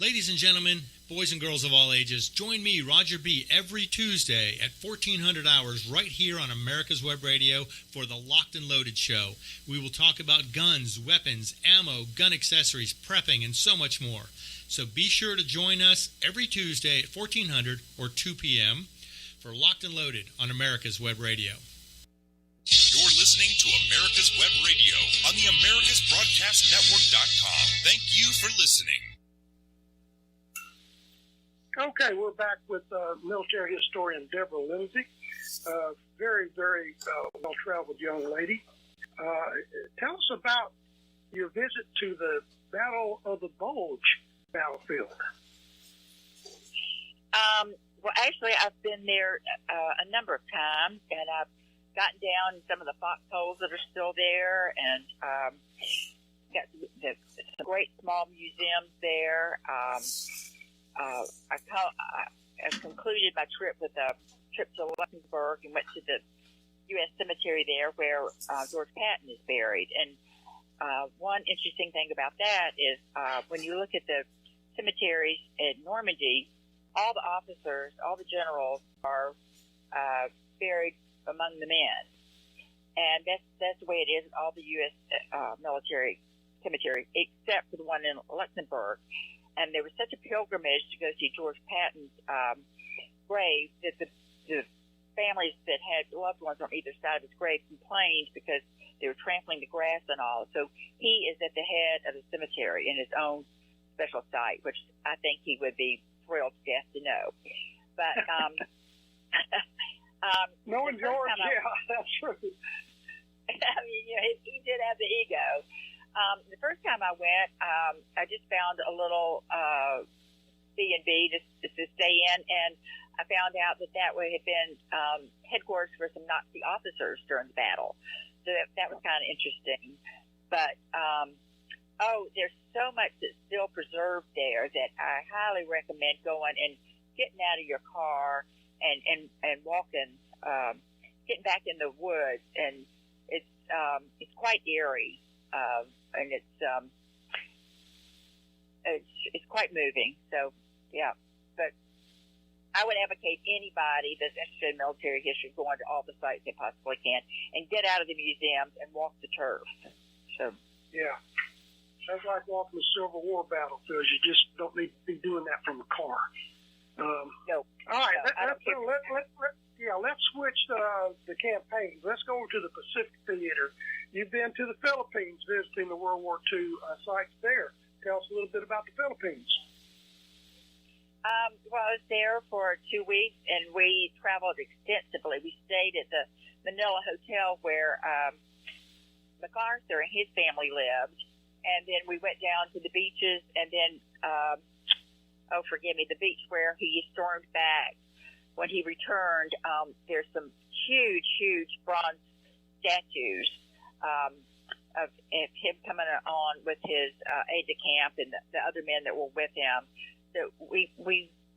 Ladies and gentlemen, boys and girls of all ages, join me, Roger B., every Tuesday at 1400 hours right here on America's Web Radio for the Locked and Loaded Show. We will talk about guns, weapons, ammo, gun accessories, prepping, and so much more. So be sure to join us every Tuesday at 1400 or 2 p.m. for Locked and Loaded on America's Web Radio. You're listening to America's Web Radio on the AmericasBroadcastNetwork.com. Thank you for listening. Okay, we're back with military historian Deborah Lindsay. Very, very well-traveled young lady. Tell us about your visit to the Battle of the Bulge battlefield. Well, actually, I've been there a number of times, and I've gotten down some of the foxholes that are still there, and got some great small museums there. I concluded my trip with a trip to Luxembourg and went to the U.S. cemetery there where George Patton is buried. And one interesting thing about that is when you look at the cemeteries in Normandy, all the officers, all the generals are buried among the men. And that's the way it is in all the U.S. Military cemeteries, except for the one in Luxembourg. And there was such a pilgrimage to go see George Patton's grave that the families that had loved ones on either side of his grave complained because they were trampling the grass and all. So he is at the head of the cemetery in his own special site, which I think he would be thrilled to death to know. But knowing George, that's true. I mean, he did have the ego. The first time I went, I just found a little B&B to stay in, and I found out that way had been headquarters for some Nazi officers during the battle. So that was kind of interesting. But, there's so much that's still preserved there that I highly recommend going and getting out of your car and walking, getting back in the woods. And it's quite eerie. And it's quite moving. So, yeah. But I would advocate anybody that's interested in military history going to all the sites they possibly can and get out of the museums and walk the turf. So, yeah. Sounds like walking the Civil War battlefields. You just don't need to be doing that from a car. No. All right. Let's switch the campaigns. Let's go over to the Pacific Theater. You've been to the Philippines visiting the World War II sites there. Tell us a little bit about the Philippines. Well, I was there for 2 weeks, and we traveled extensively. We stayed at the Manila Hotel where MacArthur and his family lived, and then we went down to the beaches, and then, the beach where he stormed back. When he returned, there's some huge bronze statues of him coming on with his aide-de-camp and the other men that were with him. So we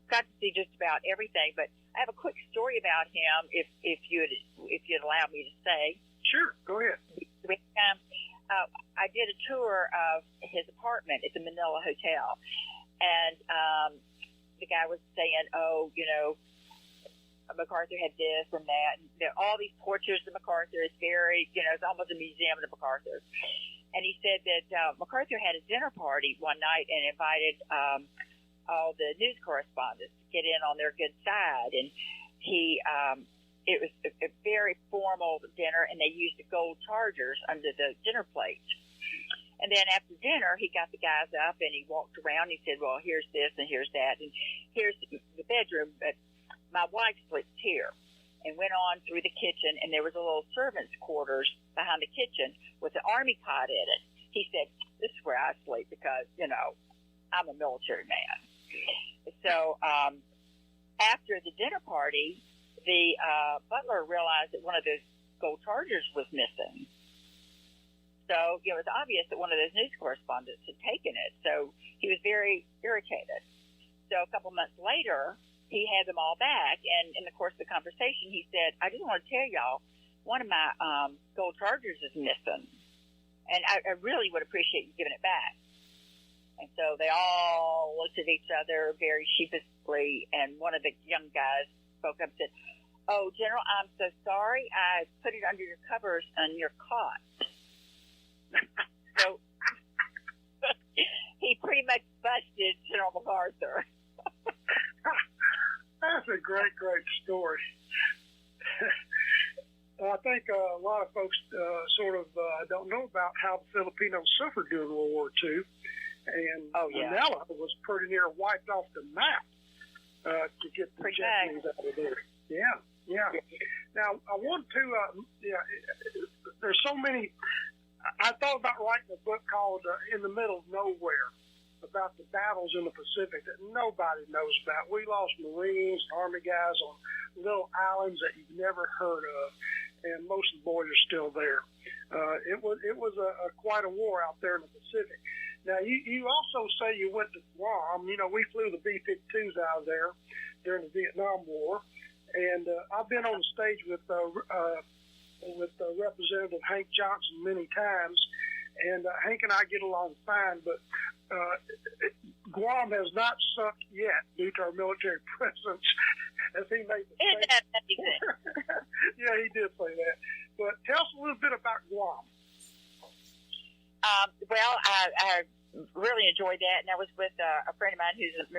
got to see just about everything. But I have a quick story about him, if you'd allow me to say. Sure, go ahead. I did a tour of his apartment at the Manila Hotel, and the guy was saying, MacArthur had this and that, and there are all these portraits of MacArthur. It's very, it's almost a museum of MacArthur. And he said that MacArthur had a dinner party one night and invited all the news correspondents to get in on their good side. And it was a very formal dinner, and they used the gold chargers under the dinner plate. And then after dinner, he got the guys up and he walked around. He said, well, here's this and here's that, and here's the bedroom, but my wife sleeps here, and went on through the kitchen, and there was a little servant's quarters behind the kitchen with an army cot in it. He said, this is where I sleep because, I'm a military man. So after the dinner party, the butler realized that one of those gold chargers was missing. So it was obvious that one of those news correspondents had taken it. So he was very irritated. So a couple months later, he had them all back, and in the course of the conversation, he said, I just want to tell y'all, one of my gold chargers is missing, and I really would appreciate you giving it back. And so they all looked at each other very sheepishly, and one of the young guys spoke up and said, "Oh, General, I'm so sorry. I put it under your covers on your cot." So he pretty much busted General MacArthur. That's a great, great story. I think a lot of folks don't know about how the Filipinos suffered during World War II. And Manila was pretty near wiped off the map to get the Japanese out of there. Yeah. Now, I want to, there's so many. I thought about writing a book called In the Middle of Nowhere, about the battles in the Pacific that nobody knows about. We lost Marines, Army guys on little islands that you've never heard of, and most of the boys are still there. It was quite a war out there in the Pacific. Now, you also say you went to Guam. You know, we flew the B-52s out of there during the Vietnam War, and I've been on the stage with Representative Hank Johnson many times, and Hank and I get along fine, but Guam has not sunk yet due to our military presence, as he made the statement. Yeah, he did say that. But tell us a little bit about Guam. Well, I really enjoyed that, and I was with a friend of mine who's a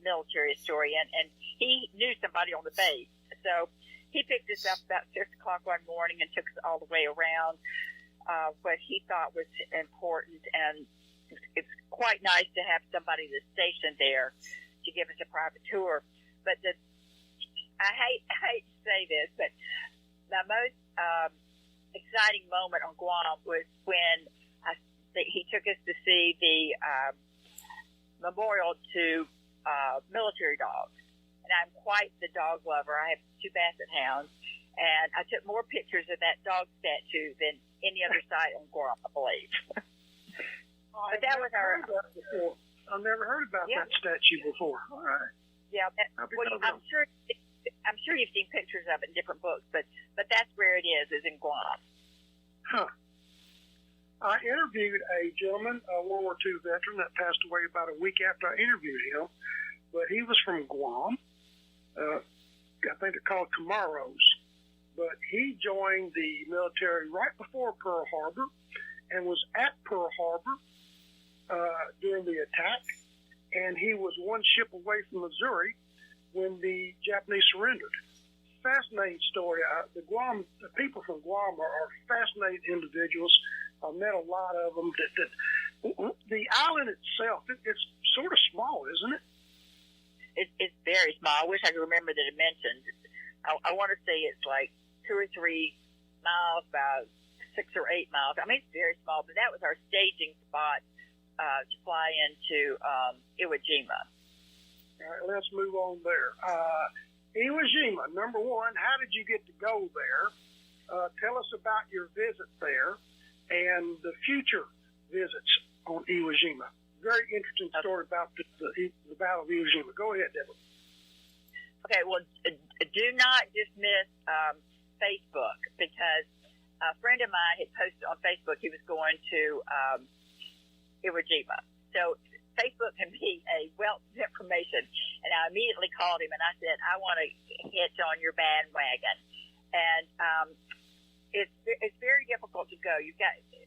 military historian, and he knew somebody on the base. So he picked us up about 6 o'clock one morning and took us all the way around what he thought was important, and it's quite nice to have somebody that's stationed there to give us a private tour. But I hate to say this, but the most exciting moment on Guam was when he took us to see the memorial to military dogs. And I'm quite the dog lover. I have 2 Basset hounds, and I took more pictures of that dog statue than any other site on Guam, I believe. But that was our. I've never heard about that statue before. All right. Yeah. I'm sure you've seen pictures of it in different books, but that's where it is in Guam. Huh. I interviewed a gentleman, a World War II veteran that passed away about a week after I interviewed him, but he was from Guam. I think they're called Camaros. But he joined the military right before Pearl Harbor and was at Pearl Harbor during the attack, and he was one ship away from Missouri when the Japanese surrendered. Fascinating story. The people from Guam are fascinating individuals. I've met a lot of them. The island itself, it's sort of small, isn't it? It's very small. I wish I could remember the dimensions. I want to say it's like 2 or 3 miles, about 6 or 8 miles. I mean, it's very small, but that was our staging spot to fly into Iwo Jima. All right, let's move on there. Iwo Jima, number one, how did you get to go there? Tell us about your visit there and the future visits on Iwo Jima. Very interesting story about the Battle of Iwo Jima. Go ahead, Deborah. Okay, well, do not dismiss Facebook, because a friend of mine had posted on Facebook he was going to Iwo Jima. So Facebook can be a wealth of information. And I immediately called him and I said, I want to hitch on your bandwagon. And it's very difficult to go.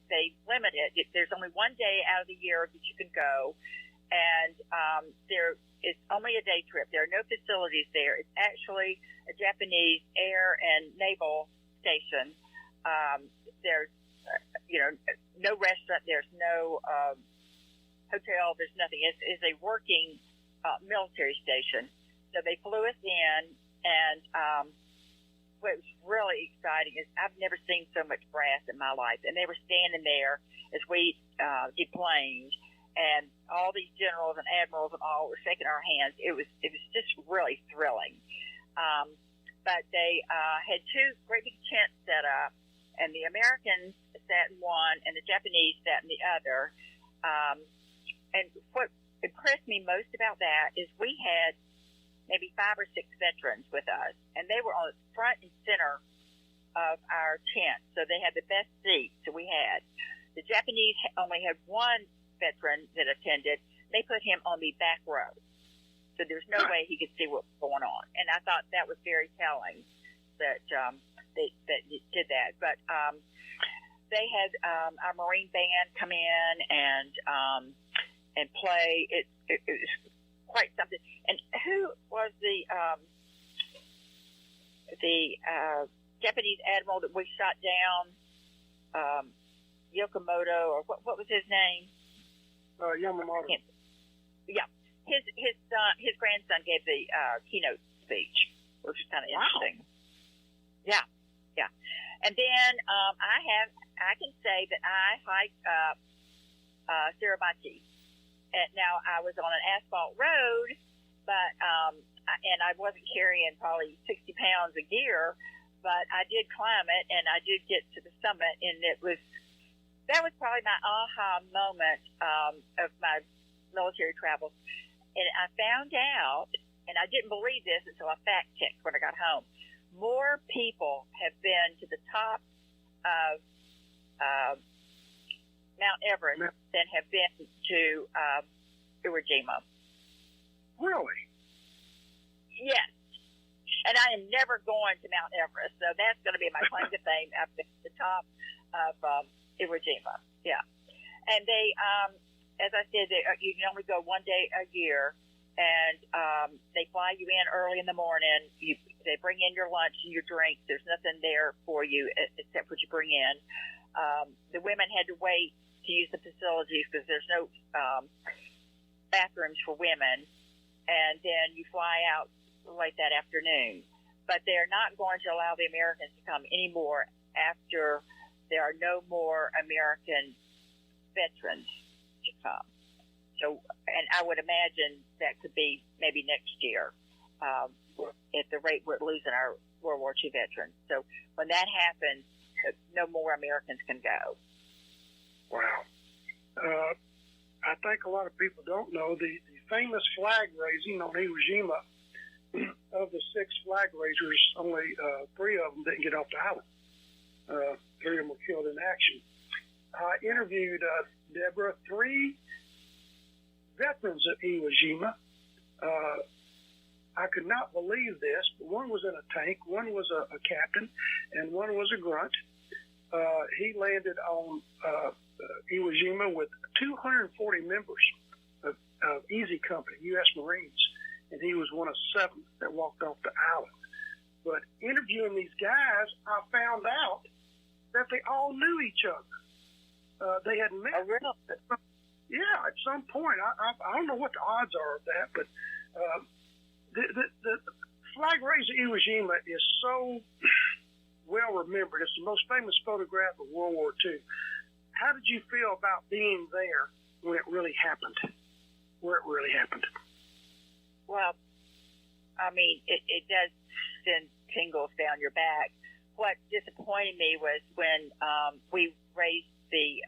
They limit it. There's only one day out of the year that you can go. And it's only a day trip. There are no facilities there. It's actually a Japanese air and naval station. There's, no restaurant. There's no hotel. There's nothing. It's a working military station. So they flew us in, and what was really exciting is I've never seen so much brass in my life. And they were standing there as we deplaned, and all these generals and admirals and all were shaking our hands. It was just really thrilling. But they had 2 great big tents set up, and the Americans sat in one, and the Japanese sat in the other. And what impressed me most about that is we had maybe 5 or 6 veterans with us, and they were on the front and center of our tent, so they had the best seats that we had. The Japanese only had 1 veteran that attended, They put him on the back row, so there's no way he could see what was going on. And I thought that was very telling that they did that. But they had our Marine band come in and play. It was quite something. And who was the Japanese admiral that we shot down? Yokomoto, or what was his name? Yamamoto. Yeah, his grandson gave the keynote speech, which was kind of interesting. Yeah. And then I can say that I hiked up Suribachi. And now I was on an asphalt road, but and I wasn't carrying probably 60 pounds of gear, but I did climb it, and I did get to the summit, and that was probably my aha moment of my military travels. And I found out, and I didn't believe this until I fact checked when I got home, more people have been to the top of Mount Everest than have been to Iwo Jima. Really? Yes. And I am never going to Mount Everest, so that's going to be my claim to fame up at the top of Iwo Jima. Yeah. And they, as I said, you can only go one day a year, and they fly you in early in the morning. They bring in your lunch and your drinks. There's nothing there for you except what you bring in. The women had to wait to use the facilities because there's no bathrooms for women. And then you fly out late that afternoon. But they're not going to allow the Americans to come anymore after there are no more American veterans to come. So, and I would imagine that could be maybe next year at the rate we're losing our World War II veterans. So when that happens, no more Americans can go. Wow. I think a lot of people don't know the famous flag raising on Iwo Jima. Of the 6 flag raisers, only 3 of them didn't get off the island. 3 of them were killed in action. I interviewed Deborah, 3 veterans at Iwo Jima. I could not believe this, but one was in a tank, one was a captain, and one was a grunt. He landed on Iwo Jima with 240 members of Easy Company, U.S. Marines, and he was one of 7 that walked off the island. But interviewing these guys, I found out that they all knew each other. They had met. Oh, really? At some point. I don't know what the odds are of that, but the flag raise at Iwo Jima is so well remembered. It's the most famous photograph of World War II. How did you feel about being there when it really happened? Where it really happened? Well, I mean, it does send tingles down your back. What disappointed me was when we raised the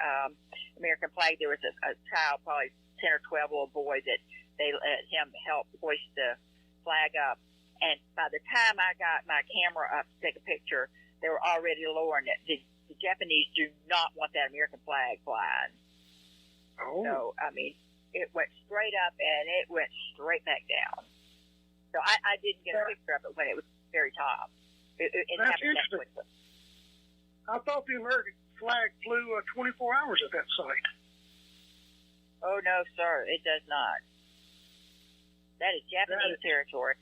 American flag, there was a child, probably 10 or 12 little boy, that they let him help hoist the flag up. And by the time I got my camera up to take a picture, they were already lowering it. The Japanese do not want that American flag flying. Oh. So, I mean, it went straight up and it went straight back down. So I didn't get a picture of it when it was very top. It That's happened that interesting. quickly. I thought the American flag flew 24 hours at that site. Oh, no, sir, it does not. That is Japanese territory.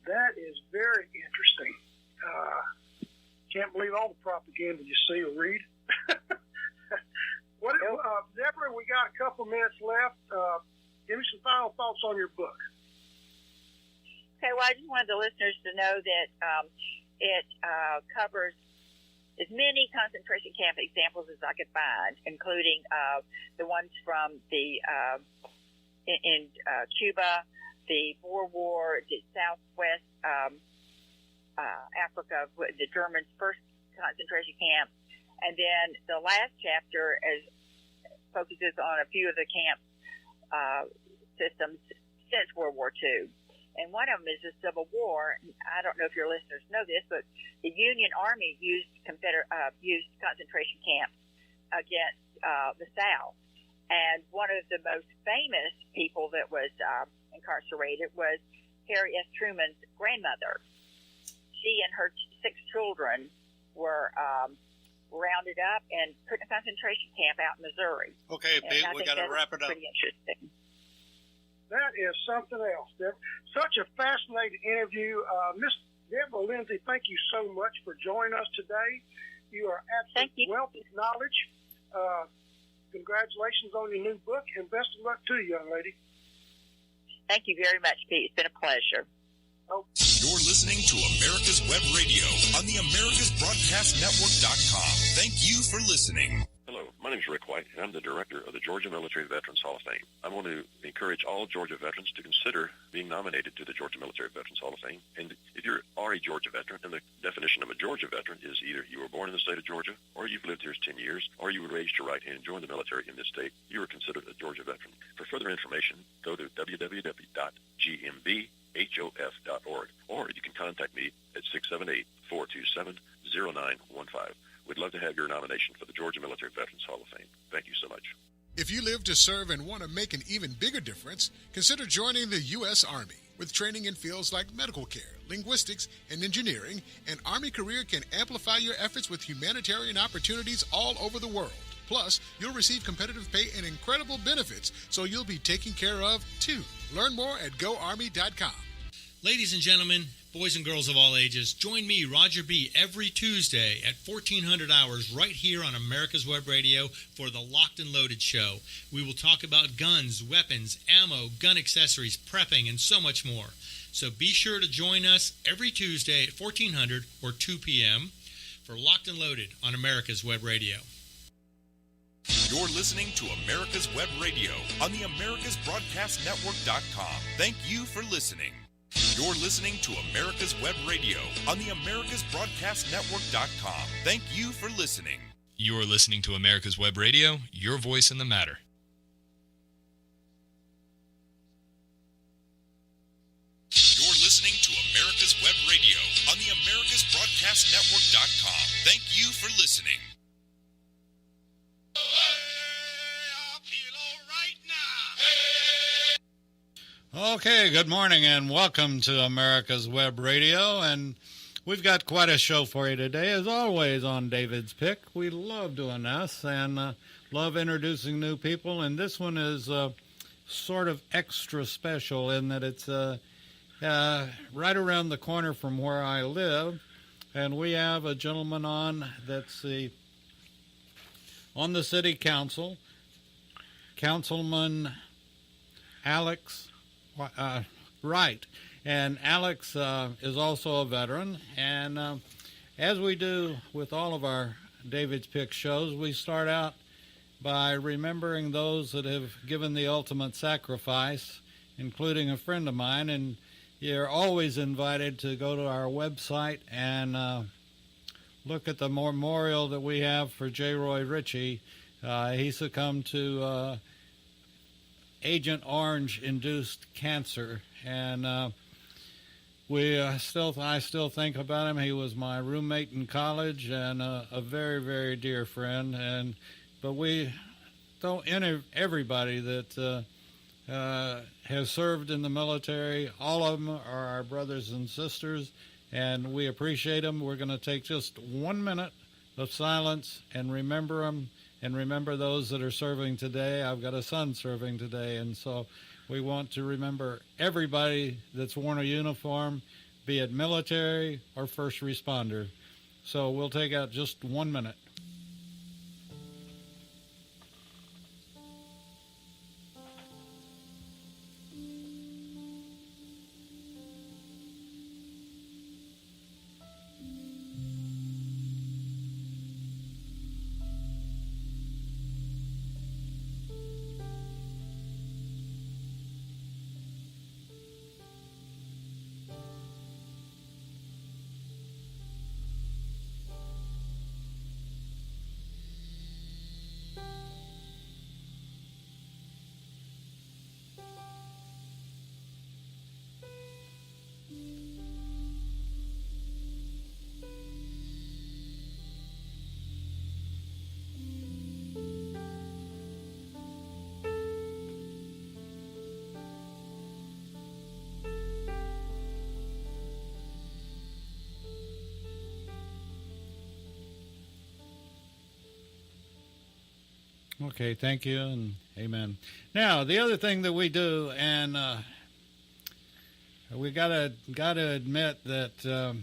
That is very interesting. Can't believe all the propaganda you see or read. Deborah, we got a couple minutes left. Give me some final thoughts on your book. Okay, well, I just wanted the listeners to know that it covers as many concentration camp examples as I could find, including the ones from the in Cuba, the Boer War, the Southwest Africa, the Germans' first concentration camp, and then the last chapter focuses on a few of the camp systems since World War II. And one of them is the Civil War. I don't know if your listeners know this, but the Union Army used concentration camps against the South. And one of the most famous people that was incarcerated was Harry S. Truman's grandmother. She and her 6 children were rounded up and put in a concentration camp out in Missouri. Okay, Pete, we got to wrap it up. Pretty interesting. That is something else, Deborah. Such a fascinating interview. Miss Deborah Lindsay, thank you so much for joining us today. You are absolutely wealth of knowledge. Congratulations on your new book, and best of luck to you, young lady. Thank you very much, Pete. It's been a pleasure. You're listening to America's Web Radio on the AmericasBroadcastNetwork.com. Thank you for listening. Hello, my name is Rick White, and I'm the director of the Georgia Military Veterans Hall of Fame. I want to encourage all Georgia veterans to consider being nominated to the Georgia Military Veterans Hall of Fame. And if you are a Georgia veteran, and the definition of a Georgia veteran is either you were born in the state of Georgia, or you've lived here 10 years, or you were raised to right hand and joined the military in this state, you are considered a Georgia veteran. For further information, go to www.gmbhof.org, or you can contact me at 678-427-0915. We'd love to have your nomination for the Georgia Military Veterans Hall of Fame. Thank you so much. If you live to serve and want to make an even bigger difference, consider joining the U.S. Army. With training in fields like medical care, linguistics, and engineering, an Army career can amplify your efforts with humanitarian opportunities all over the world. Plus, you'll receive competitive pay and incredible benefits, so you'll be taken care of, too. Learn more at GoArmy.com. Ladies and gentlemen, boys and girls of all ages, join me, Roger B., every Tuesday at 1400 hours right here on America's Web Radio for the Locked and Loaded Show. We will talk about guns, weapons, ammo, gun accessories, prepping, and so much more. So be sure to join us every Tuesday at 1400 or 2 p.m. for Locked and Loaded on America's Web Radio. You're listening to America's Web Radio on the AmericasBroadcastNetwork.com. Thank you for listening. You're listening to America's Web Radio on the AmericasBroadcastNetwork.com. Thank you for listening. You're listening to America's Web Radio, your voice in the matter. You're listening to America's Web Radio on the AmericasBroadcastNetwork.com. Thank you for listening. Okay, good morning and welcome to America's Web Radio, and we've got quite a show for you today. As always on David's Pick, we love doing this and love introducing new people, and this one is sort of extra special in that it's right around the corner from where I live, and we have a gentleman on that's on the city council, Councilman Alex Wright, and Alex is also a veteran, and as we do with all of our David's Pick shows, we start out by remembering those that have given the ultimate sacrifice, including a friend of mine, and you're always invited to go to our website and look at the memorial that we have for J. Roy Ritchie. He succumbed to Agent Orange-induced cancer, and I still think about him. He was my roommate in college and a very, very dear friend. But we don't everybody that has served in the military. All of them are our brothers and sisters, and we appreciate them. We're going to take just 1 minute of silence and remember them. And remember those that are serving today. I've got a son serving today, and so we want to remember everybody that's worn a uniform, be it military or first responder. So we'll take out just 1 minute. Okay, thank you, and amen. Now, the other thing that we do, and we gotta admit that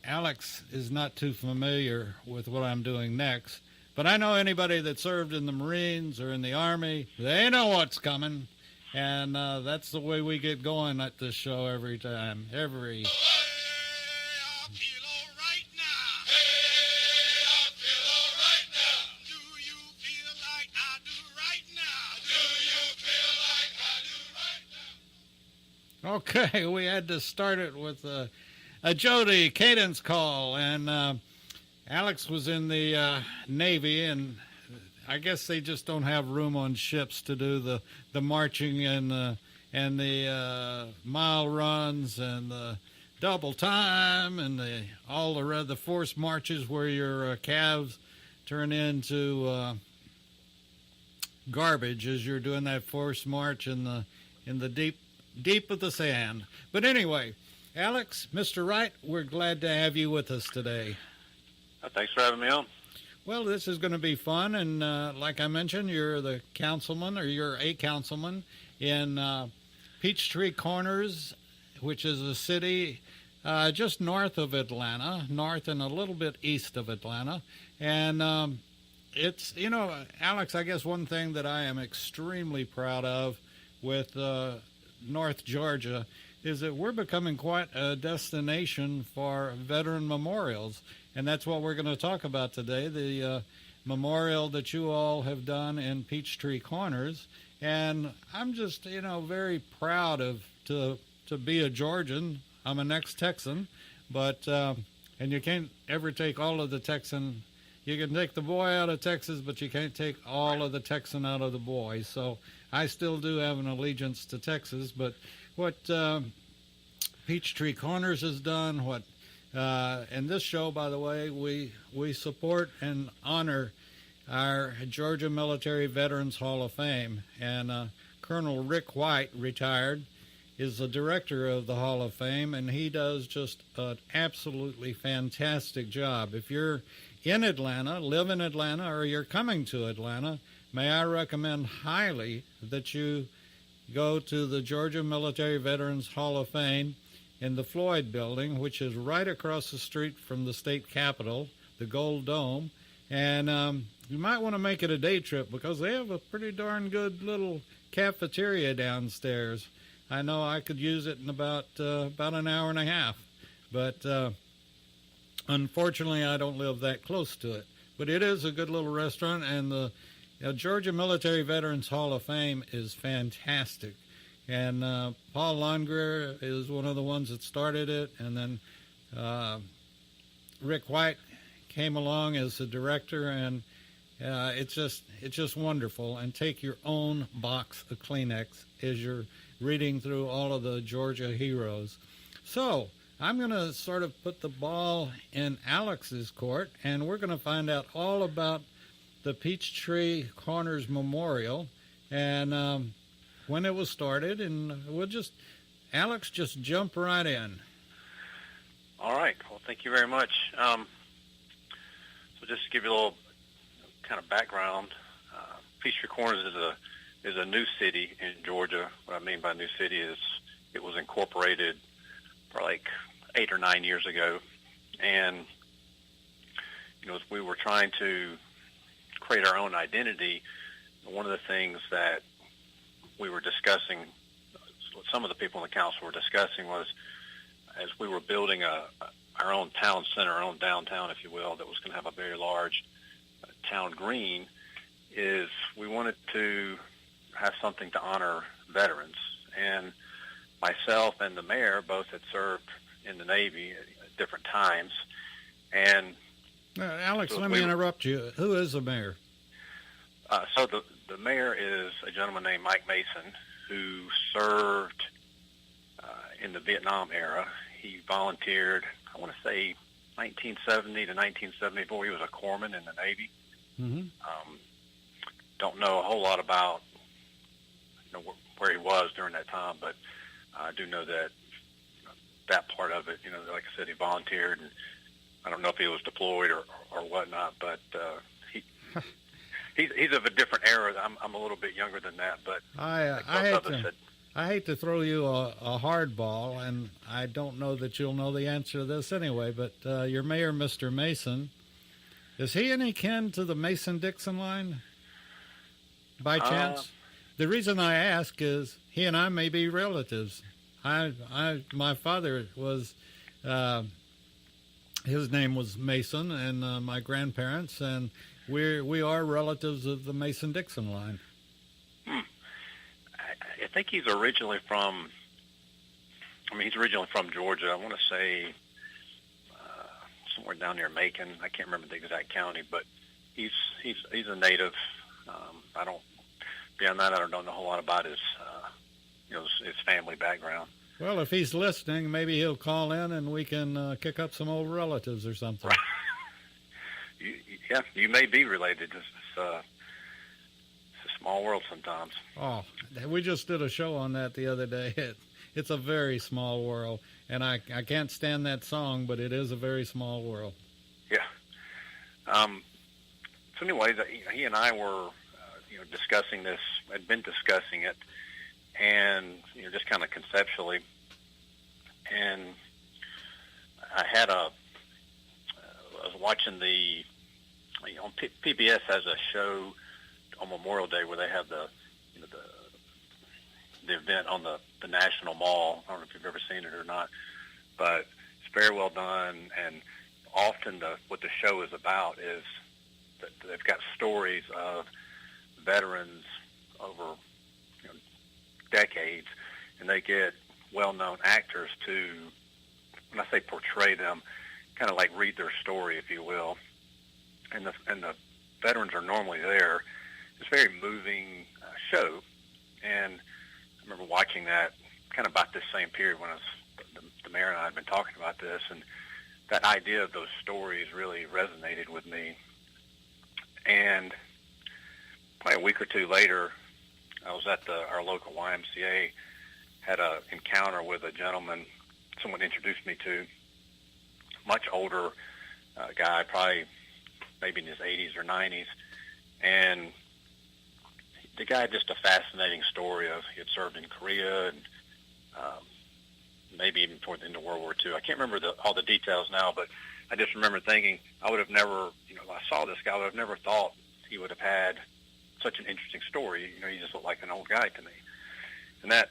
Alex is not too familiar with what I'm doing next. But I know anybody that served in the Marines or in the Army, they know what's coming, and that's the way we get going at this show every time. Okay, we had to start it with a Jody cadence call, and Alex was in the Navy, and I guess they just don't have room on ships to do the marching and the mile runs and the double time and all the forced marches where your calves turn into garbage as you're doing that forced march in the deep of the sand. But anyway, Alex, Mr. Wright, we're glad to have you with us today. Thanks for having me on. Well, this is going to be fun, and like I mentioned, you're the councilman, or you're a councilman in Peachtree Corners, which is a city just north of Atlanta, north and a little bit east of Atlanta. And it's, Alex, I guess one thing that I am extremely proud of with North Georgia is that we're becoming quite a destination for veteran memorials. And that's what we're going to talk about today, the memorial that you all have done in Peachtree Corners. And I'm just, very proud to be a Georgian. I'm an ex-Texan, but, and you can't ever take all of the Texan. You can take the boy out of Texas, but you can't take all of the Texan out of the boy. So I still do have an allegiance to Texas, but what Peachtree Corners has done, and this show, by the way, we support and honor our Georgia Military Veterans Hall of Fame. And Colonel Rick White, retired, is the director of the Hall of Fame, and he does just an absolutely fantastic job. If you're in Atlanta, live in Atlanta, or you're coming to Atlanta, may I recommend highly that you go to the Georgia Military Veterans Hall of Fame in the Floyd Building, which is right across the street from the state capitol, the Gold Dome. And you might want to make it a day trip because they have a pretty darn good little cafeteria downstairs. I know I could use it in about an hour and a half, but unfortunately I don't live that close to it. But it is a good little restaurant, and the Georgia Military Veterans Hall of Fame is fantastic. And Paul Longrear is one of the ones that started it, and then Rick White came along as the director, and it's just wonderful. And take your own box of Kleenex as you're reading through all of the Georgia heroes. So I'm going to sort of put the ball in Alex's court, and we're going to find out all about the Peachtree Corners Memorial and when it was started, and Alex, just jump right in. All right. Well, thank you very much. So just to give you a little kind of background, Peachtree Corners is a new city in Georgia. What I mean by new city is it was incorporated for like 8 or 9 years ago, and as we were trying to create our own identity, one of the things that we were discussing, some of the people in the council were discussing, was as we were building our own town center, our own downtown, if you will, that was going to have a very large town green, is we wanted to have something to honor veterans. And myself and the mayor both had served in the Navy at different times. And Alex, let me interrupt you. Who is the mayor? So the mayor is a gentleman named Mike Mason, who served in the Vietnam era. He volunteered, I want to say, 1970 to 1974. He was a corpsman in the Navy. Mm-hmm. Don't know a whole lot about where he was during that time, but I do know that that part of it, like I said, he volunteered. And I don't know if he was deployed or whatnot, but he's of a different era. I'm a little bit younger than that, but I hate to throw you a hard ball, and I don't know that you'll know the answer to this anyway, but your mayor, Mr. Mason, is he any kin to the Mason-Dixon line by chance? The reason I ask is he and I may be relatives. My father was, his name was Mason, and my grandparents, and we are relatives of the Mason-Dixon line. I think he's originally from Georgia. I want to say somewhere down near Macon. I can't remember the exact county, but he's a native. Beyond that, I don't know a whole lot about his family background. Well, if he's listening, maybe he'll call in and we can kick up some old relatives or something. Yeah, you may be related. It's a small world sometimes. Oh, we just did a show on that the other day. It's a very small world, and I can't stand that song, but it is a very small world. Yeah. So anyways, he and I were, discussing this. Had been discussing it, and just kind of conceptually. And I was watching PBS has a show on Memorial Day where they have the event on the National Mall. I don't know if you've ever seen it or not, but it's very well done. And often what the show is about is that they've got stories of veterans over decades, and they get well-known actors to, when I say portray them, kind of like read their story, if you will. And the veterans are normally there. It's a very moving show, and I remember watching that kind of about this same period when the mayor and I had been talking about this, and that idea of those stories really resonated with me. And probably a week or two later, I was at our local YMCA, had an encounter with a gentleman someone introduced me to, much older guy, probably maybe in his 80s or 90s, and the guy had just a fascinating story of he had served in Korea and maybe even toward the end of World War II. I can't remember all the details now, but I just remember thinking I would have never, I saw this guy, I would have never thought he would have had such an interesting story. He just looked like an old guy to me. And that,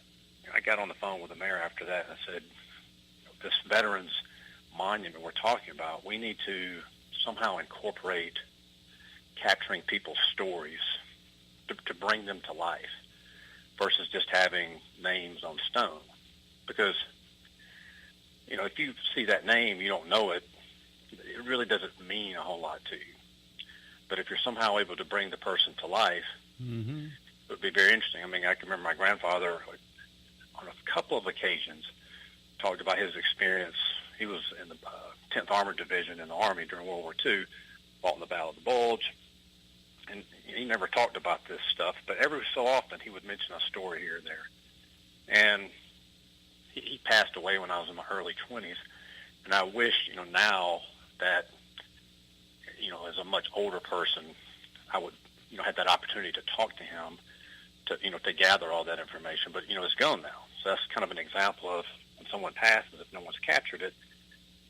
I got on the phone with the mayor after that, and I said, this Veterans Monument we're talking about, we need to somehow incorporate capturing people's stories to bring them to life versus just having names on stone. Because, if you see that name, you don't know it, it really doesn't mean a whole lot to you. But if you're somehow able to bring the person to life, mm-hmm. It would be very interesting. I mean, I can remember my grandfather on a couple of occasions talked about his experience. He was in the 10th Armored Division in the Army during World War II, fought in the Battle of the Bulge, and he never talked about this stuff, but every so often he would mention a story here and there. And he passed away when I was in my early 20s, and I wish, now that, as a much older person, I would, had that opportunity to talk to him, to gather all that information, but, it's gone now. So that's kind of an example of when someone passes, if no one's captured it,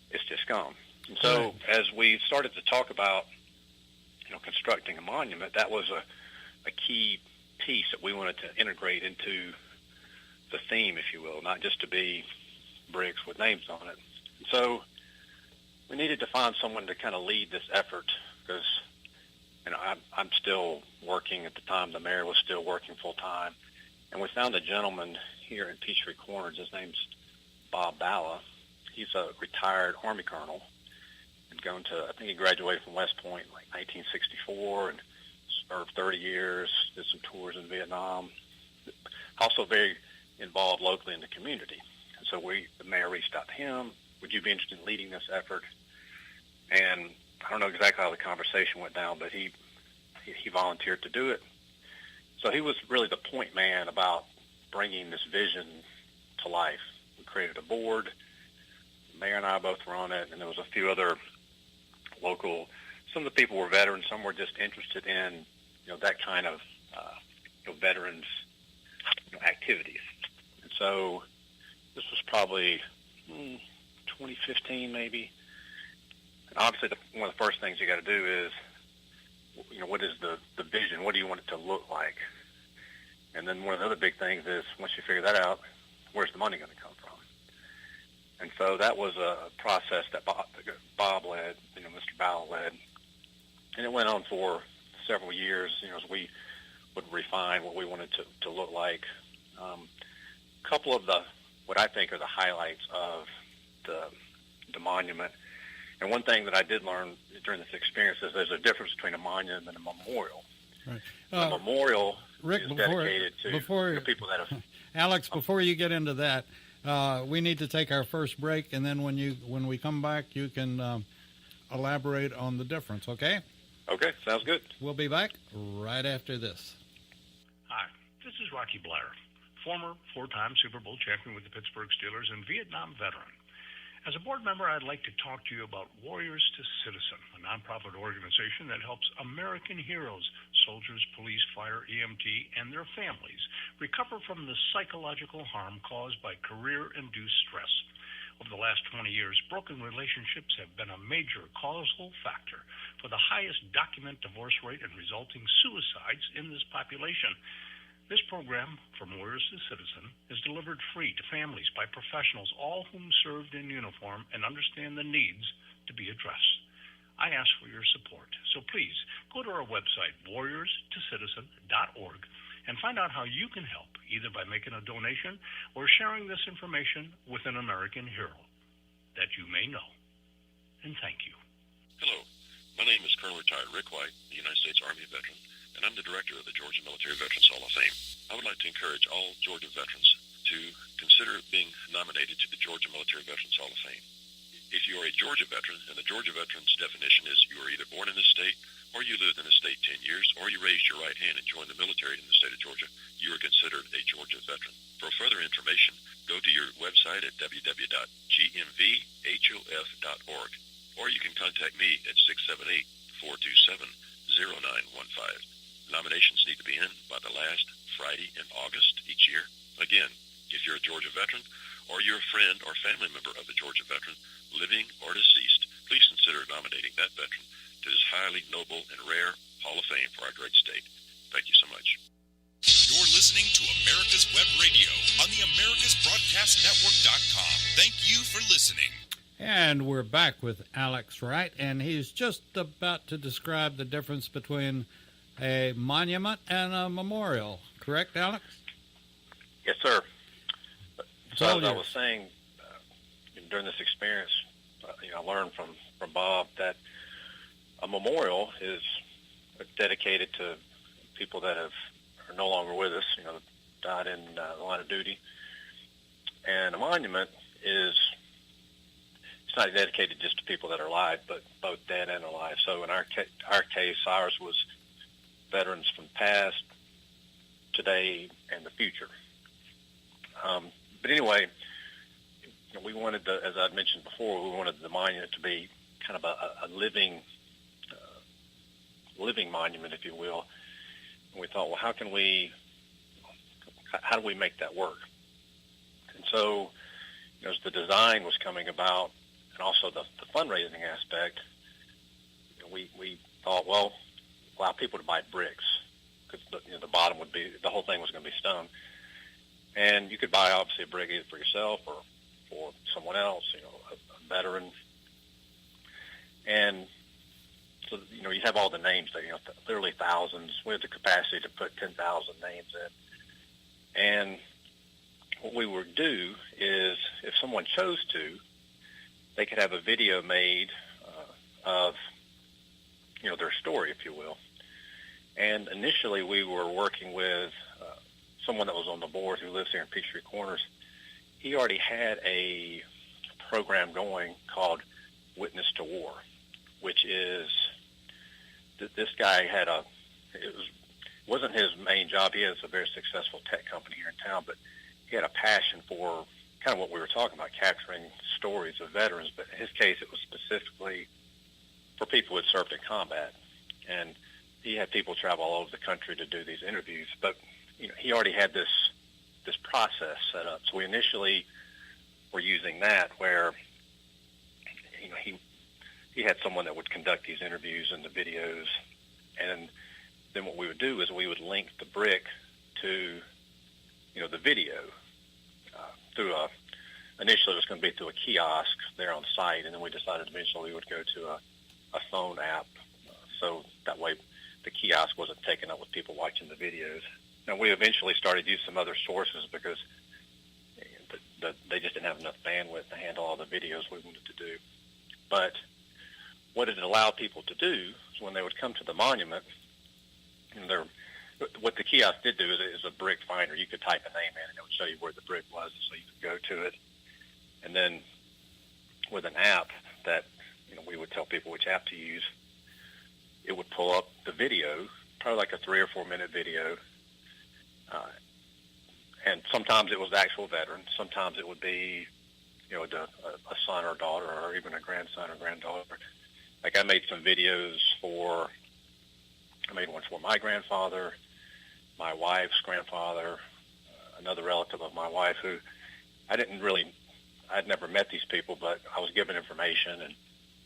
it's just gone. And so as we started to talk about, constructing a monument, that was a key piece that we wanted to integrate into the theme, if you will, not just to be bricks with names on it. And so we needed to find someone to kind of lead this effort because, I'm still working at the time. The mayor was still working full time. And we found a gentleman here in Peachtree Corners. His name's Bob Bala. He's a retired Army colonel. I think he graduated from West Point in like 1964 and served 30 years, did some tours in Vietnam. Also very involved locally in the community. And so the mayor reached out to him. Would you be interested in leading this effort? And I don't know exactly how the conversation went down, but he volunteered to do it. So he was really the point man about bringing this vision to life. We created a board. The mayor and I both were on it, and there was a few other local. Some of the people were veterans. Some were just interested in, that kind of, veterans, activities. And so this was probably 2015 maybe. And obviously one of the first things you got to do is, what is the vision? What do you want it to look like? And then one of the other big things is, once you figure that out, where's the money going to come from? And so that was a process that Bob led, Mr. Bowell led. And it went on for several years, as we would refine what we wanted to look like. A couple of what I think are the highlights of the monument. And one thing that I did learn during this experience is there's a difference between a monument and a memorial. Right. A memorial Rick, is dedicated to before people that have... Alex, before you get into that, we need to take our first break, and then when we come back, you can elaborate on the difference, okay? Okay, sounds good. We'll be back right after this. Hi, this is Rocky Blair, former four-time Super Bowl champion with the Pittsburgh Steelers and Vietnam veteran. As a board member, I'd like to talk to you about Warriors to Citizen, a nonprofit organization that helps American heroes, soldiers, police, fire, EMT, and their families recover from the psychological harm caused by career-induced stress. Over the last 20 years, broken relationships have been a major causal factor for the highest documented divorce rate and resulting suicides in this population. This program, From Warriors to Citizen, is delivered free to families by professionals, all whom served in uniform and understand the needs to be addressed. I ask for your support, so please go to our website, warriorstocitizen.org, and find out how you can help, either by making a donation or sharing this information with an American hero that you may know. And thank you. Hello, my name is Colonel Retired Rick White, the United States Army veteran, and I'm the director of the Georgia Military Veterans Hall of Fame. I would like to encourage all Georgia veterans to consider being nominated to the Georgia Military Veterans Hall of Fame. If you are a Georgia veteran, and the Georgia veterans definition is you are either born in this state, or you lived in the state 10 years, or you raised your right hand and joined the military in the state of Georgia, you are considered a Georgia veteran. For further information, go to your website at www.gmvhof.org, or you can contact me at 678-427-0915. Nominations need to be in by the last Friday in August each year. Again, if you're a Georgia veteran, or you're a friend or family member of a Georgia veteran, living or deceased, please consider nominating that veteran to this highly noble and rare Hall of Fame for our great state. Thank you so much. You're listening to America's Web Radio on the AmericasBroadcastNetwork.com. Thank you for listening. And we're back with Alex Wright, and he's just about to describe the difference between a monument and a memorial. Correct, Alex? Yes, sir. So All as I yours. was saying, during this experience, I learned from Bob that a memorial is dedicated to people that are no longer with us, died in the line of duty. And a monument it's not dedicated just to people that are alive, but both dead and alive. So in our case, ours was veterans from past, today, and the future. But anyway, we wanted, as I'd mentioned before, we wanted the monument to be kind of a living monument, if you will. And we thought, well, how do we make that work? And so, as the design was coming about, and also the fundraising aspect, we thought, well, allow people to buy bricks, because the bottom would be, the whole thing was going to be stone. And you could buy, obviously, a brick either for yourself or for someone else, a veteran. And so, you have all the names there, literally thousands. We have the capacity to put 10,000 names in. And what we would do is, if someone chose to, they could have a video made of, their story, if you will. And initially, we were working with someone that was on the board who lives here in Peachtree Corners. He already had a program going called Witness to War, which is this guy had wasn't his main job. He has a very successful tech company here in town, but he had a passion for kind of what we were talking about, capturing stories of veterans. But in his case, it was specifically for people who had served in combat. And he had people travel all over the country to do these interviews. But, he already had this process set up. So we initially were using that where, he had someone that would conduct these interviews and the videos. And then what we would do is we would link the brick to, the video through initially it was going to be through a kiosk there on site, and then we decided eventually we would go to a phone app, so that way the kiosk wasn't taken up with people watching the videos. And we eventually started using some other sources because they just didn't have enough bandwidth to handle all the videos we wanted to do. But what it allowed people to do is when they would come to the monument, what the kiosk did do is a brick finder. You could type a name in and it would show you where the brick was, so you could go to it. And then with an app that, we would tell people which app to use, it would pull up the video, probably like a 3 or 4 minute video. And sometimes it was the actual veteran. Sometimes it would be, a son or daughter or even a grandson or granddaughter. Like I made some videos I made one for my grandfather, my wife's grandfather, another relative of my wife who I'd never met these people, but I was given information, and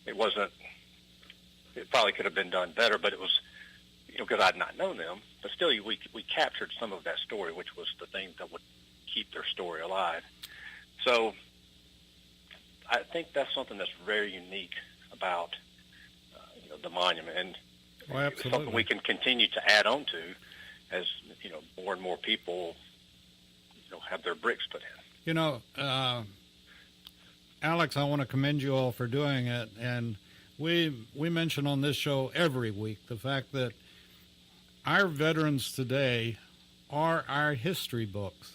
it probably could have been done better, but it was, because I'd not known them, but still we captured some of that story, which was the thing that would keep their story alive. So I think that's something that's very unique about the monument, and absolutely. Something we can continue to add on to as, more and more people, have their bricks put in. Alex, I want to commend you all for doing it, and we mention on this show every week the fact that our veterans today are our history books.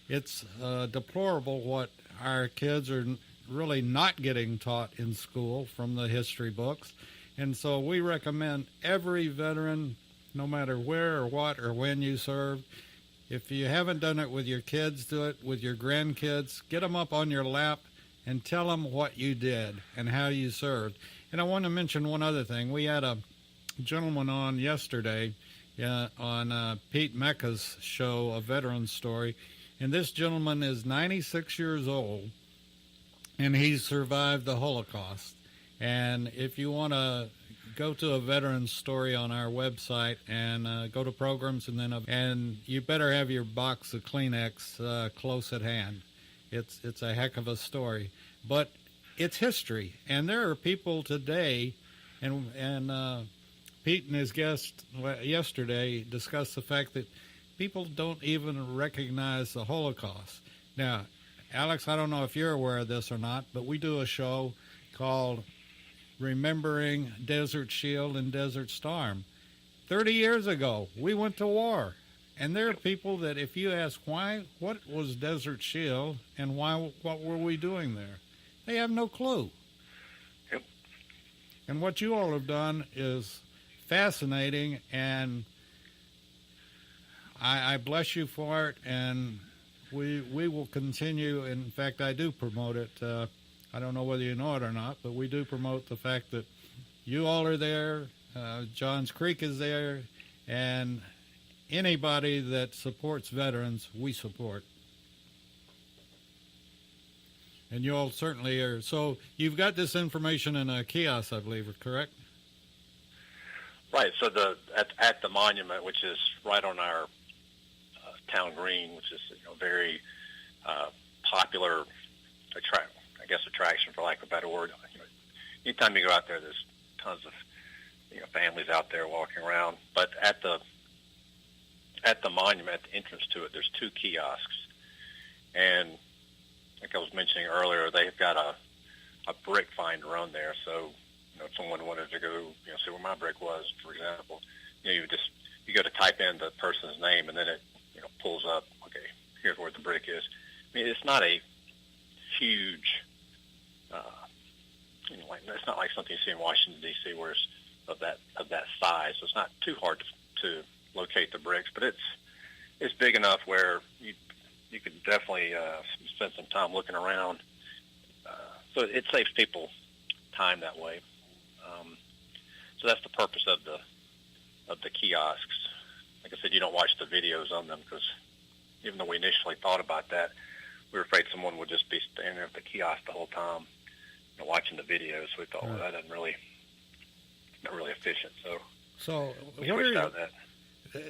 It's deplorable what our kids are really not getting taught in school from the history books, and so we recommend every veteran, no matter where or what or when you served. If you haven't done it with your kids, do it with your grandkids. Get them up on your lap and tell them what you did and how you served. And I want to mention one other thing. We had a gentleman on yesterday on Pete Mecca's show, A Veteran's Story, and this gentleman is 96 years old, and he survived the Holocaust. And if you want to go to A Veteran's Story on our website and go to programs, and you better have your box of Kleenex close at hand. It's a heck of a story, but it's history, and there are people today, and Pete and his guest yesterday discussed the fact that people don't even recognize the Holocaust. Now, Alex, I don't know if you're aware of this or not, but we do a show called Remembering Desert Shield and Desert Storm. 30 years ago, we went to war. And there are people that if you ask what was Desert Shield and what were we doing there, they have no clue. Yep. And what you all have done is fascinating, and I bless you for it, and we will continue. In fact, I do promote it. I don't know whether you know it or not, but we do promote the fact that you all are there, Johns Creek is there, and anybody that supports veterans, we support. And you all certainly are. So you've got this information in a kiosk, I believe, correct? Right. So at the monument, which is right on our town green, which is very popular attraction, for lack of a better word. Anytime you go out there, there's tons of families out there walking around. But at the monument, at the entrance to it, there's 2 kiosks, and like I was mentioning earlier, they've got a brick finder on there. So if someone wanted to go see where my brick was, for example, you go to type in the person's name, and then it pulls up. Okay, here's where the brick is. I mean, it's not a huge. It's not like something you see in Washington D.C. where it's of that size. So it's not too hard to locate the bricks, but it's big enough where you could definitely spend some time looking around. So it saves people time that way. So that's the purpose of the kiosks. Like I said, you don't watch the videos on them because even though we initially thought about that, we were afraid someone would just be standing there at the kiosk the whole time, watching the videos. So we thought, well, that doesn't not really efficient. So we switched out of that.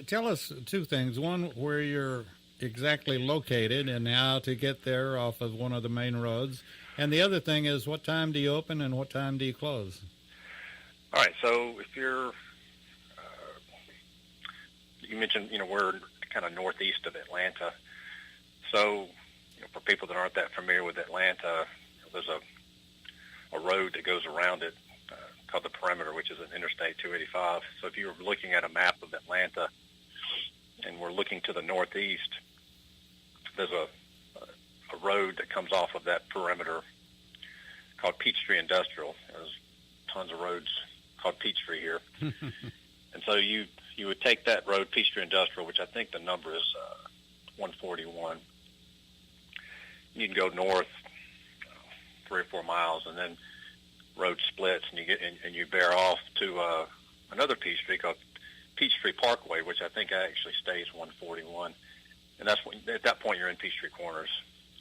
Tell us two things. One, where you're exactly located and how to get there off of one of the main roads. And the other thing is, what time do you open and what time do you close? All right. So if you're, you mentioned, we're kind of northeast of Atlanta. So, for people that aren't that familiar with Atlanta, there's a road that goes around it called the Perimeter, which is an Interstate 285. So if you were looking at a map of Atlanta and we're looking to the northeast, there's a road that comes off of that perimeter called Peachtree Industrial. There's tons of roads called Peachtree here. And so you would take that road, Peachtree Industrial, which I think the number is 141. You can go north 3 or 4 miles, and then road splits, and you bear off to another Peachtree called Peachtree Parkway, which I think actually stays 141. And that's when, at that point, you're in Peachtree Corners.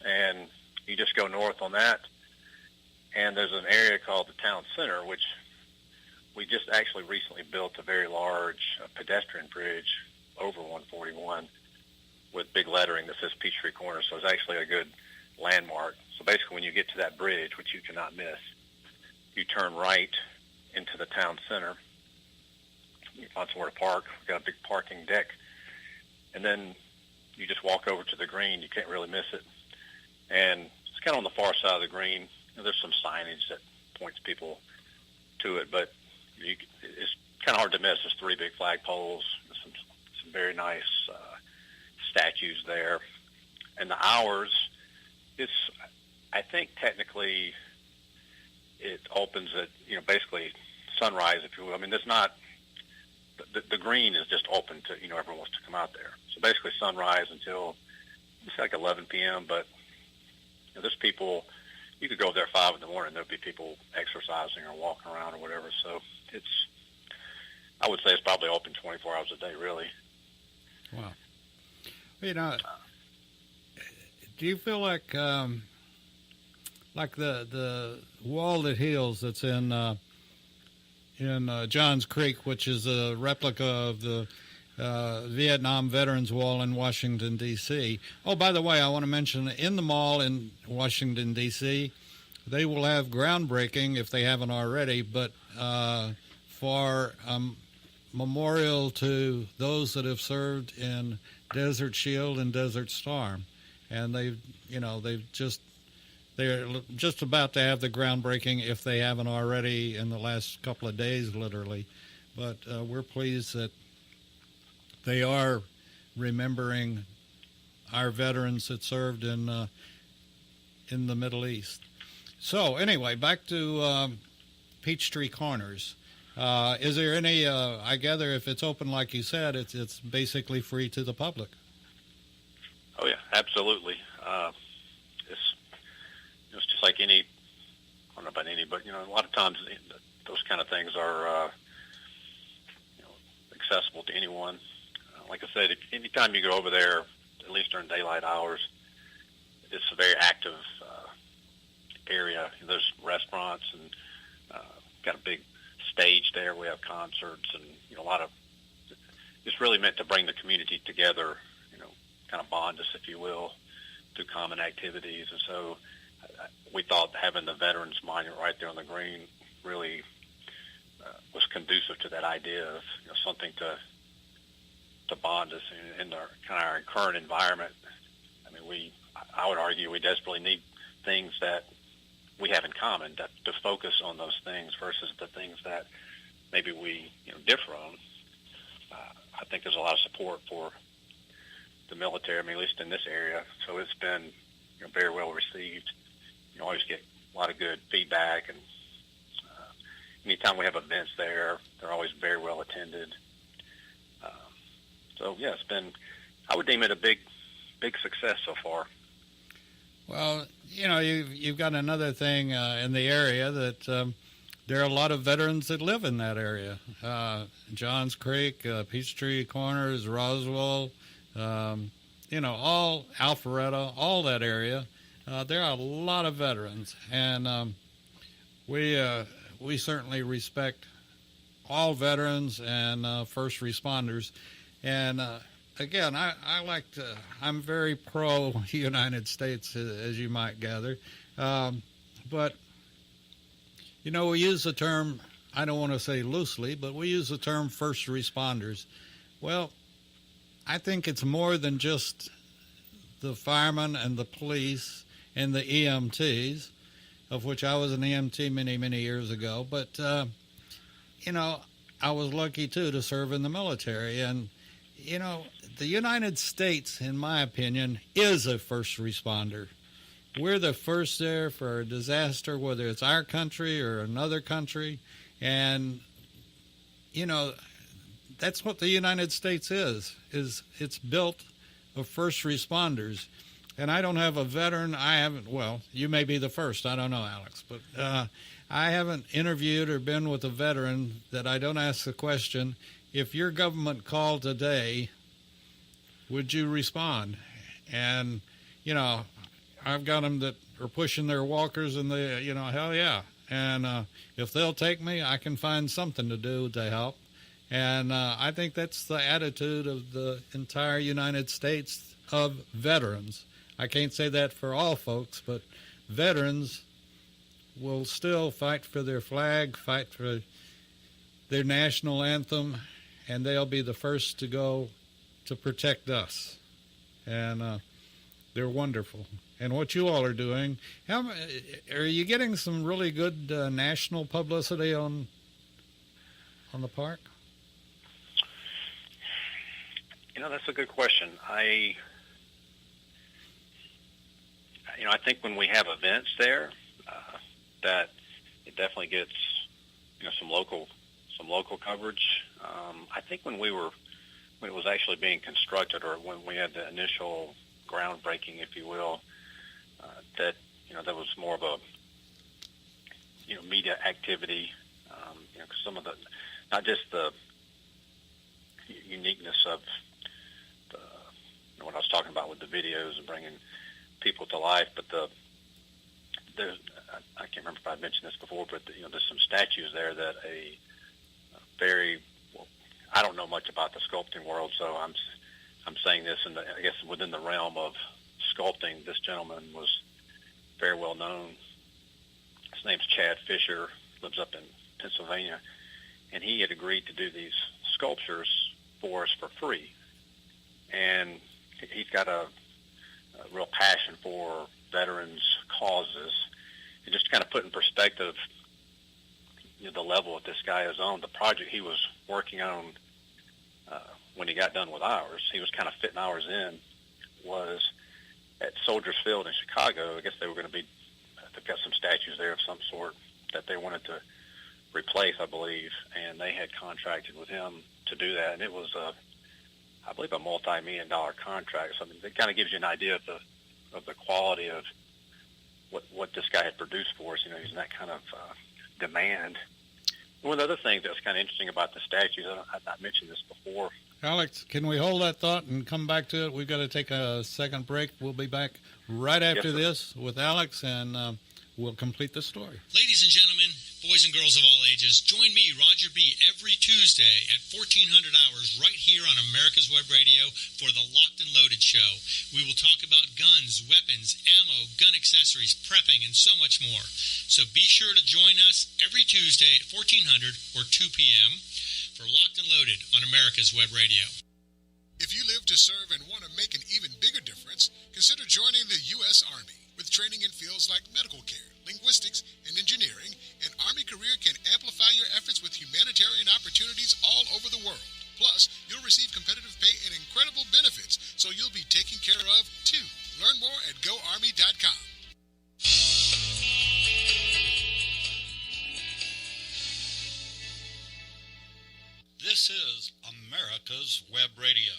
And you just go north on that, and there's an area called the Town Center, which we just actually recently built a very large pedestrian bridge over 141 with big lettering that says Peachtree Corners. So it's actually a good landmark. So basically, when you get to that bridge, which you cannot miss, you turn right into the Town Center. You find somewhere to park. We've got a big parking deck. And then you just walk over to the green. You can't really miss it. And it's kind of on the far side of the green. There's some signage that points people to it, but it's kind of hard to miss. There's 3 big flagpoles, some very nice statues there. And the hours, I think technically it opens at, basically sunrise, if you will. I mean, there's not, the green is just open to, everyone wants to come out there. So basically sunrise until, it's like 11 p.m., but there's people, you could go there at 5 in the morning, there'll be people exercising or walking around or whatever. So I would say it's probably open 24 hours a day, really. Wow. Do you feel like the Walnut Hills that's in Johns Creek, which is a replica of the Vietnam Veterans Wall in Washington, D.C. Oh, by the way, I want to mention in the mall in Washington, D.C., they will have groundbreaking, if they haven't already, but for memorial to those that have served in Desert Shield and Desert Storm. And they're just about to have the groundbreaking, if they haven't already, in the last couple of days, literally. But we're pleased that they are remembering our veterans that served in the Middle East. So anyway, back to Peachtree Corners. Is there any? I gather if it's open, like you said, it's basically free to the public. Oh yeah, absolutely. It's just like any. I don't know about any, but a lot of times those kind of things are accessible to anyone. Like I said, anytime you go over there, at least during daylight hours, it's a very active area. There's restaurants and got a big stage there. We have concerts and a lot of. It's really meant to bring the community together, kind of bond us, if you will, through common activities. And so we thought having the Veterans Monument right there on the green really was conducive to that idea of something to bond us in our current environment. I mean, I would argue we desperately need things that we have in common, to focus on those things versus the things that maybe we differ on. I think there's a lot of support for the military, at least in this area. So it's been very well received. You always get a lot of good feedback, and anytime we have events there, they're always very well attended. So yeah, it's been, I would deem it a big success so far. Well, you've got another thing in the area that there are a lot of veterans that live in that area. Johns Creek, Peachtree Corners, Roswell, all Alpharetta, all that area. There are a lot of veterans, and we certainly respect all veterans and first responders. And again, I'm very pro United States, as you might gather. But, we use the term, I don't want to say loosely, but we use the term first responders. Well, I think it's more than just the firemen and the police and the EMTs, of which I was an EMT many, many years ago. But, I was lucky, too, to serve in the military. And, the United States, in my opinion, is a first responder. We're the first there for a disaster, whether it's our country or another country. And, that's what the United States is it's built of first responders. And I don't have a veteran. You may be the first. I don't know, Alex. But I haven't interviewed or been with a veteran that I don't ask the question, if your government called today, would you respond? And, I've got them that are pushing their walkers and they, hell yeah. And if they'll take me, I can find something to do to help. And I think that's the attitude of the entire United States of veterans. I can't say that for all folks, but veterans will still fight for their flag, fight for their national anthem, and they'll be the first to go to protect us. And they're wonderful. And what you all are doing, are you getting some really good national publicity on the park? That's a good question. I think when we have events there, that it definitely gets, some local coverage. I think when it was actually being constructed, or when we had the initial groundbreaking, if you will, that there was more of a media activity. Because some of the, not just the uniqueness of what I was talking about with the videos and bringing people to life, but there's, I can't remember if I mentioned this before, but there's some statues there that I don't know much about the sculpting world, so I'm saying this, and I guess within the realm of sculpting, this gentleman was very well known. His name's Chad Fisher, lives up in Pennsylvania, and he had agreed to do these sculptures for us for free. And he's got a real passion for veterans' causes. And just to kind of put in perspective, the level that this guy is on, the project he was working on when he got done with ours, he was kind of fitting ours in, was at Soldiers Field in Chicago. I guess they've got some statues there of some sort that they wanted to replace, I believe, and they had contracted with him to do that. And it was, I believe, a multi-million-dollar contract. So it kind of gives you an idea of the quality of what this guy had produced for us. He's in that kind of demand. One of the other things that's kind of interesting about the statues, I've not mentioned this before. Alex, can we hold that thought and come back to it? We've got to take a second break. We'll be back right after this with Alex, and we'll complete the story. Ladies and gentlemen, boys and girls of all ages, join me, Roger B., every Tuesday at 1400 hours right here on America's Web Radio for the Locked and Loaded Show. We will talk about guns, weapons, ammo, gun accessories, prepping, and so much more. So be sure to join us every Tuesday at 1400 or 2 p.m. for Locked and Loaded on America's Web Radio. If you live to serve and want to make an even bigger difference, consider joining the U.S. Army. With training in fields like medical care, linguistics, and engineering, an Army career can amplify your efforts with humanitarian opportunities all over the world. Plus, you'll receive competitive pay and incredible benefits, so you'll be taken care of, too. Learn more at GoArmy.com. This is America's Web Radio.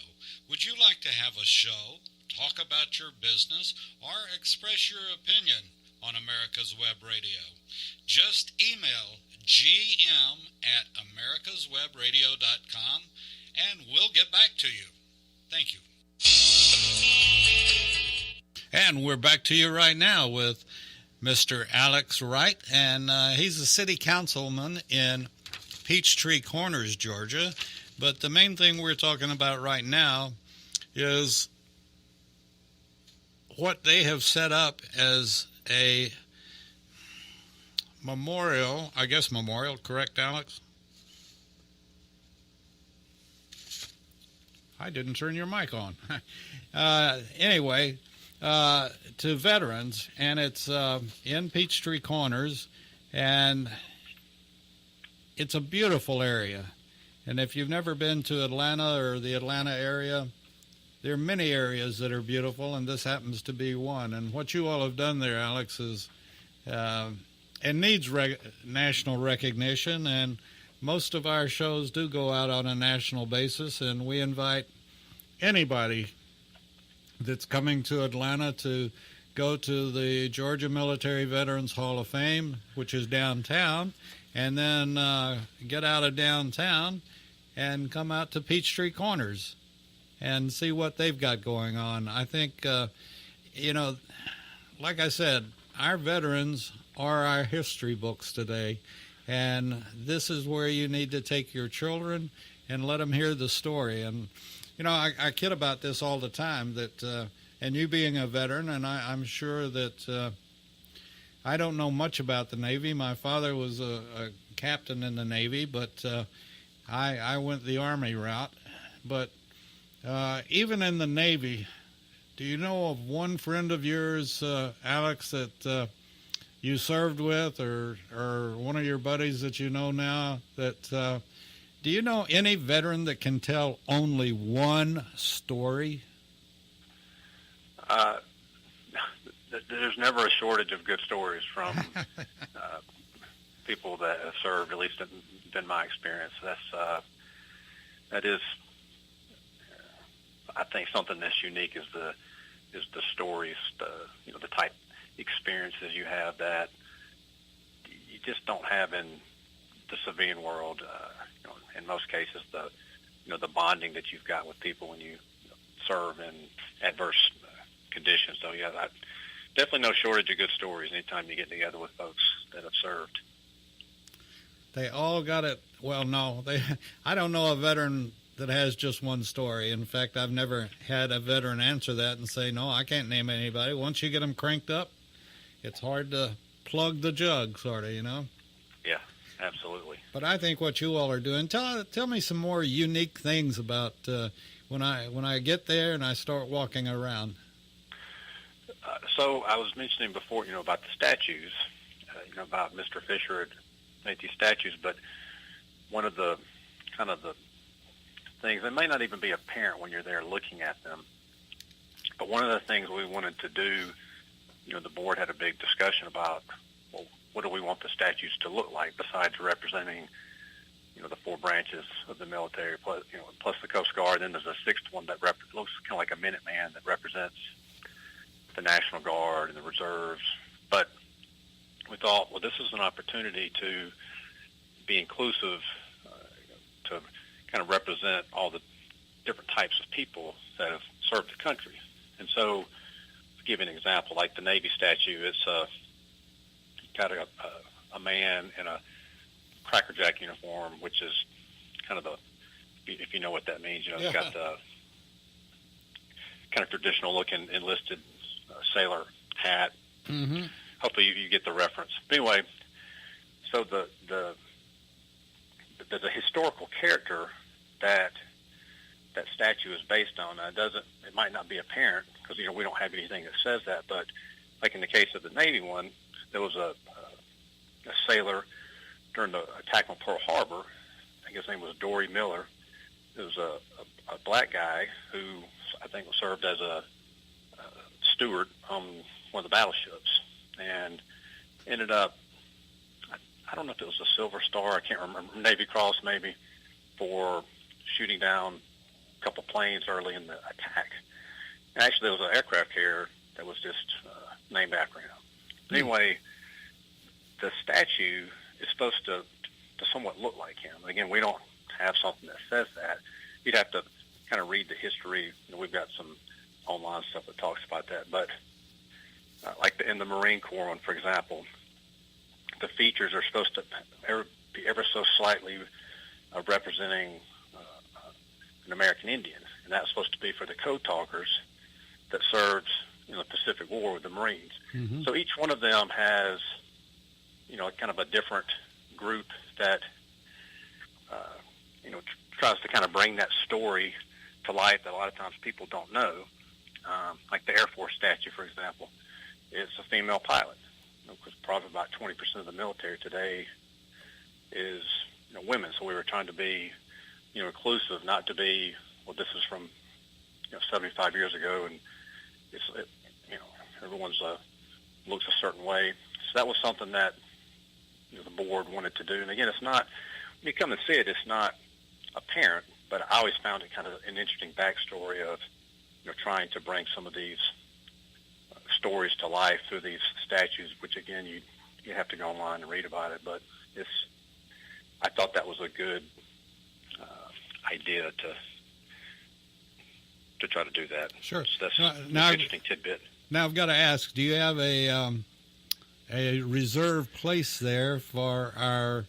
Would you like to have a show, talk about your business, or express your opinion on America's Web Radio? Just email gm@americaswebradio.com, and we'll get back to you. Thank you. And we're back to you right now with Mr. Alex Wright, and he's a city councilman in Peachtree Corners, Georgia. But the main thing we're talking about right now is what they have set up as a memorial, correct, Alex? I didn't turn your mic on. Anyway, to veterans, and it's in Peachtree Corners, and it's a beautiful area. And if you've never been to Atlanta or the Atlanta area, there are many areas that are beautiful, and this happens to be one. And what you all have done there, Alex, is it needs national recognition, and most of our shows do go out on a national basis, and we invite anybody that's coming to Atlanta to go to the Georgia Military Veterans Hall of Fame, which is downtown, and then get out of downtown and come out to Peachtree Corners and see what they've got going on. I think, like I said, our veterans are our history books today, and this is where you need to take your children and let them hear the story. And, I kid about this all the time, that, and you being a veteran, and I'm sure that I don't know much about the Navy. My father was a captain in the Navy, but I went the Army route. But even in the Navy, do you know of one friend of yours, Alex, that you served with, or one of your buddies that you know now, that do you know any veteran that can tell only one story? There's never a shortage of good stories from people that have served, at least in my experience. That is, I think, something that's unique is the stories, the type experiences you have that you just don't have in the civilian world. In most cases, the bonding that you've got with people when you serve in adverse conditions. So yeah, definitely no shortage of good stories anytime you get together with folks that have served. They all got it. Well, no, I don't know a veteran that has just one story. In fact, I've never had a veteran answer that and say, no, I can't name anybody. Once you get them cranked up, it's hard to plug the jug, sort of, Yeah, absolutely. But I think what you all are doing, tell me some more unique things about when I get there and I start walking around. So I was mentioning before, about the statues, about Mr. Fisher had made these statues, but one of the kind of the things that may not even be apparent when you're there looking at them, but one of the things we wanted to do, the board had a big discussion about, well, what do we want the statues to look like besides representing, the four branches of the military, plus the Coast Guard. Then there's a sixth one that looks kind of like a Minuteman that represents the National Guard and the reserves. But we thought, well, this is an opportunity to be inclusive, to kind of represent all the different types of people that have served the country. And so, to give you an example, like the Navy statue, it's got a man in a Cracker Jack uniform, which is kind of if you know what that means, it's got the kind of traditional looking enlisted sailor hat. Mm-hmm. Hopefully you get the reference. But anyway, so there's a historical character that statue is based on. It might not be apparent because we don't have anything that says that. But like in the case of the Navy one, there was a sailor during the attack on Pearl Harbor. I think his name was Dory Miller. It was a black guy who I think served as a steward on one of the battleships, and ended up, I don't know if it was a Silver Star, I can't remember, Navy Cross maybe, for shooting down a couple planes early in the attack. And actually, there was an aircraft carrier that was just named after him. But anyway, the statue is supposed to to somewhat look like him. Again, we don't have something that says that. You'd have to kind of read the history. We've got some online stuff that talks about that. But like in the Marine Corps one, for example, the features are supposed to be ever so slightly representing an American Indian, and that's supposed to be for the code talkers that served in the Pacific War with the Marines. Mm-hmm. So each one of them has, kind of a different group that, tries to kind of bring that story to life that a lot of times people don't know. Like the Air Force statue, for example, it's a female pilot. Because probably about 20% of the military today is women. So we were trying to be, inclusive, not to be, well, this is from 75 years ago, and everyone's looks a certain way. So that was something that the board wanted to do. And again, it's not, when you come and see it, it's not apparent, but I always found it kind of an interesting backstory of trying to bring some of these stories to life through these statues, which again you have to go online and read about it. But I thought that was a good idea to try to do that. Sure. So that's an interesting tidbit. Now I've got to ask: do you have a reserved place there for our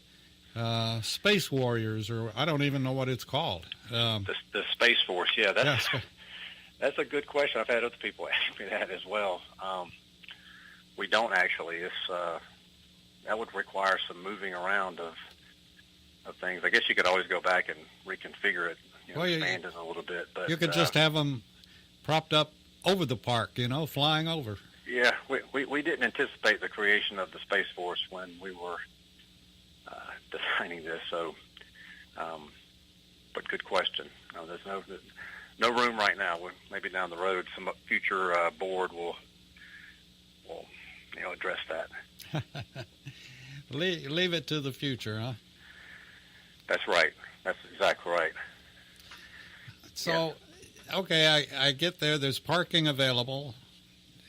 Space Warriors, or I don't even know what it's called? The Space Force, yeah. That's a good question. I've had other people ask me that as well. We don't actually. That would require some moving around of things. I guess you could always go back and reconfigure it, expand it a little bit. But you could just have them propped up over the park, flying over. Yeah, we didn't anticipate the creation of the Space Force when we were designing this. So, but good question. No, there's no room right now. Maybe down the road, some future board will address that. Leave it to the future, huh? That's right. That's exactly right. So, okay, I get there. There's parking available.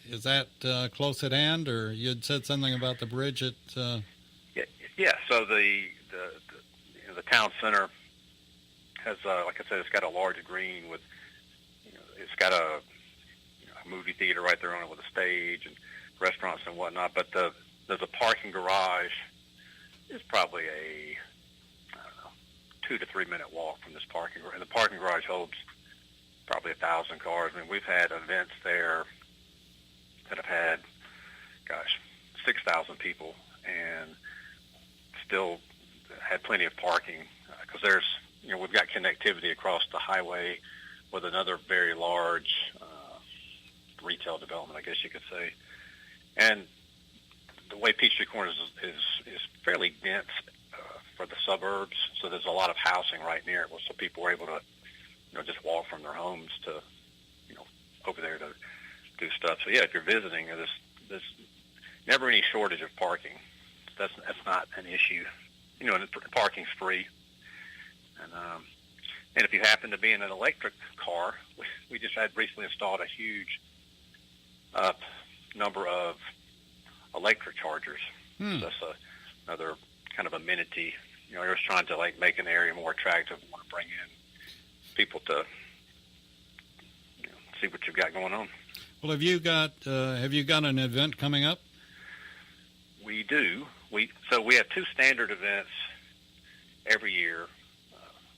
Is that close at hand, or you'd said something about the bridge at? Yeah. So the town center has, like I said, it's got a large green with, it's got a movie theater right there on it with a stage and restaurants and whatnot. But there's a parking garage. It's probably a 2 to 3 minute walk from this parking garage. And the parking garage holds probably 1,000 cars. I mean, we've had events there that have had, 6,000 people, and still had plenty of parking because there's, we've got connectivity across the highway with another very large retail development, I guess you could say. And the way Peachtree Corners is fairly dense for the suburbs, so there's a lot of housing right near it, so people were able to, just walk from their homes to, over there to do stuff. So yeah, if you're visiting, there's never any shortage of parking. That's not an issue. And parking's free. And if you happen to be in an electric car, we just had recently installed a huge number of electric chargers. So that's another kind of amenity. You're just trying to make an area more attractive. Want to bring in people to see what you've got going on. Well, have you got an event coming up? We do. We have 2 standard events every year.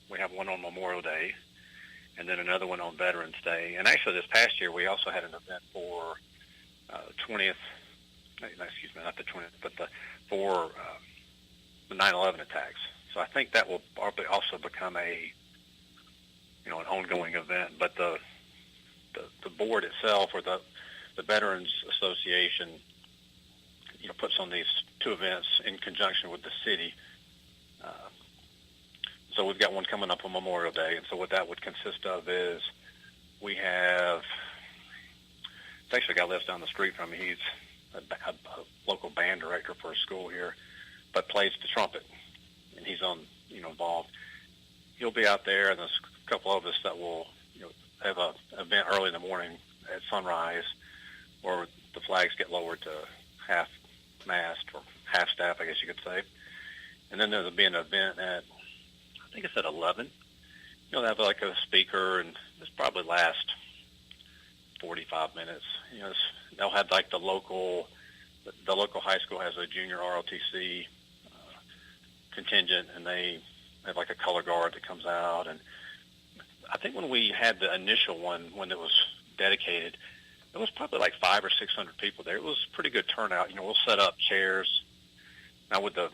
We have one on Memorial Day, and then another one on Veterans Day. And actually, this past year we also had an event for the 20th. Excuse me, not the 20th, but for the 9/11 attacks. So I think that will also become an ongoing event. But the board itself, or the Veterans Association, puts on these 2 events in conjunction with the city. So we've got one coming up on Memorial Day, and so what that would consist of is we have, it's actually a guy lives down the street from me. He's a local band director for a school here, but plays the trumpet, and he's involved. He'll be out there, and there's a couple of us that will have an event early in the morning at sunrise, where the flags get lowered to half-mast or half-staff, I guess you could say. and then there'll be an event at, I think it's at 11. They have like a speaker, and this probably last 45 minutes. They'll have like the local high school has a junior ROTC contingent, and they have like a color guard that comes out. And I think when we had the initial one, when it was dedicated, it was probably like 500 or 600 people there. It was a pretty good turnout. We'll set up chairs. Now with the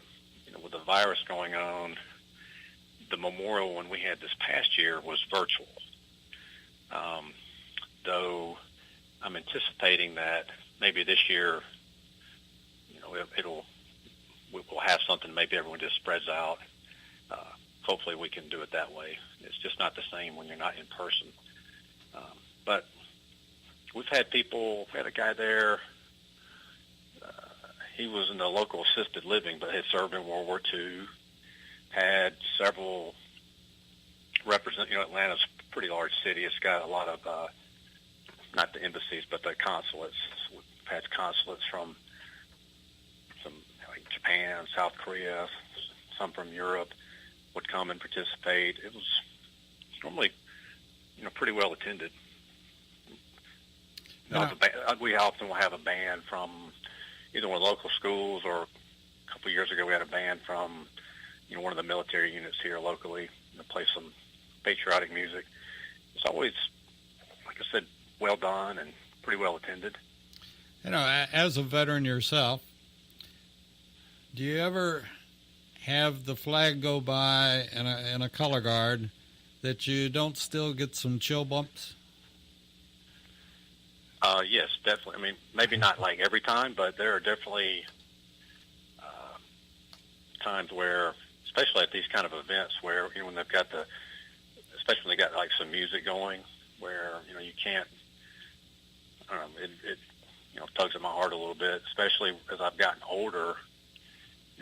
virus going on, the memorial one we had this past year was virtual. Though I'm anticipating that maybe this year, we'll have something. Maybe everyone just spreads out. Hopefully we can do it that way. It's just not the same when you're not in person. But we've had people. We had a guy there. He was in the local assisted living, but had served in World War II. Had several represent. Atlanta's a pretty large city. It's got a lot of not the embassies, but the consulates. We've had consulates from like Japan, South Korea, some from Europe would come and participate. It was normally, pretty well attended. We often will have a band from either one of the local schools, or a couple of years ago we had a band from, one of the military units here locally to play some patriotic music. It's always, like I said, well done and pretty well attended. As a veteran yourself, do you ever have the flag go by in a color guard that you don't still get some chill bumps? Yes, definitely. I mean, maybe not like every time, but there are definitely times where, especially at these kind of events, where when they've got especially when they got like some music going, where you can't. I don't know. It tugs at my heart a little bit, especially as I've gotten older.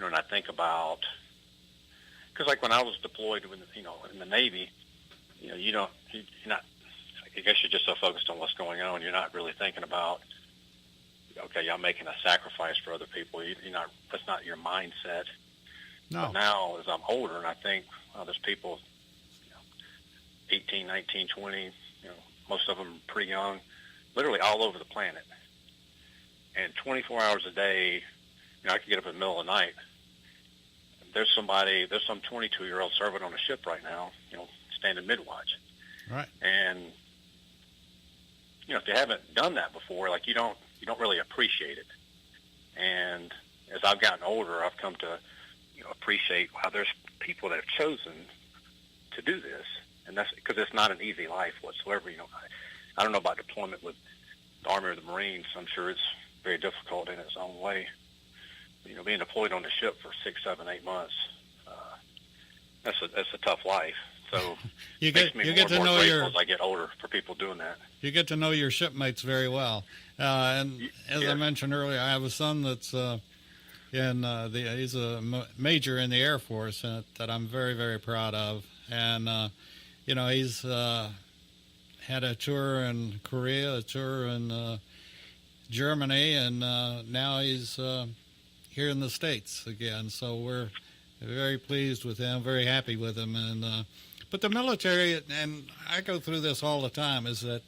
And I think about, because like when I was deployed in the Navy, you're not. I guess you're just so focused on what's going on, you're not really thinking about, okay, I'm making a sacrifice for other people. That's not your mindset. No. But now, as I'm older, and I think, there's people, 18, 19, 20, most of them pretty young, literally all over the planet. And 24 hours a day, I could get up in the middle of the night. There's some 22-year-old serving on a ship right now, standing mid-watch. Right. And if you haven't done that before, like you don't really appreciate it. And as I've gotten older, I've come to appreciate, wow, there's people that have chosen to do this, and that's because it's not an easy life whatsoever. I don't know about deployment with the Army or the Marines. I'm sure it's very difficult in its own way. Being deployed on the ship for 6, 7, 8 months, that's a tough life. So you get to know as I get older for people doing that. You get to know your shipmates very well. And as I mentioned earlier, I have a son that's he's a major in the Air Force that I'm very, very proud of. And, he's had a tour in Korea, a tour in Germany, and now he's here in the States again. So we're very pleased with him, very happy with him. And but the military, and I go through this all the time, is that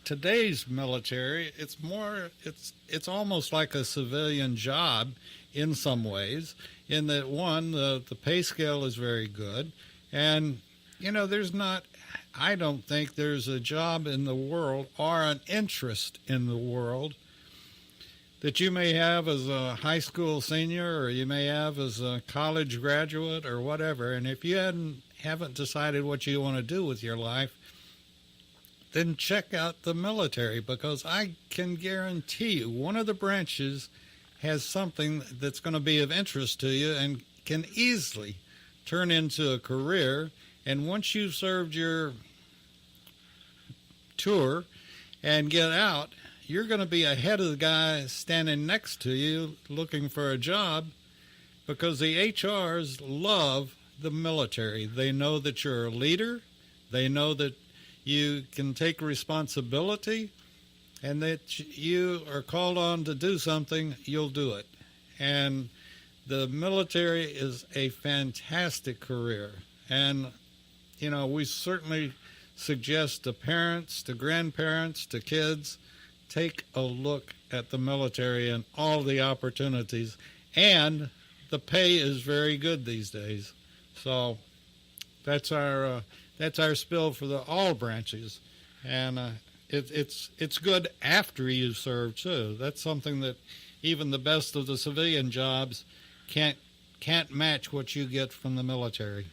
today's military, it's almost like a civilian job in some ways, in that, one, the pay scale is very good, and I don't think there's a job in the world or an interest in the world that you may have as a high school senior, or you may have as a college graduate or whatever, and if you haven't decided what you want to do with your life, then check out the military, because I can guarantee you one of the branches has something that's going to be of interest to you and can easily turn into a career. And once you've served your tour and get out, you're going to be ahead of the guy standing next to you looking for a job, because the HRs love the military. They know that you're a leader. They know that you can take responsibility, and that you are called on to do something, you'll do it. And the military is a fantastic career. And, you know, we certainly suggest to parents, to grandparents, to kids, take a look at the military and all the opportunities. And the pay is very good these days. So that's our spill for all branches. And it's good after you serve, too. That's something that even the best of the civilian jobs can't match what you get from the military.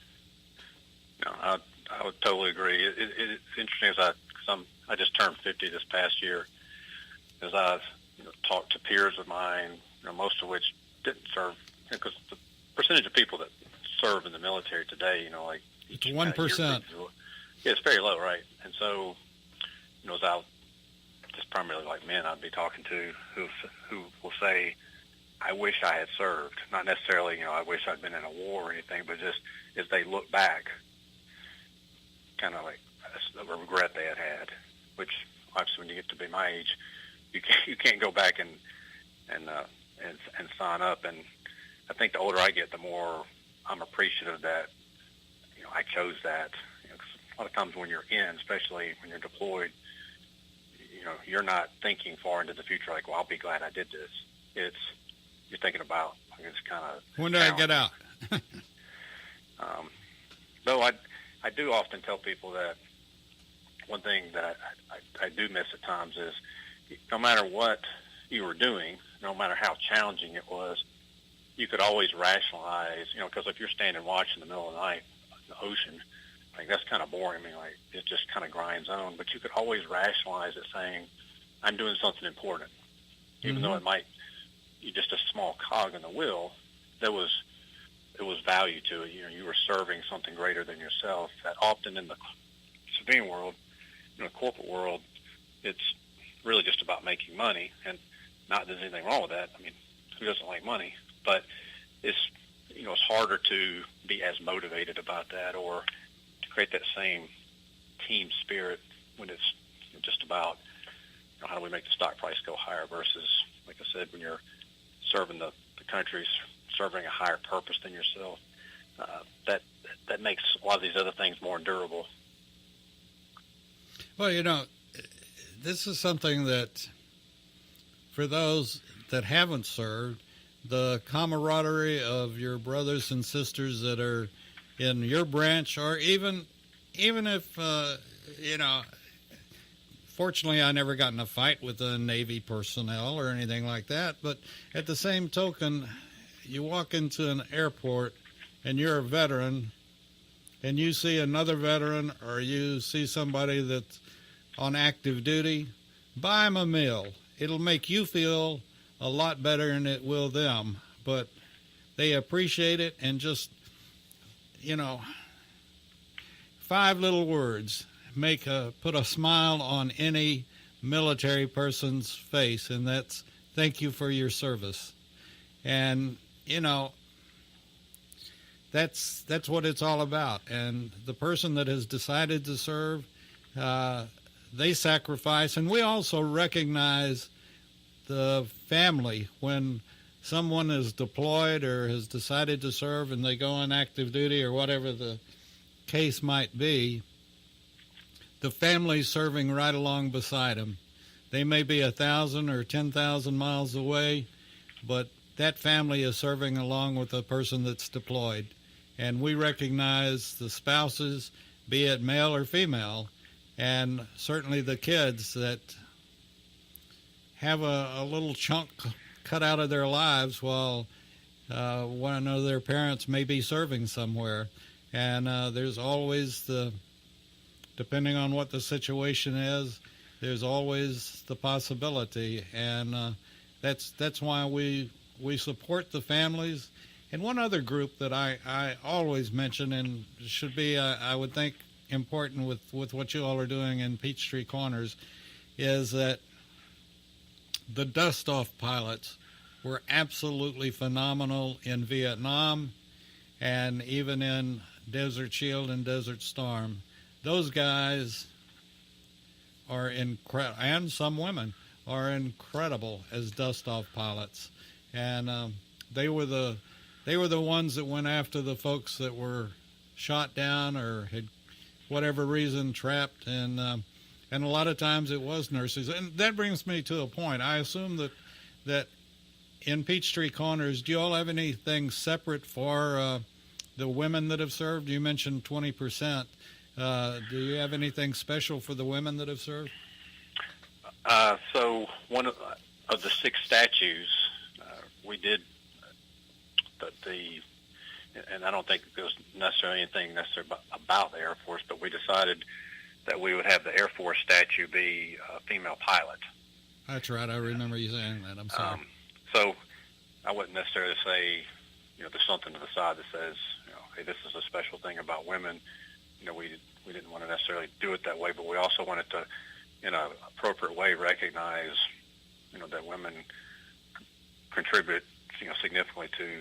No, I would totally agree. It's interesting because I just turned 50 this past year. As I've talked to peers of mine, most of which didn't serve, because the percentage of people that serve in the military today, like it's 1%. Yeah, it's very low, right? And so, as I just primarily like men I'd be talking to who will say, I wish I had served. Not necessarily, I wish I'd been in a war or anything, but just as they look back, kind of like a regret they had, which obviously when you get to be my age, you can't go back and sign up. And I think the older I get, the more I'm appreciative that I chose that. 'Cause a lot of times when you're in, especially when you're deployed, you're not thinking far into the future. Like, well, I'll be glad I did this. You're thinking about it's kind of when do I get out? Though I do often tell people that one thing that I do miss at times is no matter what you were doing, no matter how challenging it was, you could always rationalize, because if you're standing watch in the middle of the night in the ocean, like that's kind of boring. I mean, like it just kind of grinds on. But you could always rationalize it, saying, "I'm doing something important," even though it might be just a small cog in the wheel. There was value to it. You were serving something greater than yourself. That often in the civilian world, corporate world, it's really just about making money, and not that there's anything wrong with that. I mean, who doesn't like money? But it's it's harder to be as motivated about that or to create that same team spirit when it's just about how do we make the stock price go higher versus, like I said, when you're serving the country, serving a higher purpose than yourself. That makes a lot of these other things more endurable. Well, this is something that for those that haven't served, the camaraderie of your brothers and sisters that are in your branch, or even if, fortunately I never got in a fight with the Navy personnel or anything like that, but at the same token, you walk into an airport and you're a veteran and you see another veteran or you see somebody that's on active duty, buy them a meal. It'll make you feel a lot better than it will them, but they appreciate it. And just 5 little words put a smile on any military person's face, and that's thank you for your service. And that's what it's all about. And the person that has decided to serve, they sacrifice. And we also recognize the family when someone is deployed or has decided to serve and they go on active duty or whatever the case might be. The family serving right along beside them. They may be 1,000 or 10,000 miles away, but that family is serving along with the person that's deployed. And we recognize the spouses, be it male or female, and certainly the kids that have a little chunk cut out of their lives while one of their parents may be serving somewhere. And there's always depending on what the situation is, there's always the possibility. And that's why we support the families. And one other group that I always mention and should be, I would think, important with what you all are doing in Peachtree Corners is that the dust-off pilots were absolutely phenomenal in Vietnam and even in Desert Shield and Desert Storm. Those guys are incredible, and some women are incredible as dust-off pilots. And they were the they were the ones that went after the folks that were shot down or had whatever reason trapped, and a lot of times it was nurses. And that brings me to a point. I assume that in Peachtree Corners, do you all have anything separate for the women that have served? You mentioned 20%. Do you have anything special for the women that have served? So one of the 6 statues, we did and I don't think it was necessarily anything about the Air Force, but we decided that we would have the Air Force statue be a female pilot. That's right. I remember you saying that. I'm sorry. So I wouldn't necessarily say, there's something to the side that says, hey, this is a special thing about women. We didn't want to necessarily do it that way, but we also wanted to, in an appropriate way, recognize, that women contribute, significantly to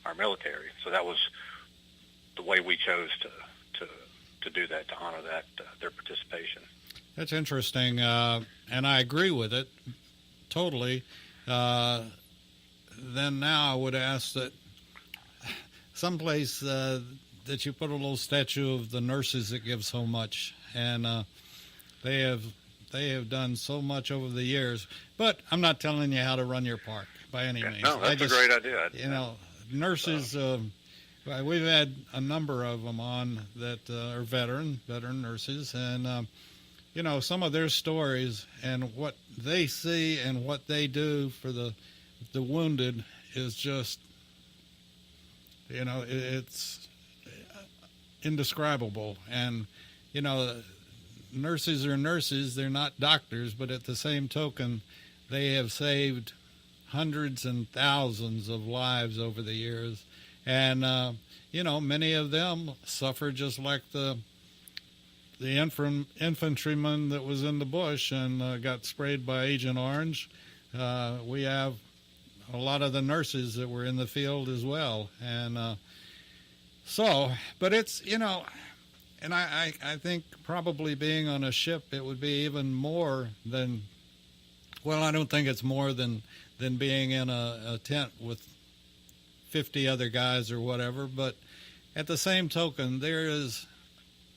our military. So that was the way we chose to do that, to honor that, their participation. That's interesting, and I agree with it totally. Then now I would ask that someplace that you put a little statue of the nurses that give so much, and they have done so much over the years. But I'm not telling you how to run your park by any means. No, that's a great idea. Nurses. We've had a number of them on that are veteran nurses, and some of their stories and what they see and what they do for the wounded is just, it's indescribable. And nurses are nurses; they're not doctors, but at the same token, they have saved hundreds and thousands of lives over the years. And, many of them suffer just like the infantryman that was in the bush and got sprayed by Agent Orange. We have a lot of the nurses that were in the field as well. And but it's, and I think probably being on a ship, it would be even more than, well, I don't think it's more than being in a tent with 50 other guys or whatever, but at the same token, there is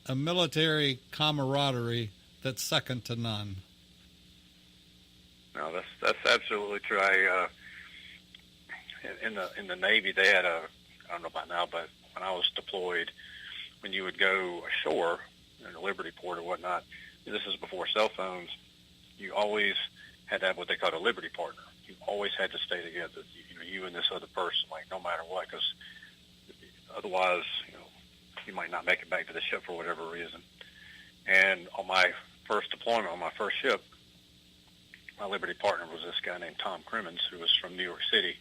a military camaraderie that's second to none. No, that's absolutely true. In the Navy, they had I don't know about now, but when I was deployed, when you would go ashore in a Liberty port or whatnot, this is before cell phones, you always had to have what they called a Liberty partner. You always had to stay together, you and this other person, like no matter what, because otherwise, you might not make it back to the ship for whatever reason. And on my first deployment, on my first ship, my Liberty partner was this guy named Tom Crimmins, who was from New York City.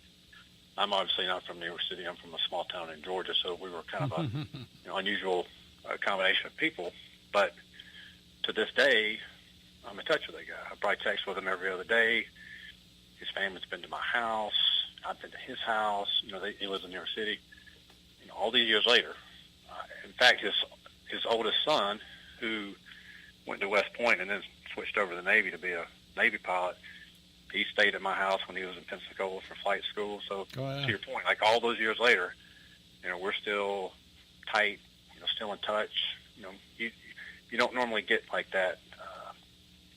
I'm obviously not from New York City. I'm from a small town in Georgia, so we were kind of an unusual combination of people. But to this day, I'm in touch with that guy. I probably text with him every other day. His family's been to my house. I've been to his house. He lives in New York City. All these years later, in fact, his oldest son, who went to West Point and then switched over to the Navy to be a Navy pilot, he stayed at my house when he was in Pensacola for flight school. So to your point, like all those years later, we're still tight, still in touch. You don't normally get like that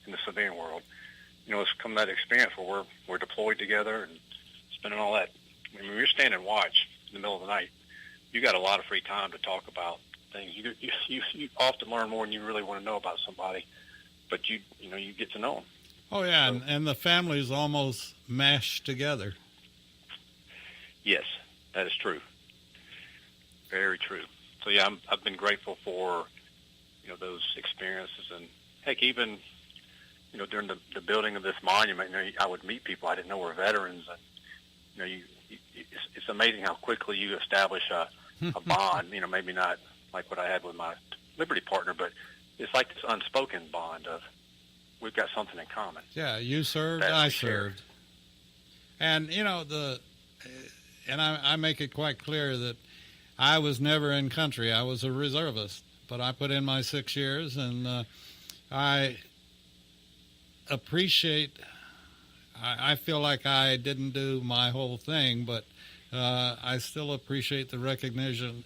in the civilian world. It's come that experience where we're deployed together and spending all that. I mean, when you're standing watch in the middle of the night, you got a lot of free time to talk about things. You often learn more than you really want to know about somebody, but you get to know them. Oh yeah, and the families almost mashed together. Yes, that is true. Very true. So yeah, I've been grateful for those experiences, and heck, even during the building of this monument, I would meet people I didn't know were veterans, and it's amazing how quickly you establish a bond. Maybe not like what I had with my Liberty partner, but it's like this unspoken bond of we've got something in common. Yeah, you served, I served, and and I make it quite clear that I was never in country. I was a reservist, but I put in my 6 years, and I appreciate. I feel like I didn't do my whole thing, but I still appreciate the recognition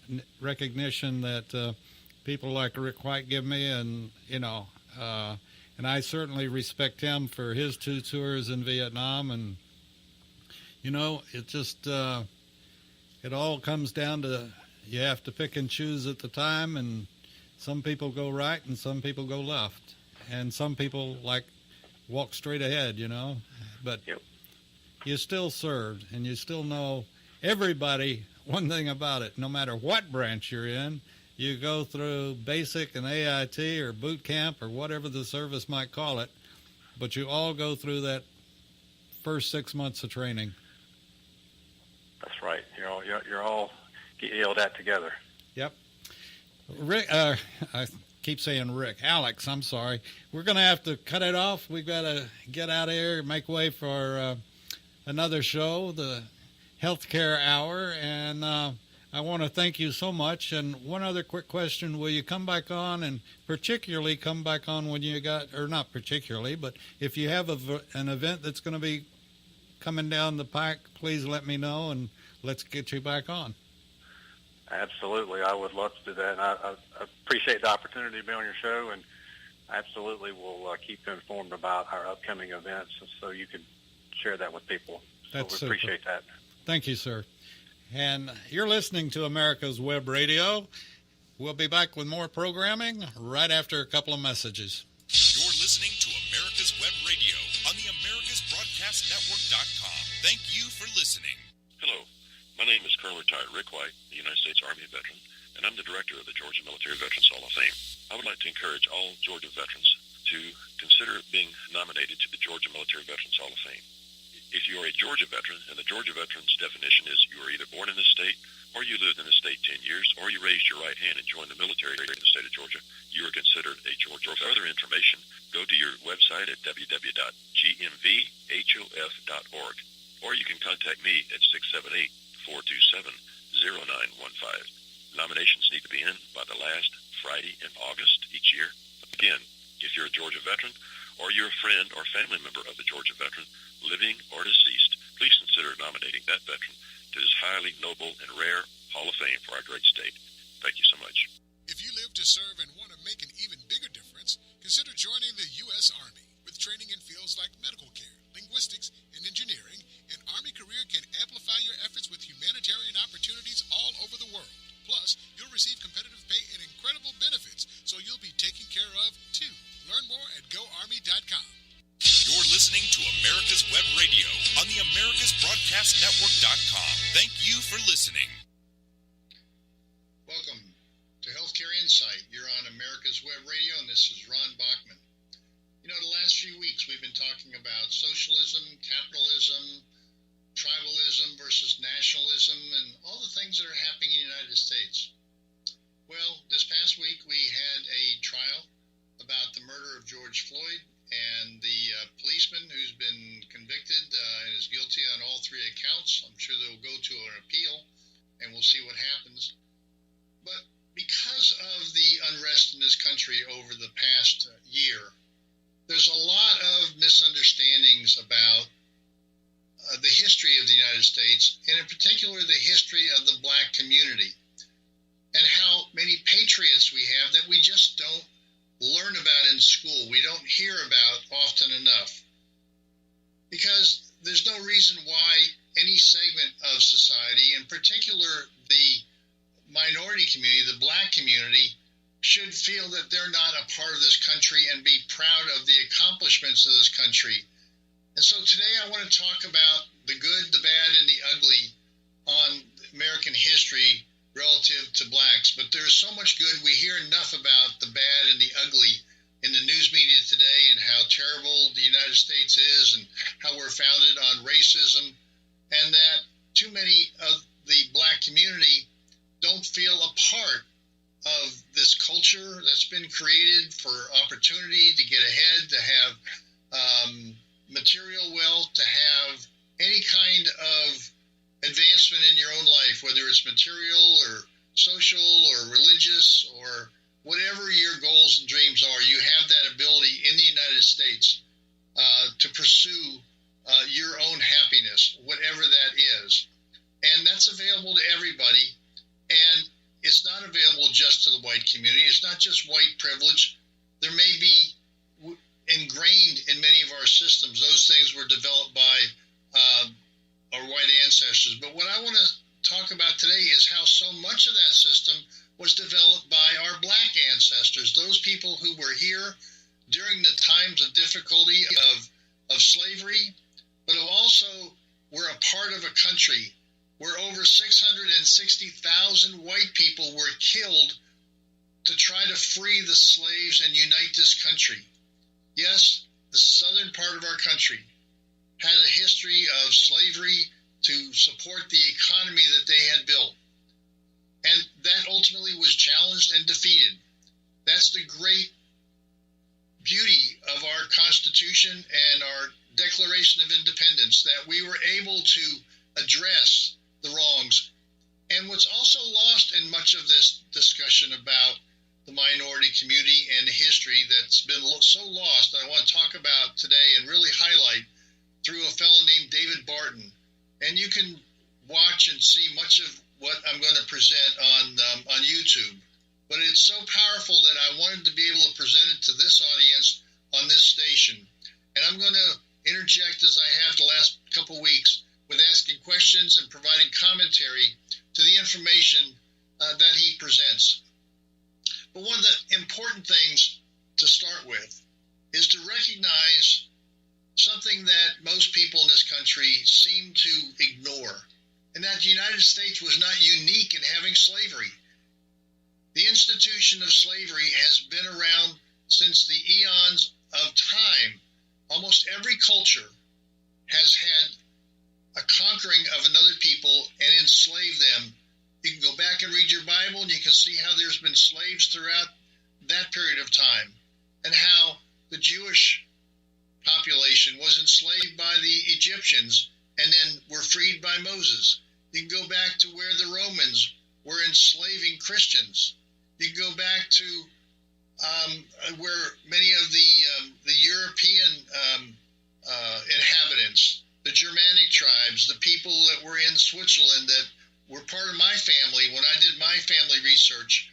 that people like Rick White give me, and and I certainly respect him for his 2 tours in Vietnam. And it just it all comes down to you have to pick and choose at the time, and some people go right and some people go left, and some people walk straight ahead, but Yep. You still served, and you still know everybody. One thing about it, no matter what branch you're in, you go through basic and AIT or boot camp or whatever the service might call it, but you all go through that first 6 months of training. That's right. You're all get yelled at together. Yep. Rick, I keep saying Rick. Alex, I'm sorry. We're going to have to cut it off. We've got to get out of here, make way for another show, the Healthcare Hour, and I want to thank you so much. And one other quick question: will you come back on, and particularly come back on when you or not particularly, but if you have an event that's going to be coming down the pike, please let me know, and let's get you back on. Absolutely. I would love to do that. And I appreciate the opportunity to be on your show, and absolutely will keep you informed about our upcoming events so you can share that with people. So we appreciate that. Thank you, sir. And you're listening to America's Web Radio. We'll be back with more programming right after a couple of messages. You're listening to America's Web Radio on the AmericasBroadcastNetwork.com. Thank you for listening. Hello, my name is Colonel Retired Rick White, the United States Army veteran, and I'm the director of the Georgia Military Veterans Hall of Fame. I would like to encourage all Georgia veterans to consider being nominated to the Georgia Military Veterans Hall of Fame. If you are a Georgia veteran, and the Georgia veterans definition is you were either born in this state, or you lived in the state 10 years, or you raised your right hand and joined the military in the state of Georgia, you are considered a Georgia. For further information, go to your website at www.gmvhof.org, or you can contact me at 678-427-0915. Nominations need to be in by the last Friday in August each year. Again, if you're a Georgia veteran, or you're a friend or family member of the Georgia veteran, living or deceased, please consider nominating that veteran to this highly noble and rare Hall of Fame for our great state. Thank you so much. If you live to serve and want to make an even bigger difference, consider joining the U.S. Army. With training in fields like medical care, linguistics, and engineering, an Army career can amplify your efforts with humanitarian opportunities all over the world. Plus, you'll receive competitive pay and incredible benefits, so you'll be taken care of, too. Learn more at GoArmy.com. You're listening to America's Web Radio on the AmericasBroadcastNetwork.com. Thank you for listening. Welcome to Healthcare Insight. You're on America's Web Radio, and this is Ron Bachman. The last few weeks we've been talking about socialism, capitalism, tribalism versus nationalism, and all the things that are happening in the United States. Well, this past week we had a trial about the murder of George Floyd, and the policeman who's been convicted and is guilty on all 3 accounts. I'm sure they'll go to an appeal, and we'll see what happens. But because of the unrest in this country over the past year, there's a lot of misunderstandings about the history of the United States, and in particular the history of the black community, and how many patriots we have that we just don't learn about in school. We don't hear about often enough, because there's no reason why any segment of society, in particular the minority community, the black community, should feel that they're not a part of this country and be proud of the accomplishments of this country. And so today I want to talk about the good, the bad, and the ugly on American history relative to blacks. But there's so much good. We hear enough about the bad and the ugly in the news media today, and how terrible the United States is, and how we're founded on racism, and that too many of the black community don't feel a part of this culture that's been created for opportunity to get ahead, to have material wealth, to have any kind of advancement in your own life, whether it's material or social or religious or whatever your goals and dreams are. You have that ability in the United States to pursue your own happiness, whatever that is. And that's available to everybody. And it's not available just to the white community. It's not just white privilege. There may be ingrained in many of our systems. Those things were developed by our white ancestors. But what I want to talk about today is how so much of that system was developed by our black ancestors, those people who were here during the times of difficulty of slavery, but who also were a part of a country where over 660,000 white people were killed to try to free the slaves and unite this country. Yes, the southern part of our country had a history of slavery to support the economy that they had built. And that ultimately was challenged and defeated. That's the great beauty of our Constitution and our Declaration of Independence, that we were able to address the wrongs. And what's also lost in much of this discussion about the minority community and the history that's been so lost, I want to talk about today and really highlight through a fellow named David Barton. And you can watch and see much of what I'm going to present on YouTube. But it's so powerful that I wanted to be able to present it to this audience on this station. And I'm going to interject, as I have the last couple weeks, with asking questions and providing commentary to the information that he presents. But one of the important things to start with is to recognize something that most people in this country seem to ignore, and that the United States was not unique in having slavery. The institution of slavery has been around since the eons of time. Almost every culture has had a conquering of another people and enslaved them. You can go back and read your Bible and you can see how there's been slaves throughout that period of time, and how the Jewish population was enslaved by the Egyptians and then were freed by Moses. You can go back to where the Romans were enslaving Christians. You can go back to where many of the European inhabitants, the Germanic tribes, the people that were in Switzerland that were part of my family when I did my family research,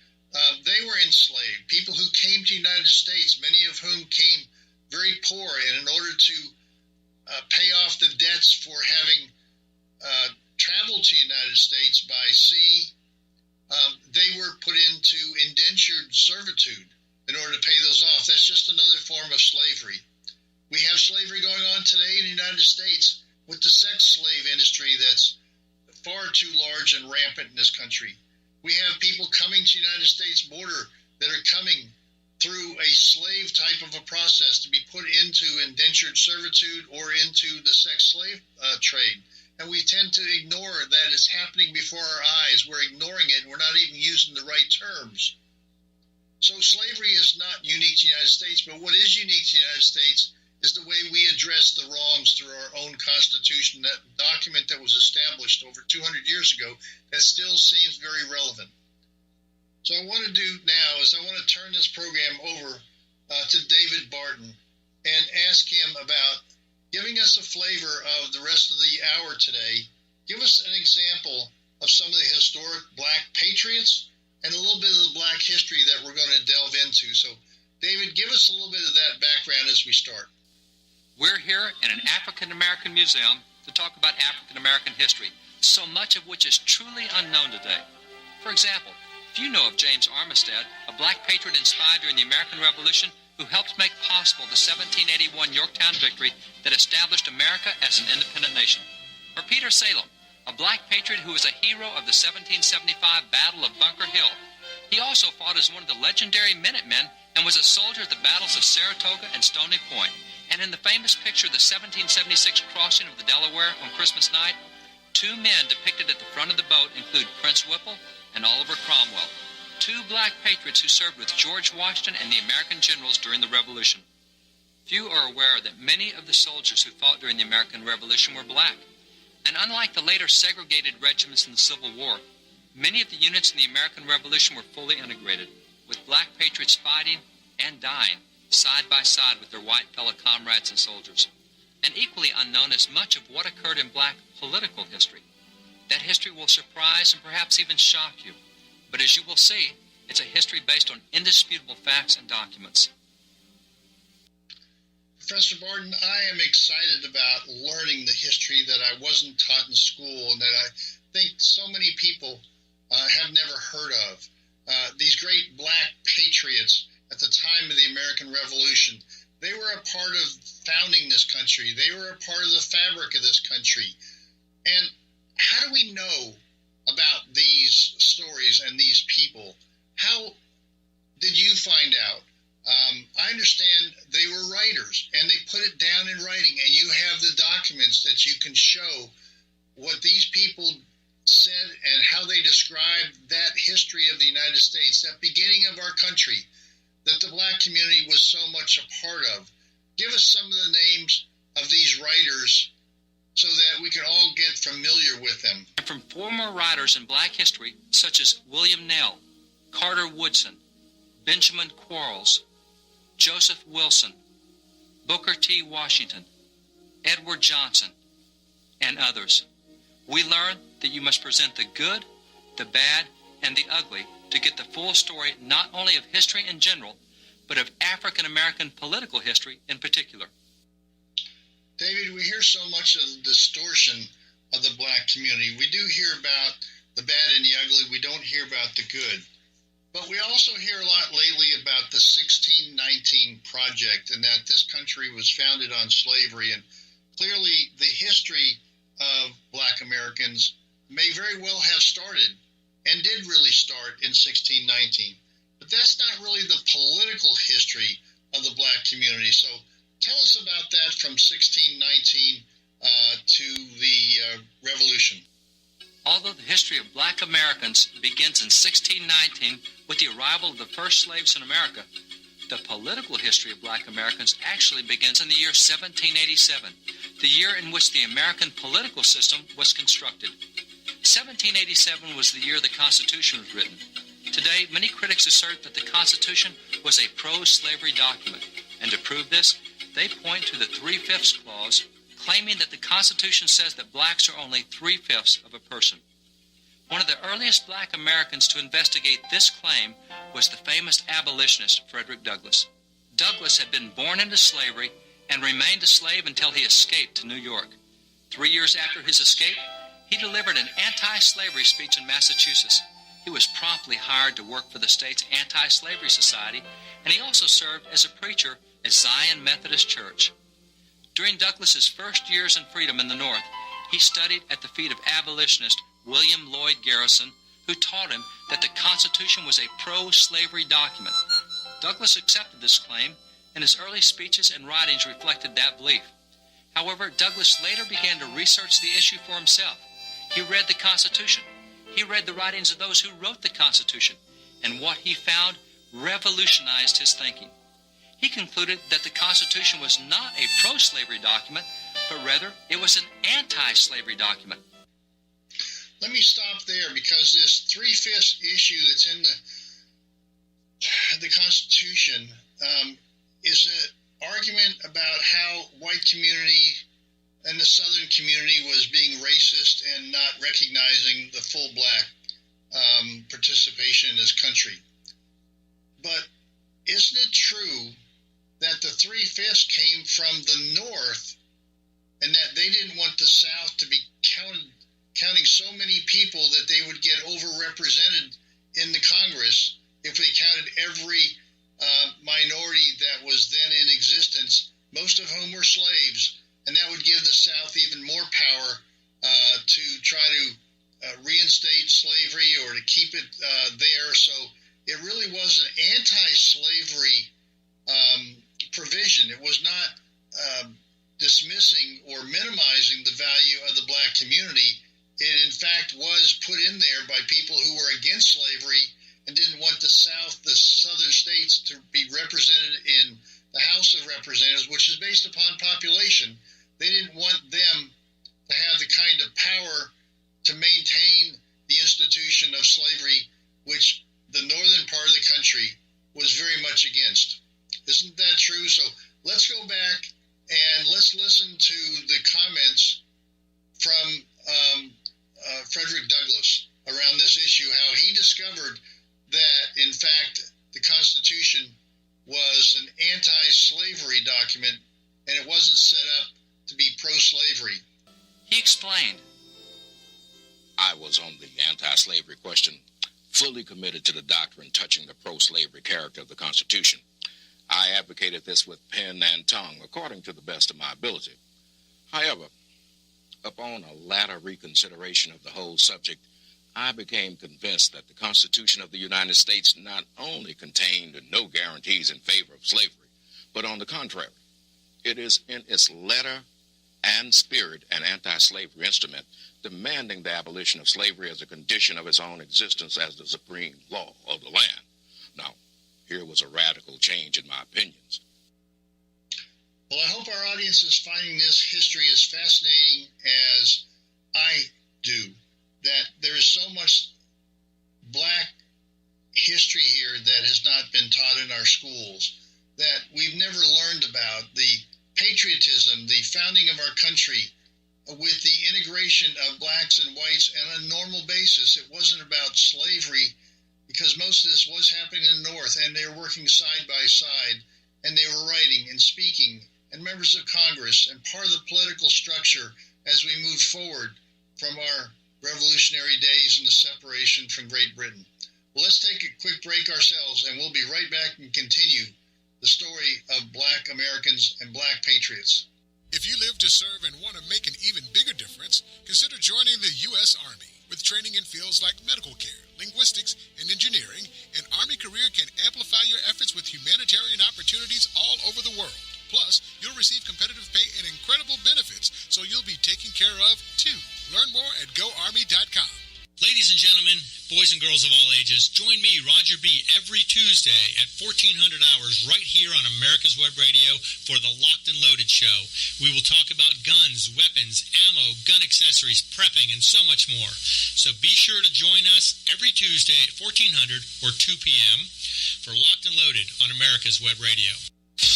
they were enslaved. People who came to the United States, many of whom came very poor, and in order to pay off the debts for having traveled to the United States by sea, they were put into indentured servitude in order to pay those off. That's just another form of slavery. We have slavery going on today in the United States with the sex slave industry that's far too large and rampant in this country. We have people coming to the United States border that are coming through a slave type of a process to be put into indentured servitude or into the sex slave trade. And we tend to ignore that it's happening before our eyes. We're ignoring it, and we're not even using the right terms. So slavery is not unique to the United States, but what is unique to the United States is the way we address the wrongs through our own Constitution, that document that was established over 200 years ago that still seems very relevant. So what I want to do now is I want to turn this program over to David Barton and ask him about giving us a flavor of the rest of the hour today. Give us an example of some of the historic black patriots and a little bit of the black history that we're going to delve into. So, David, give us a little bit of that background as we start. We're here in an African American museum to talk about African American history, so much of which is truly unknown today. For example, if you know of James Armistead, a black patriot inspired during the American Revolution who helped make possible the 1781 Yorktown victory that established America as an independent nation. Or Peter Salem, a black patriot who was a hero of the 1775 Battle of Bunker Hill. He also fought as one of the legendary Minutemen and was a soldier at the battles of Saratoga and Stony Point. And in the famous picture, the 1776 crossing of the Delaware on Christmas night, two men depicted at the front of the boat include Prince Whipple and Oliver Cromwell, two black patriots who served with George Washington and the American generals during the Revolution. Few are aware that many of the soldiers who fought during the American Revolution were black. And unlike the later segregated regiments in the Civil War, many of the units in the American Revolution were fully integrated, with black patriots fighting and dying side by side with their white fellow comrades and soldiers. And equally unknown is much of what occurred in black political history. That history will surprise and perhaps even shock you. But as you will see, it's a history based on indisputable facts and documents. Professor Barton, I am excited about learning the history that I wasn't taught in school and that I think so many people have never heard of. These great black patriots at the time of the American Revolution, they were a part of founding this country. They were a part of the fabric of this country. And how do we know about these stories and these people? How did you find out? I understand they were writers, and they put it down in writing, and you have the documents that you can show what these people said and how they described that history of the United States, that beginning of our country, that the black community was so much a part of. Give us some of the names of these writers so that we can all get familiar with them. And from former writers in black history, such as William Nell, Carter Woodson, Benjamin Quarles, Joseph Wilson, Booker T. Washington, Edward Johnson, and others, we learn that you must present the good, the bad, and the ugly to get the full story not only of history in general, but of African American political history in particular. David, we hear so much of the distortion of the black community. We do hear about the bad and the ugly. We don't hear about the good. But we also hear a lot lately about the 1619 Project and that this country was founded on slavery. And clearly the history of black Americans may very well have started and did really start in 1619. But that's not really the political history of the black community. So tell us about that from 1619 to the Revolution. Although the history of black Americans begins in 1619 with the arrival of the first slaves in America, the political history of black Americans actually begins in the year 1787, the year in which the American political system was constructed. 1787 was the year the Constitution was written. Today, many critics assert that the Constitution was a pro-slavery document, and to prove this, they point to the 3/5 clause, claiming that the Constitution says that blacks are only 3/5 of a person. One of the earliest black Americans to investigate this claim was the famous abolitionist Frederick Douglass. Douglass had been born into slavery and remained a slave until he escaped to New York. 3 years after his escape, he delivered an anti-slavery speech in Massachusetts. He was promptly hired to work for the state's anti-slavery society, and he also served as a preacher at Zion Methodist Church. During Douglass's first years in freedom in the North, he studied at the feet of abolitionist William Lloyd Garrison, who taught him that the Constitution was a pro-slavery document. Douglass accepted this claim, and his early speeches and writings reflected that belief. However, Douglass later began to research the issue for himself. He read the Constitution. He read the writings of those who wrote the Constitution, and what he found revolutionized his thinking. He concluded that the Constitution was not a pro-slavery document, but rather it was an anti-slavery document. Let me stop there, because this 3/5 issue that's in the Constitution is an argument about how white community and the Southern community was being racist and not recognizing the full black participation in this country. But isn't it true that the 3/5 came from the North and that they didn't want the South to be counting so many people that they would get overrepresented in the Congress if they counted every minority that was then in existence, most of whom were slaves, and that would give the South even more power to try to reinstate slavery or to keep it there. So it really was an anti-slavery provision. It was not dismissing or minimizing the value of the black community. It, in fact, was put in there by people who were against slavery and didn't want the southern states to be represented in the House of Representatives, which is based upon population. They didn't want them to have the kind of power to maintain the institution of slavery, which the northern part of the country was very much against. Isn't that true? So let's go back and let's listen to the comments from Frederick Douglass around this issue, how he discovered that, in fact, the Constitution was an anti-slavery document and it wasn't set up to be pro-slavery. He explained, I was on the anti-slavery question fully committed to the doctrine touching the pro-slavery character of the Constitution. I advocated this with pen and tongue according to the best of my ability. However, upon a latter reconsideration of the whole subject, I became convinced that the Constitution of the United States not only contained no guarantees in favor of slavery, but on the contrary, it is in its letter and spirit an anti-slavery instrument demanding the abolition of slavery as a condition of its own existence as the supreme law of the land. Now, here was a radical change in my opinions. Well, I hope our audience is finding this history as fascinating as I do, that there is so much black history here that has not been taught in our schools, that we've never learned about the patriotism, the founding of our country, with the integration of blacks and whites on a normal basis. It wasn't about slavery, because most of this was happening in the North, and they were working side by side, and they were writing and speaking, and members of Congress, and part of the political structure as we moved forward from our revolutionary days and the separation from Great Britain. Well, let's take a quick break ourselves, and we'll be right back and continue the story of black Americans and black patriots. If you live to serve and want to make an even bigger difference, consider joining the U.S. Army. With training in fields like medical care, linguistics, and engineering, an Army career can amplify your efforts with humanitarian opportunities all over the world. Plus, you'll receive competitive pay and incredible benefits, so you'll be taken care of, too. Learn more at GoArmy.com. Ladies and gentlemen, boys and girls of all ages, join me, Roger B., every Tuesday at 1400 hours right here on America's Web Radio for the Locked and Loaded Show. We will talk about guns, weapons, ammo, gun accessories, prepping, and so much more. So be sure to join us every Tuesday at 1400 or 2 p.m. for Locked and Loaded on America's Web Radio.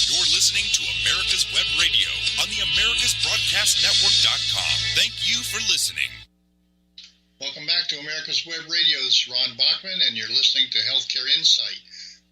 You're listening to America's Web Radio on the AmericasBroadcastNetwork.com. Thank you for listening. Welcome back to America's Web Radio. This is Ron Bachman, and you're listening to Healthcare Insight.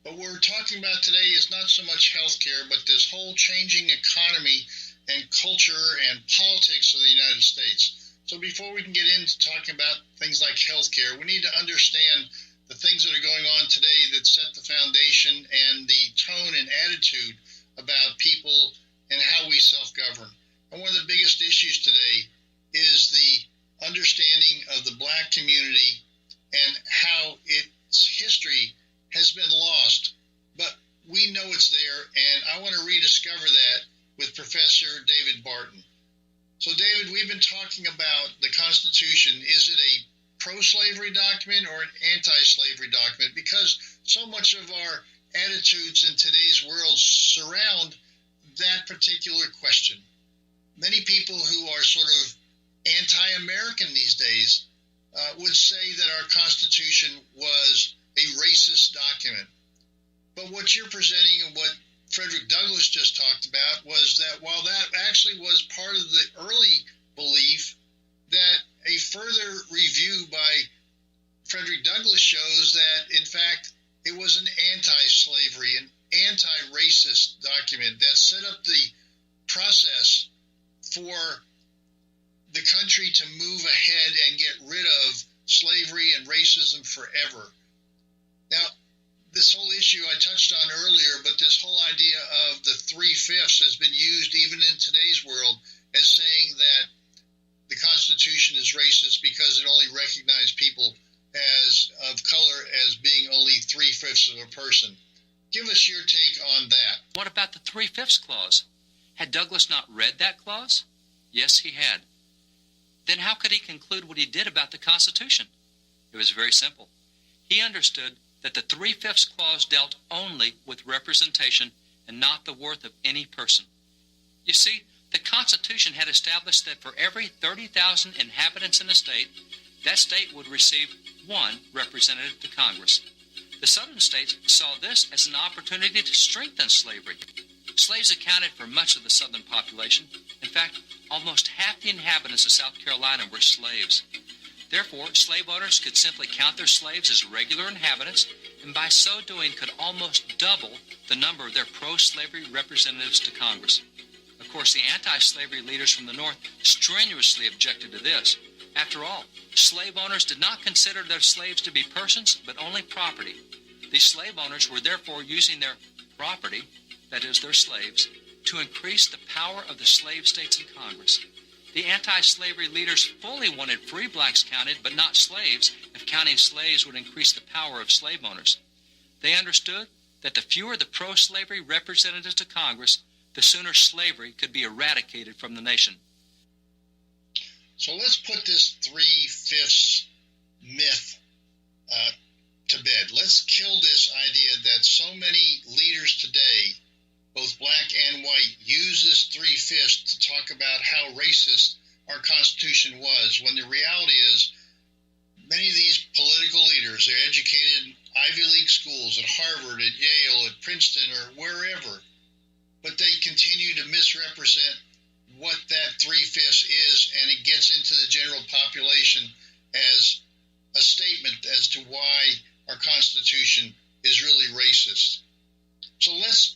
What we're talking about today is not so much healthcare, but this whole changing economy and culture and politics of the United States. So before we can get into talking about things like healthcare, we need to understand the things that are going on today that set the foundation and the tone and attitude about people and how we self-govern. And one of the biggest issues today is the understanding of the black community and how its history has been lost. But we know it's there, and I want to rediscover that with Professor David Barton. So, David, we've been talking about the Constitution. Is it a pro-slavery document or an anti-slavery document? Because so much of our attitudes in today's world surround that particular question. Many people who are sort of anti-American these days would say that our Constitution was a racist document. But what you're presenting and what Frederick Douglass just talked about was that while that actually was part of the early belief, that a further review by Frederick Douglass shows that, in fact, it was an anti-slavery, an anti-racist document that set up the process for the country to move ahead and get rid of slavery and racism forever. Now, this whole issue I touched on earlier, but this whole idea of the 3/5 has been used even in today's world as saying that the Constitution is racist because it only recognized people as of color as being only 3/5 of a person. Give us your take on that. What about the 3/5 clause? Had Douglass not read that clause? Yes, he had. Then how could he conclude what he did about the Constitution? It was very simple. He understood that the 3/5 clause dealt only with representation and not the worth of any person. You see, the Constitution had established that for every 30,000 inhabitants in a state, that state would receive one representative to Congress. The southern states saw this as an opportunity to strengthen slavery. Slaves accounted for much of the southern population. In fact, almost half the inhabitants of South Carolina were slaves. Therefore, slave owners could simply count their slaves as regular inhabitants, and by so doing could almost double the number of their pro-slavery representatives to Congress. Of course, the anti-slavery leaders from the North strenuously objected to this. After all, slave owners did not consider their slaves to be persons, but only property. These slave owners were therefore using their property, that is, their slaves, to increase the power of the slave states in Congress. The anti-slavery leaders fully wanted free blacks counted, but not slaves, if counting slaves would increase the power of slave owners. They understood that the fewer the pro-slavery representatives to Congress, the sooner slavery could be eradicated from the nation. So let's put this 3/5 myth to bed. Let's kill this idea that so many leaders today, both black and white, use this 3/5 to talk about how racist our Constitution was, when the reality is many of these political leaders, they're educated in Ivy League schools, at Harvard, at Yale, at Princeton, or wherever, but they continue to misrepresent what that 3/5 is, and it gets into the general population as a statement as to why our Constitution is really racist. So let's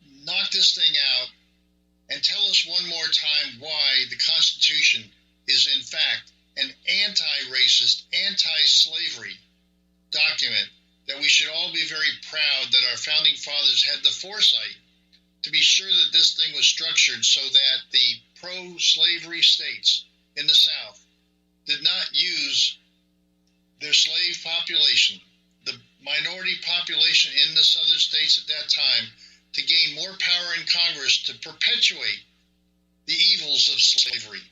knock this thing out and tell us one more time why the Constitution is in fact an anti-racist, anti-slavery document that we should all be very proud that our founding fathers had the foresight to be sure that this thing was structured so that the pro-slavery states in the South did not use their slave population, the minority population in the southern states at that time, to gain more power in Congress to perpetuate the evils of slavery.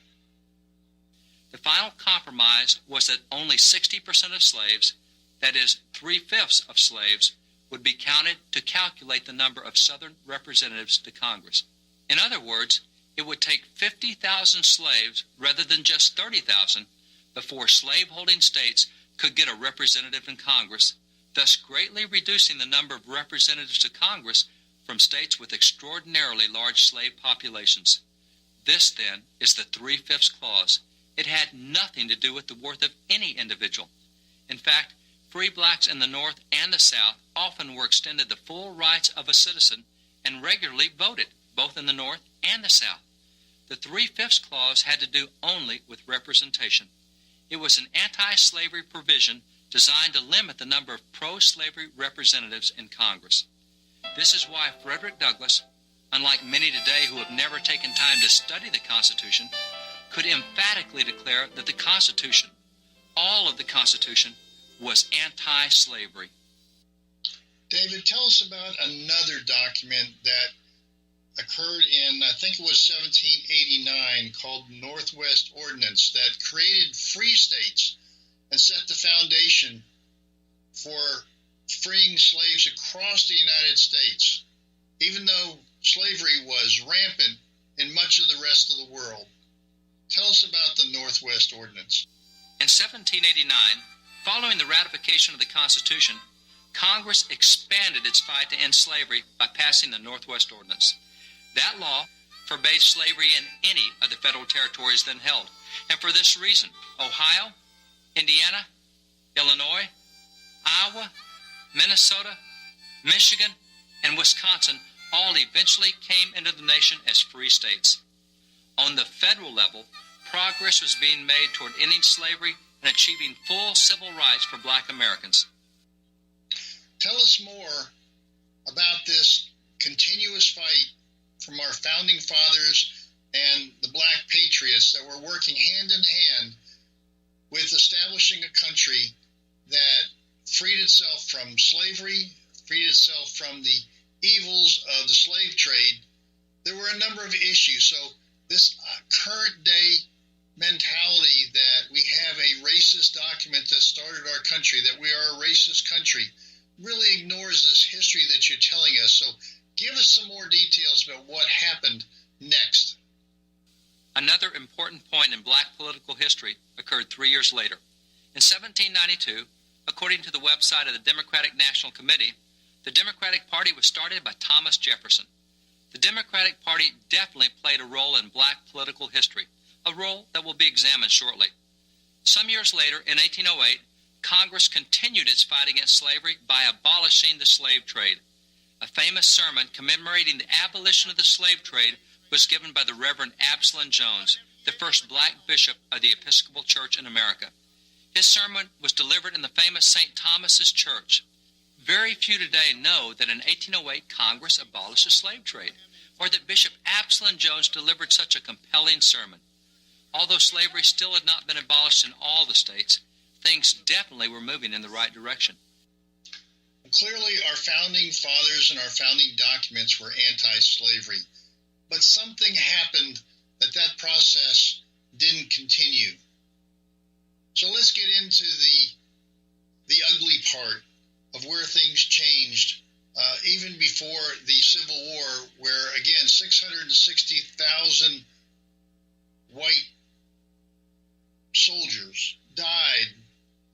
The final compromise was that only 60% of slaves, that is, 3/5 of slaves, would be counted to calculate the number of Southern representatives to Congress. In other words, it would take 50,000 slaves rather than just 30,000 before slave-holding states could get a representative in Congress, thus greatly reducing the number of representatives to Congress from states with extraordinarily large slave populations. This, then, is the 3/5 clause. It had nothing to do with the worth of any individual. In fact, free blacks in the North and the South often were extended the full rights of a citizen and regularly voted, both in the North and the South. The 3/5 clause had to do only with representation. It was an anti-slavery provision designed to limit the number of pro-slavery representatives in Congress. This is why Frederick Douglass, unlike many today who have never taken time to study the Constitution, could emphatically declare that the Constitution, all of the Constitution, was anti-slavery. David, tell us about another document that occurred in, I think it was 1789, called the Northwest Ordinance, that created free states and set the foundation for freeing slaves across the United States, even though slavery was rampant in much of the rest of the world. Tell us about the Northwest Ordinance. In 1789, following the ratification of the Constitution, Congress expanded its fight to end slavery by passing the Northwest Ordinance. That law forbade slavery in any of the federal territories then held, and for this reason, Ohio, Indiana, Illinois, Iowa, Minnesota, Michigan, and Wisconsin all eventually came into the nation as free states. On the federal level, progress was being made toward ending slavery and achieving full civil rights for black Americans. Tell us more about this continuous fight from our founding fathers and the black patriots that were working hand in hand with establishing a country that freed itself from slavery, freed itself from the evils of the slave trade. There were a number of issues. So this current day mentality that we have a racist document that started our country, that we are a racist country, really ignores this history that you're telling us. So give us some more details about what happened next. Another important point in black political history occurred 3 years later. In 1792, according to the website of the Democratic National Committee, the Democratic Party was started by Thomas Jefferson. The Democratic Party definitely played a role in black political history, a role that will be examined shortly. Some years later, in 1808, Congress continued its fight against slavery by abolishing the slave trade. A famous sermon commemorating the abolition of the slave trade was given by the Reverend Absalom Jones, the first black bishop of the Episcopal Church in America. His sermon was delivered in the famous St. Thomas's Church. Very few today know that in 1808 Congress abolished the slave trade, or that Bishop Absalom Jones delivered such a compelling sermon. Although slavery still had not been abolished in all the states, things definitely were moving in the right direction. Clearly, our founding fathers and our founding documents were anti-slavery, but something happened that process didn't continue. So let's get into the ugly part of where things changed, even before the Civil War, where, again, 660,000 white soldiers died,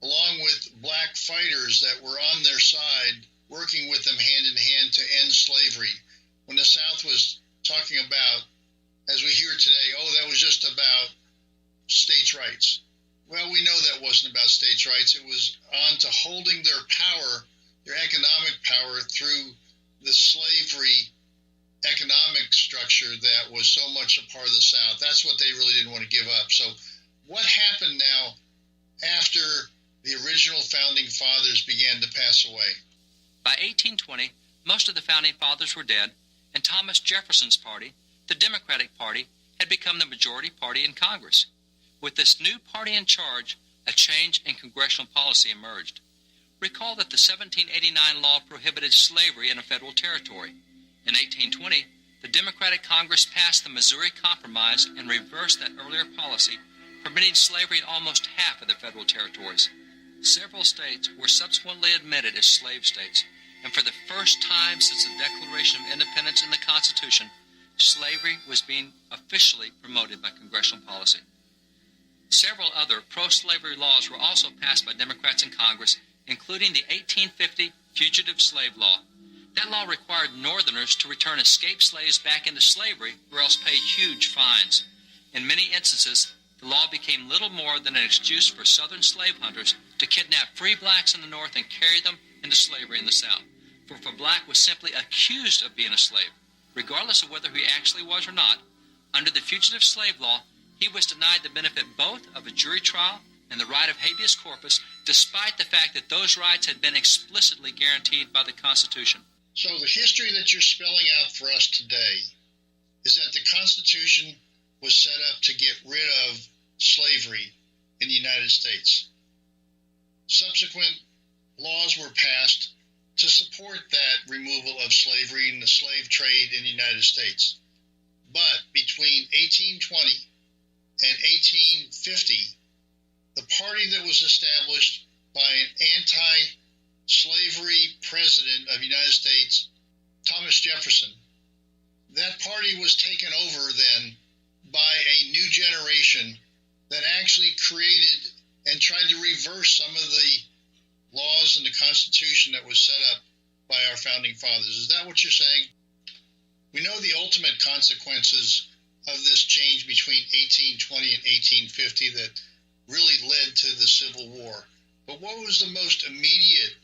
along with black fighters that were on their side, working with them hand in hand to end slavery. When the South was talking about, as we hear today, oh, that was just about states' rights. Well, we know that wasn't about states' rights. It was on to holding their power, their economic power, through the slavery economic structure that was so much a part of the South. That's what they really didn't want to give up. So what happened now after the original founding fathers began to pass away? By 1820, most of the founding fathers were dead, and Thomas Jefferson's party, the Democratic Party, had become the majority party in Congress. With this new party in charge, a change in congressional policy emerged. Recall that the 1789 law prohibited slavery in a federal territory. In 1820, the Democratic Congress passed the Missouri Compromise and reversed that earlier policy, permitting slavery in almost half of the federal territories. Several states were subsequently admitted as slave states, and for the first time since the Declaration of Independence in the Constitution, slavery was being officially promoted by congressional policy. Several other pro-slavery laws were also passed by Democrats in Congress, including the 1850 Fugitive Slave Law. That law required Northerners to return escaped slaves back into slavery or else pay huge fines. In many instances, the law became little more than an excuse for Southern slave hunters to kidnap free blacks in the North and carry them into slavery in the South. For if a black was simply accused of being a slave, regardless of whether he actually was or not, under the Fugitive Slave Law, he was denied the benefit both of a jury trial and the right of habeas corpus, despite the fact that those rights had been explicitly guaranteed by the Constitution. So the history that you're spelling out for us today is that the Constitution was set up to get rid of slavery in the United States. Subsequent laws were passed to support that removal of slavery and the slave trade in the United States. But between 1820 and 1850, the party that was established by an anti-slavery president of the United States, Thomas Jefferson, that party was taken over then by a new generation that actually created and tried to reverse some of the laws in the Constitution that was set up by our founding fathers. Is that what you're saying? We know the ultimate consequences of this change between 1820 and 1850 that really led to the Civil War. But what was the most immediate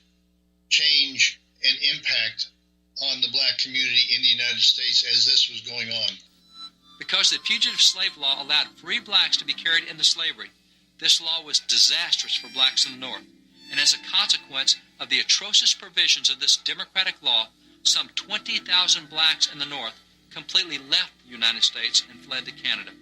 change and impact on the black community in the United States as this was going on? Because the Fugitive Slave Law allowed free blacks to be carried into slavery, this law was disastrous for blacks in the North. And as a consequence of the atrocious provisions of this democratic law, some 20,000 blacks in the North completely left the United States and fled to Canada.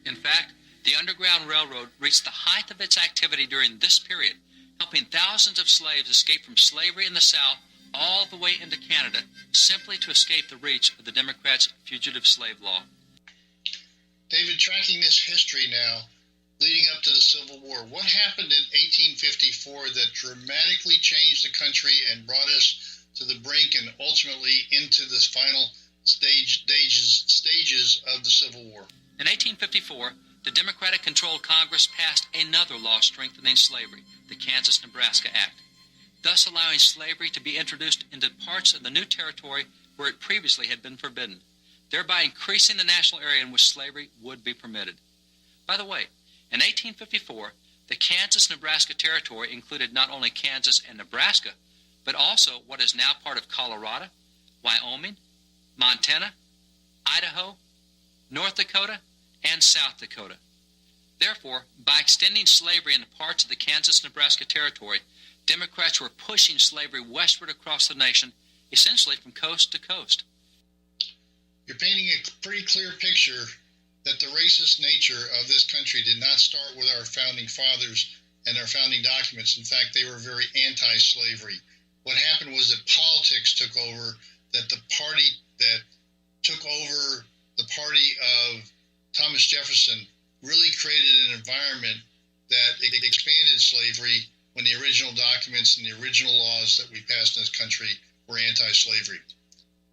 In fact, the Underground Railroad reached the height of its activity during this period, helping thousands of slaves escape from slavery in the South all the way into Canada, simply to escape the reach of the Democrats' Fugitive Slave Law. David, tracking this history now, leading up to the Civil War, what happened in 1854 that dramatically changed the country and brought us to the brink and ultimately into the final stages of the Civil War? In 1854, the Democratic-controlled Congress passed another law strengthening slavery, the Kansas-Nebraska Act, thus allowing slavery to be introduced into parts of the new territory where it previously had been forbidden, thereby increasing the national area in which slavery would be permitted. By the way, in 1854, The Kansas-Nebraska Territory included not only Kansas and Nebraska, but also what is now part of Colorado, Wyoming, Montana, Idaho, North Dakota, and South Dakota. Therefore, by extending slavery into parts of the Kansas-Nebraska Territory, Democrats were pushing slavery westward across the nation, essentially from coast to coast. You're painting a pretty clear picture that the racist nature of this country did not start with our founding fathers and our founding documents. In fact, they were very anti-slavery. What happened was that politics took over, that the party that took over, the party of Thomas Jefferson, really created an environment that expanded slavery when the original documents and the original laws that we passed in this country were anti-slavery.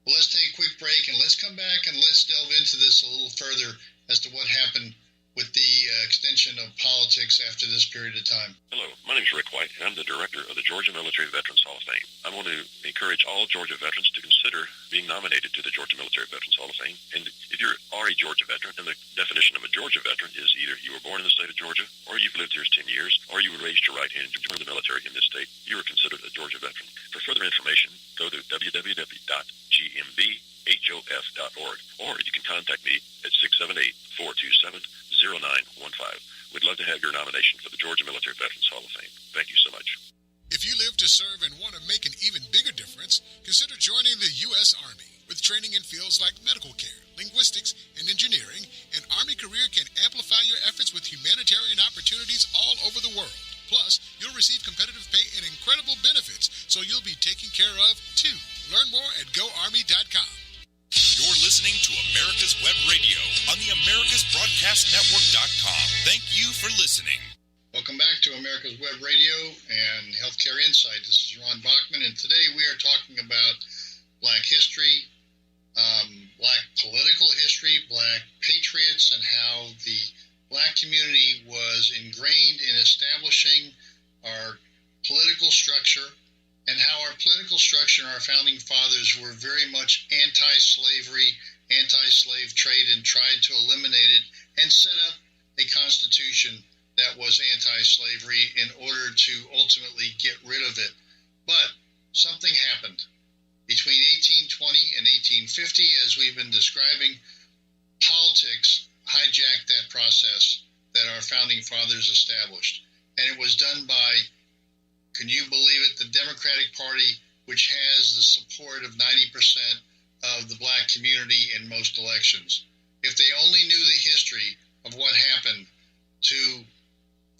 Well, let's take a quick break and let's come back and let's delve into this a little further as to what happened with the extension of politics after this period of time. Hello, my name is Rick White, and I'm the director of the Georgia Military Veterans Hall of Fame. I want to encourage all Georgia veterans to consider being nominated to the Georgia Military Veterans Hall of Fame. And if you are a Georgia veteran, and the definition of a Georgia veteran is either you were born in the state of Georgia, or you've lived here 10 years, or you were raised your right hand and joined the military in this state, you are considered a Georgia veteran. For further information, go to www.gmvhof.org, or you can contact me at 678-427-0915. We'd love to have your nomination for the Georgia Military Veterans Hall of Fame. Thank you so much. If you live to serve and want to make an even bigger difference, consider joining the U.S. Army. With training in fields like medical care, linguistics, and engineering, an Army career can amplify your efforts with humanitarian opportunities all over the world. Plus, you'll receive competitive pay and incredible benefits, so you'll be taken care of, too. Learn more at GoArmy.com. You're listening to America's Web Radio on the AmericasBroadcastNetwork.com. Thank you for listening. Welcome back to America's Web Radio and Healthcare Insight. This is Ron Bachman, and today we are talking about Black history, Black political history, Black patriots, and how the Black community was ingrained in establishing our political structure, and how our political structure and our founding fathers were very much anti-slavery, anti-slave trade, and tried to eliminate it and set up a constitution that was anti-slavery in order to ultimately get rid of it. But something happened. Between 1820 and 1850, as we've been describing, politics hijacked that process that our founding fathers established. And it was done by, can you believe it, the Democratic Party, which has the support of 90% of the Black community in most elections. If they only knew the history of what happened to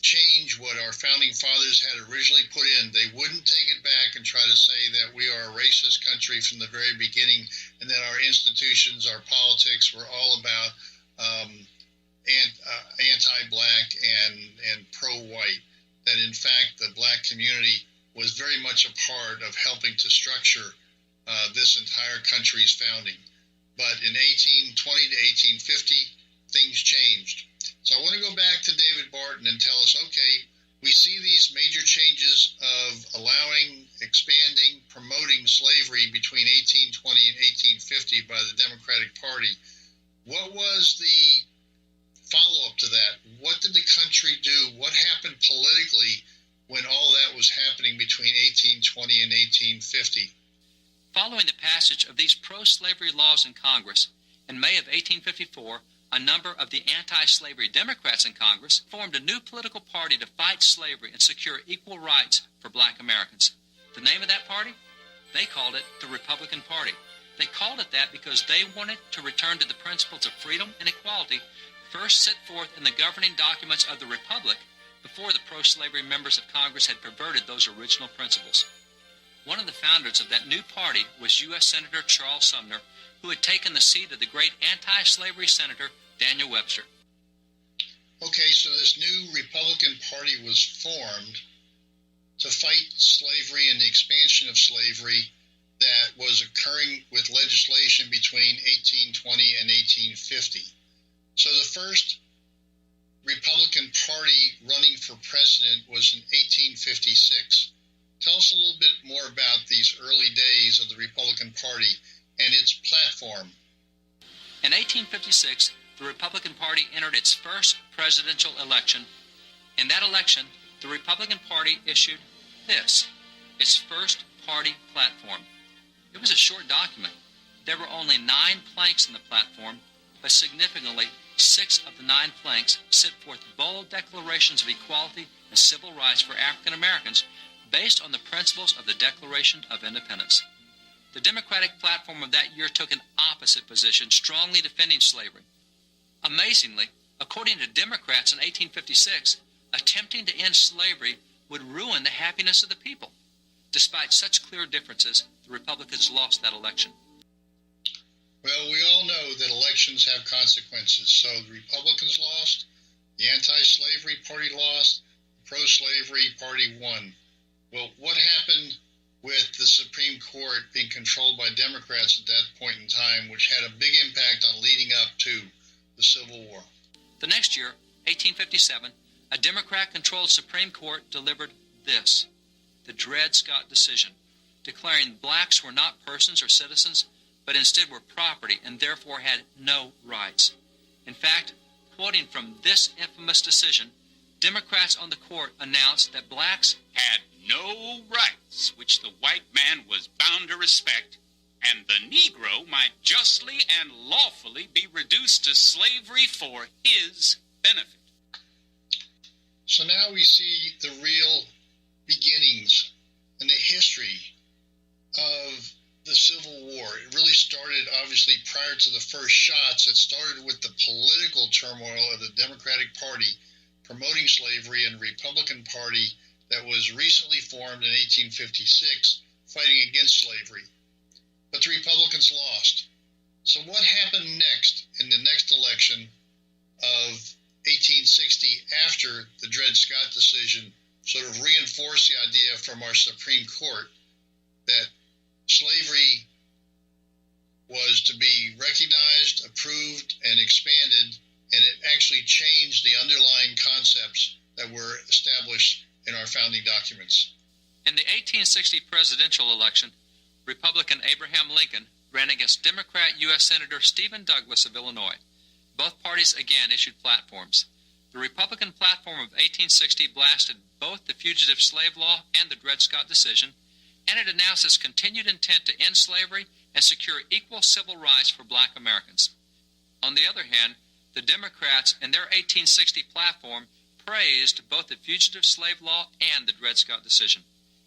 change what our founding fathers had originally put in, they wouldn't take it back and try to say that we are a racist country from the very beginning, and that our institutions, our politics were all about anti-Black and pro-white. That in fact the Black community was very much a part of helping to structure this entire country's founding. But in 1820 to 1850, things changed. So I want to go back to David Barton and tell us, okay, we see these major changes of allowing, expanding, promoting slavery between 1820 and 1850 by the Democratic Party. What was the follow-up to that? What did the country do? What happened politically when all that was happening between 1820 and 1850? Following the passage of these pro-slavery laws in Congress, in May of 1854, a number of the anti-slavery Democrats in Congress formed a new political party to fight slavery and secure equal rights for Black Americans. The name of that party? They called it the Republican Party. They called it that because they wanted to return to the principles of freedom and equality first set forth in the governing documents of the Republic before the pro-slavery members of Congress had perverted those original principles. One of the founders of that new party was U.S. Senator Charles Sumner, who had taken the seat of the great anti-slavery Senator Daniel Webster. Okay, so this new Republican Party was formed to fight slavery and the expansion of slavery that was occurring with legislation between 1820 and 1850. So the first Republican Party running for president was in 1856. Tell us a little bit more about these early days of the Republican Party and its platform. In 1856, the Republican Party entered its first presidential election In that election, the Republican Party issued this, its first party platform. It was a short document. There were only 9 planks in the platform, but significantly, 6 of the 9 planks set forth bold declarations of equality and civil rights for African Americans based on the principles of the Declaration of Independence. The Democratic platform of that year took an opposite position, strongly defending slavery. Amazingly, according to Democrats in 1856, attempting to end slavery would ruin the happiness of the people. Despite such clear differences, the Republicans lost that election. Well, we all know that elections have consequences. So the Republicans lost, the anti-slavery party lost, the pro-slavery party won. Well, what happened with the Supreme Court being controlled by Democrats at that point in time, which had a big impact on leading up to the Civil War? The next year, 1857, a Democrat-controlled Supreme Court delivered this, the Dred Scott decision, declaring blacks were not persons or citizens, but instead were property and therefore had no rights. In fact, quoting from this infamous decision, Democrats on the court announced that blacks had no rights which the white man was bound to respect, and the Negro might justly and lawfully be reduced to slavery for his benefit. So now we see the real beginnings and the history of the Civil War. It really started, obviously, prior to the first shots. It started with the political turmoil of the Democratic Party promoting slavery and the Republican Party that was recently formed in 1856 fighting against slavery. But the Republicans lost. So what happened next in the next election of 1860 after the Dred Scott decision sort of reinforced the idea from our Supreme Court that slavery was to be recognized, approved, and expanded, and it actually changed the underlying concepts that were established in our founding documents. In the 1860 presidential election, Republican Abraham Lincoln ran against Democrat U.S. Senator Stephen Douglas of Illinois. Both parties again issued platforms. The Republican platform of 1860 blasted both the fugitive slave law and the Dred Scott decision, and it announced its continued intent to end slavery and secure equal civil rights for black Americans. On the other hand, the Democrats in their 1860 platform praised both the fugitive slave law and the Dred Scott decision.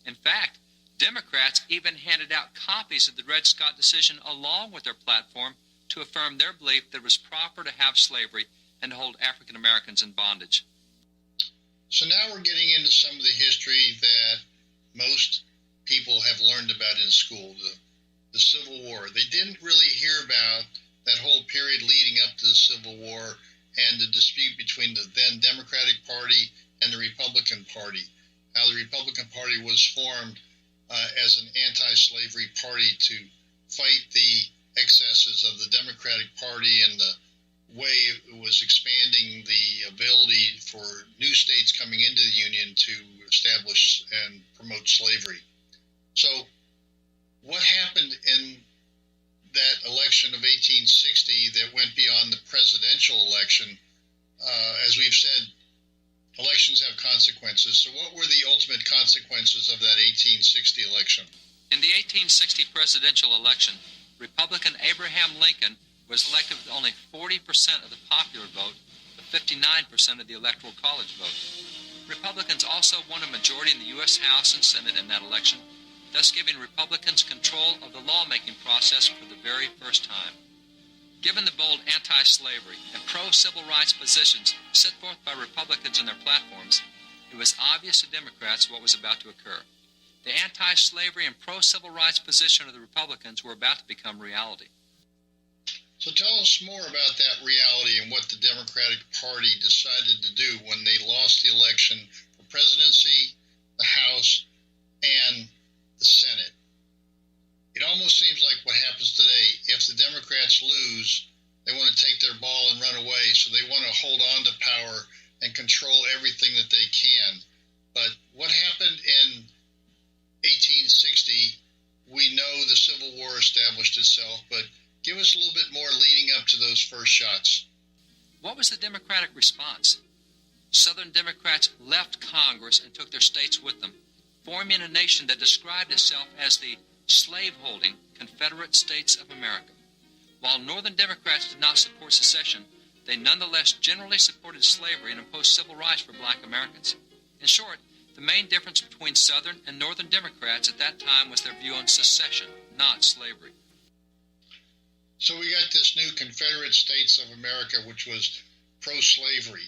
In fact, Democrats even handed out copies of the Dred Scott decision along with their platform to affirm their belief that it was proper to have slavery and to hold African Americans in bondage. So now we're getting into some of the history that most people have learned about in school, the Civil War. They didn't really hear about that whole period leading up to the Civil War and the dispute between the then Democratic Party and the Republican Party, how the Republican Party was formed as an anti-slavery party to fight the excesses of the Democratic Party and the way it was expanding the ability for new states coming into the Union to establish and promote slavery. So what happened in that election of 1860 that went beyond the presidential election? As we've said, elections have consequences. So what were the ultimate consequences of that 1860 election? In the 1860 presidential election, Republican Abraham Lincoln was elected with only 40% of the popular vote, but 59% of the Electoral College vote. Republicans also won a majority in the U.S. House and Senate in that election, thus giving Republicans control of the lawmaking process for the very first time. Given the bold anti-slavery and pro-civil rights positions set forth by Republicans in their platforms, it was obvious to Democrats what was about to occur. The anti-slavery and pro-civil rights position of the Republicans were about to become reality. So tell us more about that reality and what the Democratic Party decided to do when they lost the election for presidency, the House, and the Senate. It almost seems like what happens today. If the Democrats lose, they want to take their ball and run away, so they want to hold on to power and control everything that they can. But what happened in 1860, we know the Civil War established itself, but give us a little bit more leading up to those first shots. What was the Democratic response? Southern Democrats left Congress and took their states with them, forming a nation that described itself as the slave-holding Confederate States of America. While Northern Democrats did not support secession, they nonetheless generally supported slavery and imposed civil rights for black Americans. In short, the main difference between Southern and Northern Democrats at that time was their view on secession, not slavery. So we got this new Confederate States of America, which was pro-slavery.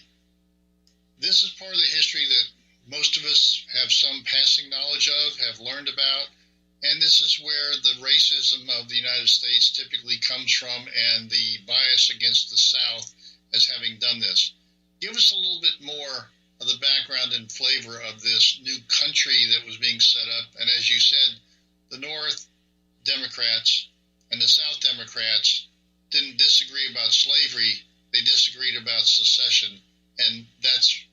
This is part of the history that most of us have some passing knowledge of, have learned about, and this is where the racism of the United States typically comes from and the bias against the South as having done this. Give us a little bit more of the background and flavor of this new country that was being set up. And as you said, the North Democrats and the South Democrats didn't disagree about slavery. They disagreed about secession. And that's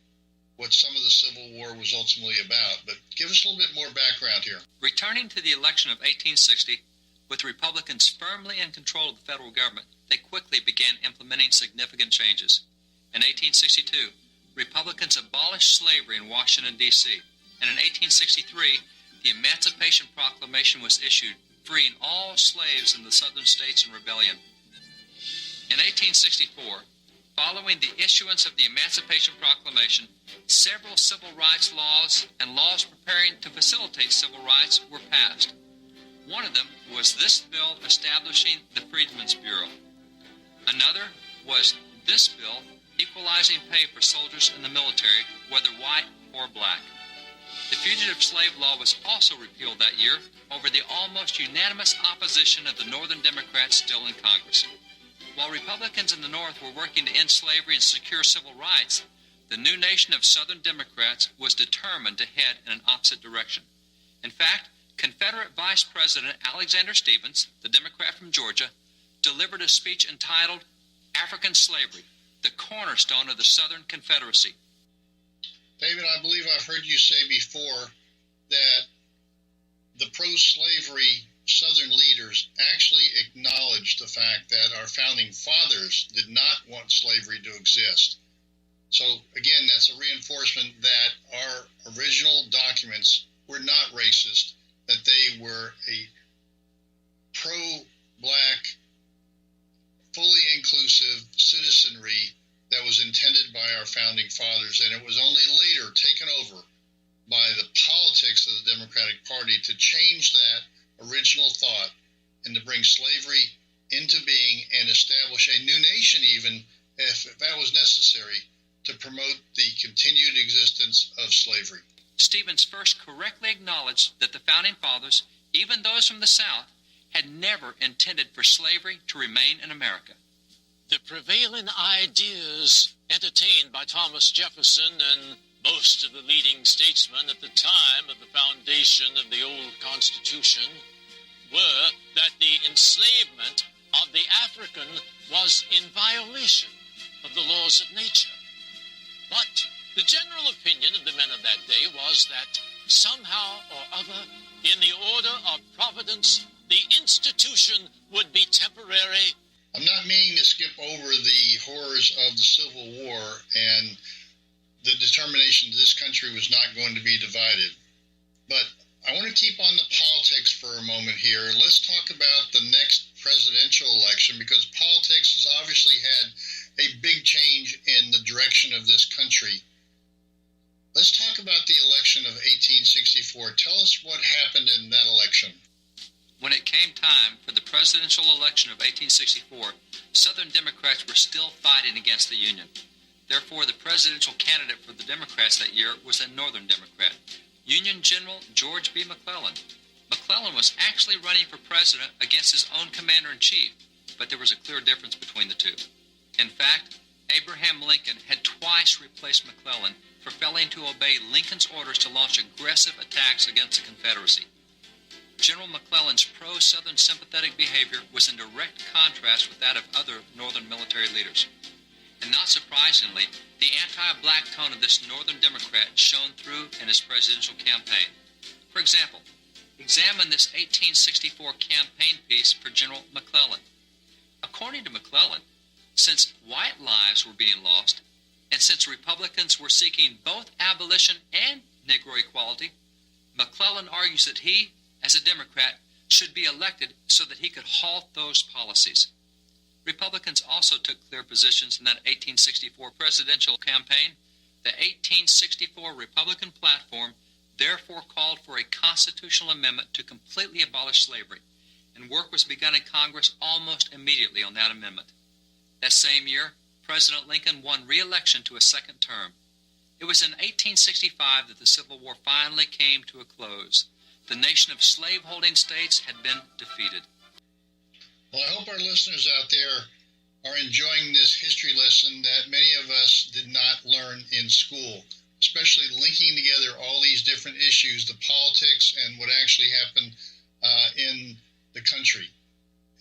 what some of the Civil War was ultimately about. But give us a little bit more background here. Returning to the election of 1860, with Republicans firmly in control of the federal government, they quickly began implementing significant changes. In 1862, Republicans abolished slavery in Washington, D.C., and in 1863, the Emancipation Proclamation was issued, freeing all slaves in the southern states in rebellion. In 1864, following the issuance of the Emancipation Proclamation, several civil rights laws and laws preparing to facilitate civil rights were passed. One of them was this bill establishing the Freedmen's Bureau. Another was this bill equalizing pay for soldiers in the military, whether white or black. The Fugitive Slave Law was also repealed that year over the almost unanimous opposition of the Northern Democrats still in Congress. While Republicans in the North were working to end slavery and secure civil rights, the new nation of Southern Democrats was determined to head in an opposite direction. In fact, Confederate Vice President Alexander Stephens, the Democrat from Georgia, delivered a speech entitled African Slavery, the cornerstone of the Southern Confederacy. David, I believe I've heard you say before that the pro-slavery Southern leaders actually acknowledged the fact that our founding fathers did not want slavery to exist. So, again, that's a reinforcement that our original documents were not racist, that they were a pro-black, fully inclusive citizenry that was intended by our founding fathers, and it was only later taken over by the politics of the Democratic Party to change that original thought and to bring slavery into being and establish a new nation, even if that was necessary, to promote the continued existence of slavery. Stephens first correctly acknowledged that the founding fathers, even those from the South, had never intended for slavery to remain in America. The prevailing ideas entertained by Thomas Jefferson and most of the leading statesmen at the time of the foundation of the old Constitution were that the enslavement of the African was in violation of the laws of nature. But the general opinion of the men of that day was that somehow or other, in the order of providence, the institution would be temporary. I'm not meaning to skip over the horrors of the Civil War and the determination that this country was not going to be divided. But I want to keep on the politics for a moment here. Let's talk about the next presidential election, because politics has obviously had a big change in the direction of this country. Let's talk about the election of 1864. Tell us what happened in that election. When it came time for the presidential election of 1864, Southern Democrats were still fighting against the Union. Therefore, the presidential candidate for the Democrats that year was a Northern Democrat, Union General George B. McClellan. McClellan was actually running for president against his own commander-in-chief, but there was a clear difference between the two. In fact, Abraham Lincoln had twice replaced McClellan for failing to obey Lincoln's orders to launch aggressive attacks against the Confederacy. General McClellan's pro-Southern sympathetic behavior was in direct contrast with that of other Northern military leaders. And not surprisingly, the anti-black tone of this Northern Democrat shone through in his presidential campaign. For example, examine this 1864 campaign piece for General McClellan. According to McClellan, since white lives were being lost, And since Republicans were seeking both abolition and Negro equality, McClellan argues that he, as a Democrat, should be elected so that he could halt those policies. Republicans also took clear positions in that 1864 presidential campaign. The 1864 Republican platform therefore called for a constitutional amendment to completely abolish slavery, and work was begun in Congress almost immediately on that amendment. That same year, President Lincoln won re-election to a second term. It was in 1865 that the Civil War finally came to a close. The nation of slave-holding states had been defeated. Well, I hope our listeners out there are enjoying this history lesson that many of us did not learn in school, especially linking together all these different issues, the politics and what actually happened in the country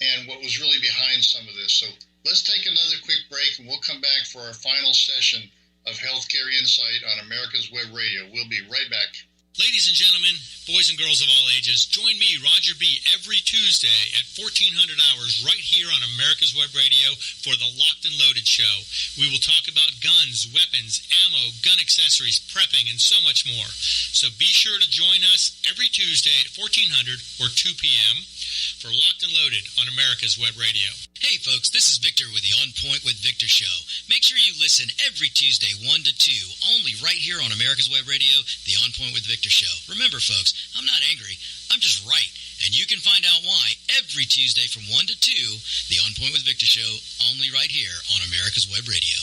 and what was really behind some of this. So let's take another quick break and we'll come back for our final session of Healthcare Insight on America's Web Radio. We'll be right back. Ladies and gentlemen, boys and girls of all ages, join me, Roger B., every Tuesday at 1400 hours right here on America's Web Radio for the Locked and Loaded Show. We will talk about guns, weapons, ammo, gun accessories, prepping, and so much more. So be sure to join us every Tuesday at 1400 or 2 p.m. for Locked and Loaded on America's Web Radio. Hey folks, this is Victor with the On Point with Victor show. Make sure you listen every Tuesday 1 to 2, only right here on America's Web Radio, the On Point with Victor show. Remember folks, I'm not angry, I'm just right. And you can find out why every Tuesday from 1 to 2, the On Point with Victor show, only right here on America's Web Radio.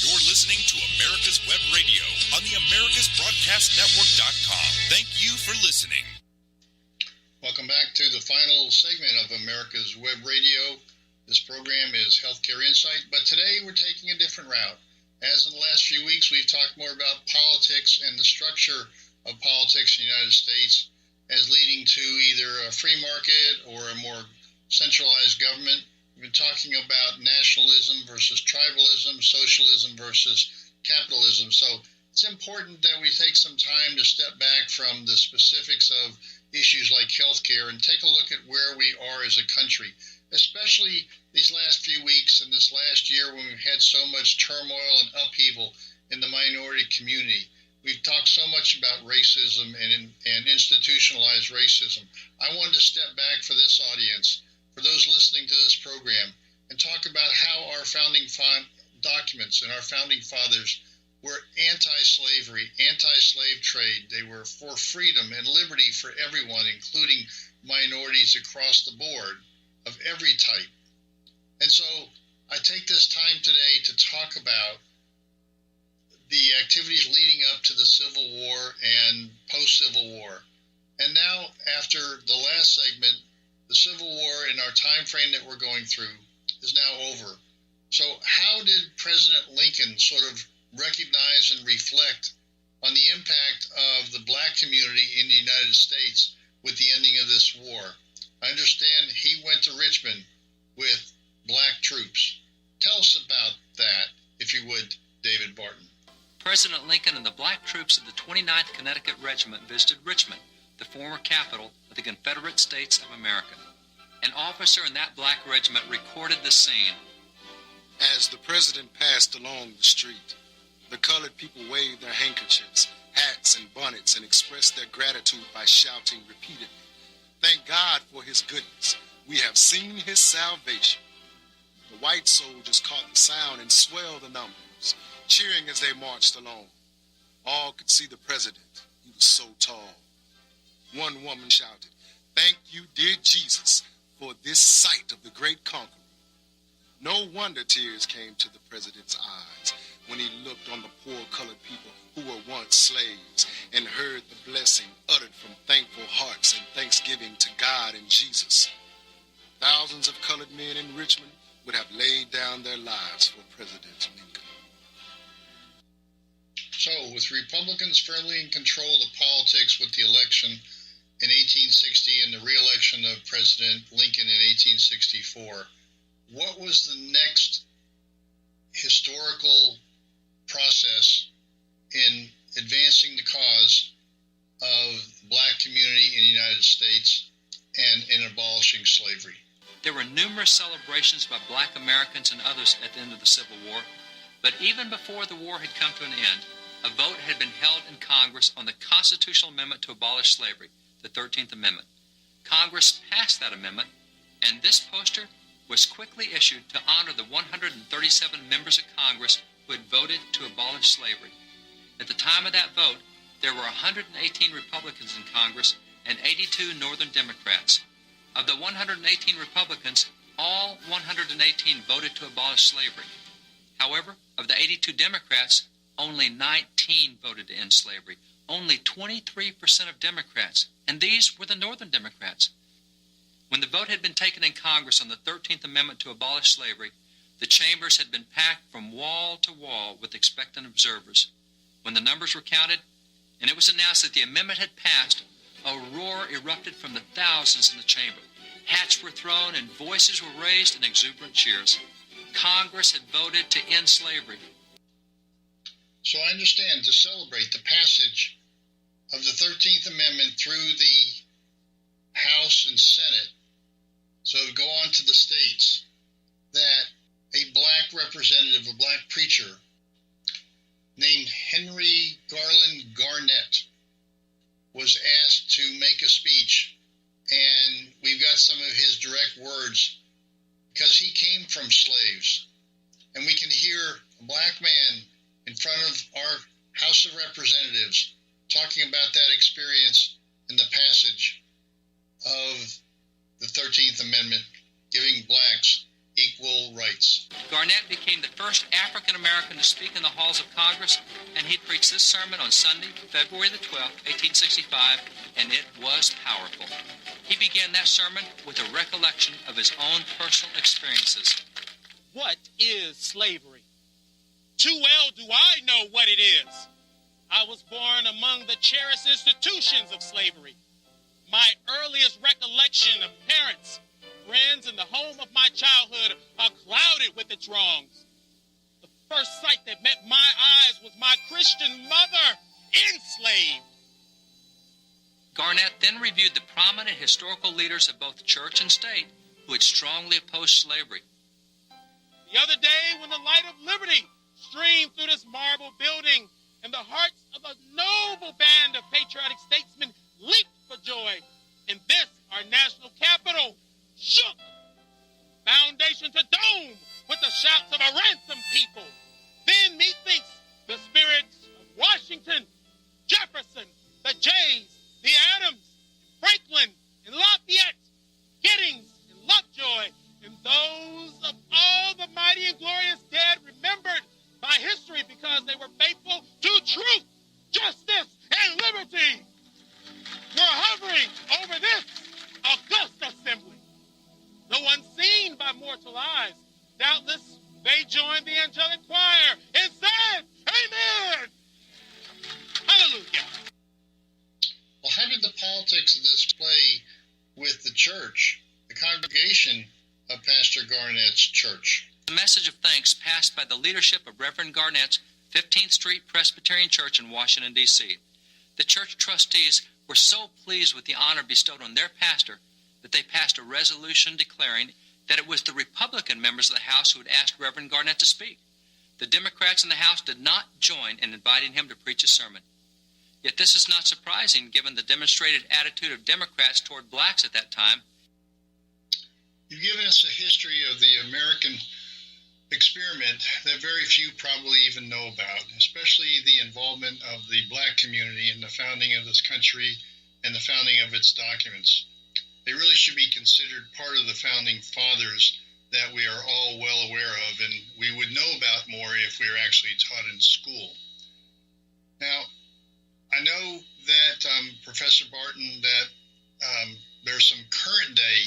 You're listening to America's Web Radio on the AmericasBroadcastNetwork.com. Thank you for listening. Welcome back to the final segment of America's Web Radio. This program is Healthcare Insight, but today we're taking a different route. As in the last few weeks, we've talked more about politics and the structure of politics in the United States as leading to either a free market or a more centralized government. We've been talking about nationalism versus tribalism, socialism versus capitalism. So it's important that we take some time to step back from the specifics of issues like healthcare and take a look at where we are as a country, especially these last few weeks and this last year when we've had so much turmoil and upheaval in the minority community. We've talked so much about racism and institutionalized racism. I wanted to step back for this audience, for those listening to this program, and talk about how our founding documents and our founding fathers were anti-slavery, anti-slave trade. They were for freedom and liberty for everyone, including minorities across the board of every type. And so I take this time today to talk about the activities leading up to the Civil War and post-Civil War. And now, after the last segment, the Civil War and our time frame that we're going through is now over. So how did President Lincoln sort of recognize and reflect on the impact of the black community in the United States with the ending of this war? I understand he went to Richmond with black troops. Tell us about that, if you would, David Barton. President Lincoln and the black troops of the 29th Connecticut Regiment visited Richmond, the former capital of the Confederate States of America. An officer in that black regiment recorded the scene. As the president passed along the street, the colored people waved their handkerchiefs, hats, and bonnets and expressed their gratitude by shouting repeatedly, "Thank God for his goodness. We have seen his salvation." The white soldiers caught the sound and swelled the numbers, cheering as they marched along. All could see the president. He was so tall. One woman shouted, "Thank you, dear Jesus, for this sight of the great conqueror." No wonder tears came to the president's eyes when he looked on the poor colored people who were once slaves and heard the blessing uttered from thankful hearts and thanksgiving to God and Jesus. Thousands of colored men in Richmond would have laid down their lives for President Lincoln. So, with Republicans firmly in control of politics with the election in 1860 and the re-election of President Lincoln in 1864, what was the next historical process in advancing the cause of the black community in the United States and in abolishing slavery? There were numerous celebrations by black Americans and others at the end of the Civil War, But even before the war had come to an end, a vote had been held in Congress on the constitutional amendment to abolish slavery, the 13th Amendment. Congress passed that amendment, and this poster was quickly issued to honor the 137 members of Congress who had voted to abolish slavery. At the time of that vote, there were 118 Republicans in Congress and 82 Northern Democrats. Of the 118 Republicans, all 118 voted to abolish slavery. However, of the 82 Democrats, only 19 voted to end slavery. Only 23% of Democrats, and these were the Northern Democrats. When the vote had been taken in Congress on the 13th Amendment to abolish slavery, the chambers had been packed from wall to wall with expectant observers. When the numbers were counted, and it was announced that the amendment had passed, a roar erupted from the thousands in the chamber. Hats were thrown and voices were raised in exuberant cheers. Congress had voted to end slavery. So I understand, to celebrate the passage of the 13th Amendment through the House and Senate, so to go on to the states, that a black representative, a black preacher, named Henry Garland Garnett, was asked to make a speech, and we've got some of his direct words, because he came from slaves, and we can hear a black man in front of our House of Representatives talking about that experience in the passage of the 13th Amendment, giving blacks equal rights. Garnett became the first African American to speak in the halls of Congress, and he preached this sermon on Sunday, February the 12th, 1865, and it was powerful. He began that sermon with a recollection of his own personal experiences. What is slavery? Too well do I know what it is. I was born among the cherished institutions of slavery. My earliest recollection of parents, friends, and the home of my childhood are clouded with its wrongs. The first sight that met my eyes was my Christian mother enslaved. Garnett then reviewed the prominent historical leaders of both church and state who had strongly opposed slavery. The other day, when the light of liberty streamed through this marble building, and the hearts of a noble band of patriotic statesmen leaped for joy, and this, our national capital, shook, foundation to dome, with the shouts of a ransomed people. Then methinks the spirits of Washington, Jefferson, the Jays, the Adams, Franklin, and Lafayette, Giddings, and Lovejoy, and those of all the mighty and glorious dead remembered by history because they were faithful to truth, justice, and liberty, were hovering over this august assembly. Though unseen by mortal eyes, doubtless they joined the angelic choir and said, Amen! Hallelujah! Well, how did the politics of this play with the church, the congregation of Pastor Garnett's church? The message of thanks passed by the leadership of Reverend Garnett's 15th Street Presbyterian Church in Washington, D.C. The church trustees were so pleased with the honor bestowed on their pastor that they passed a resolution declaring that it was the Republican members of the House who had asked Reverend Garnett to speak. The Democrats in the House did not join in inviting him to preach a sermon. Yet this is not surprising given the demonstrated attitude of Democrats toward blacks at that time. You've given us a history of the American experiment that very few probably even know about, especially the involvement of the black community in the founding of this country and the founding of its documents. They really should be considered part of the founding fathers that we are all well aware of, and we would know about more if we were actually taught in school. Now, I know that, Professor Barton, that there's some current day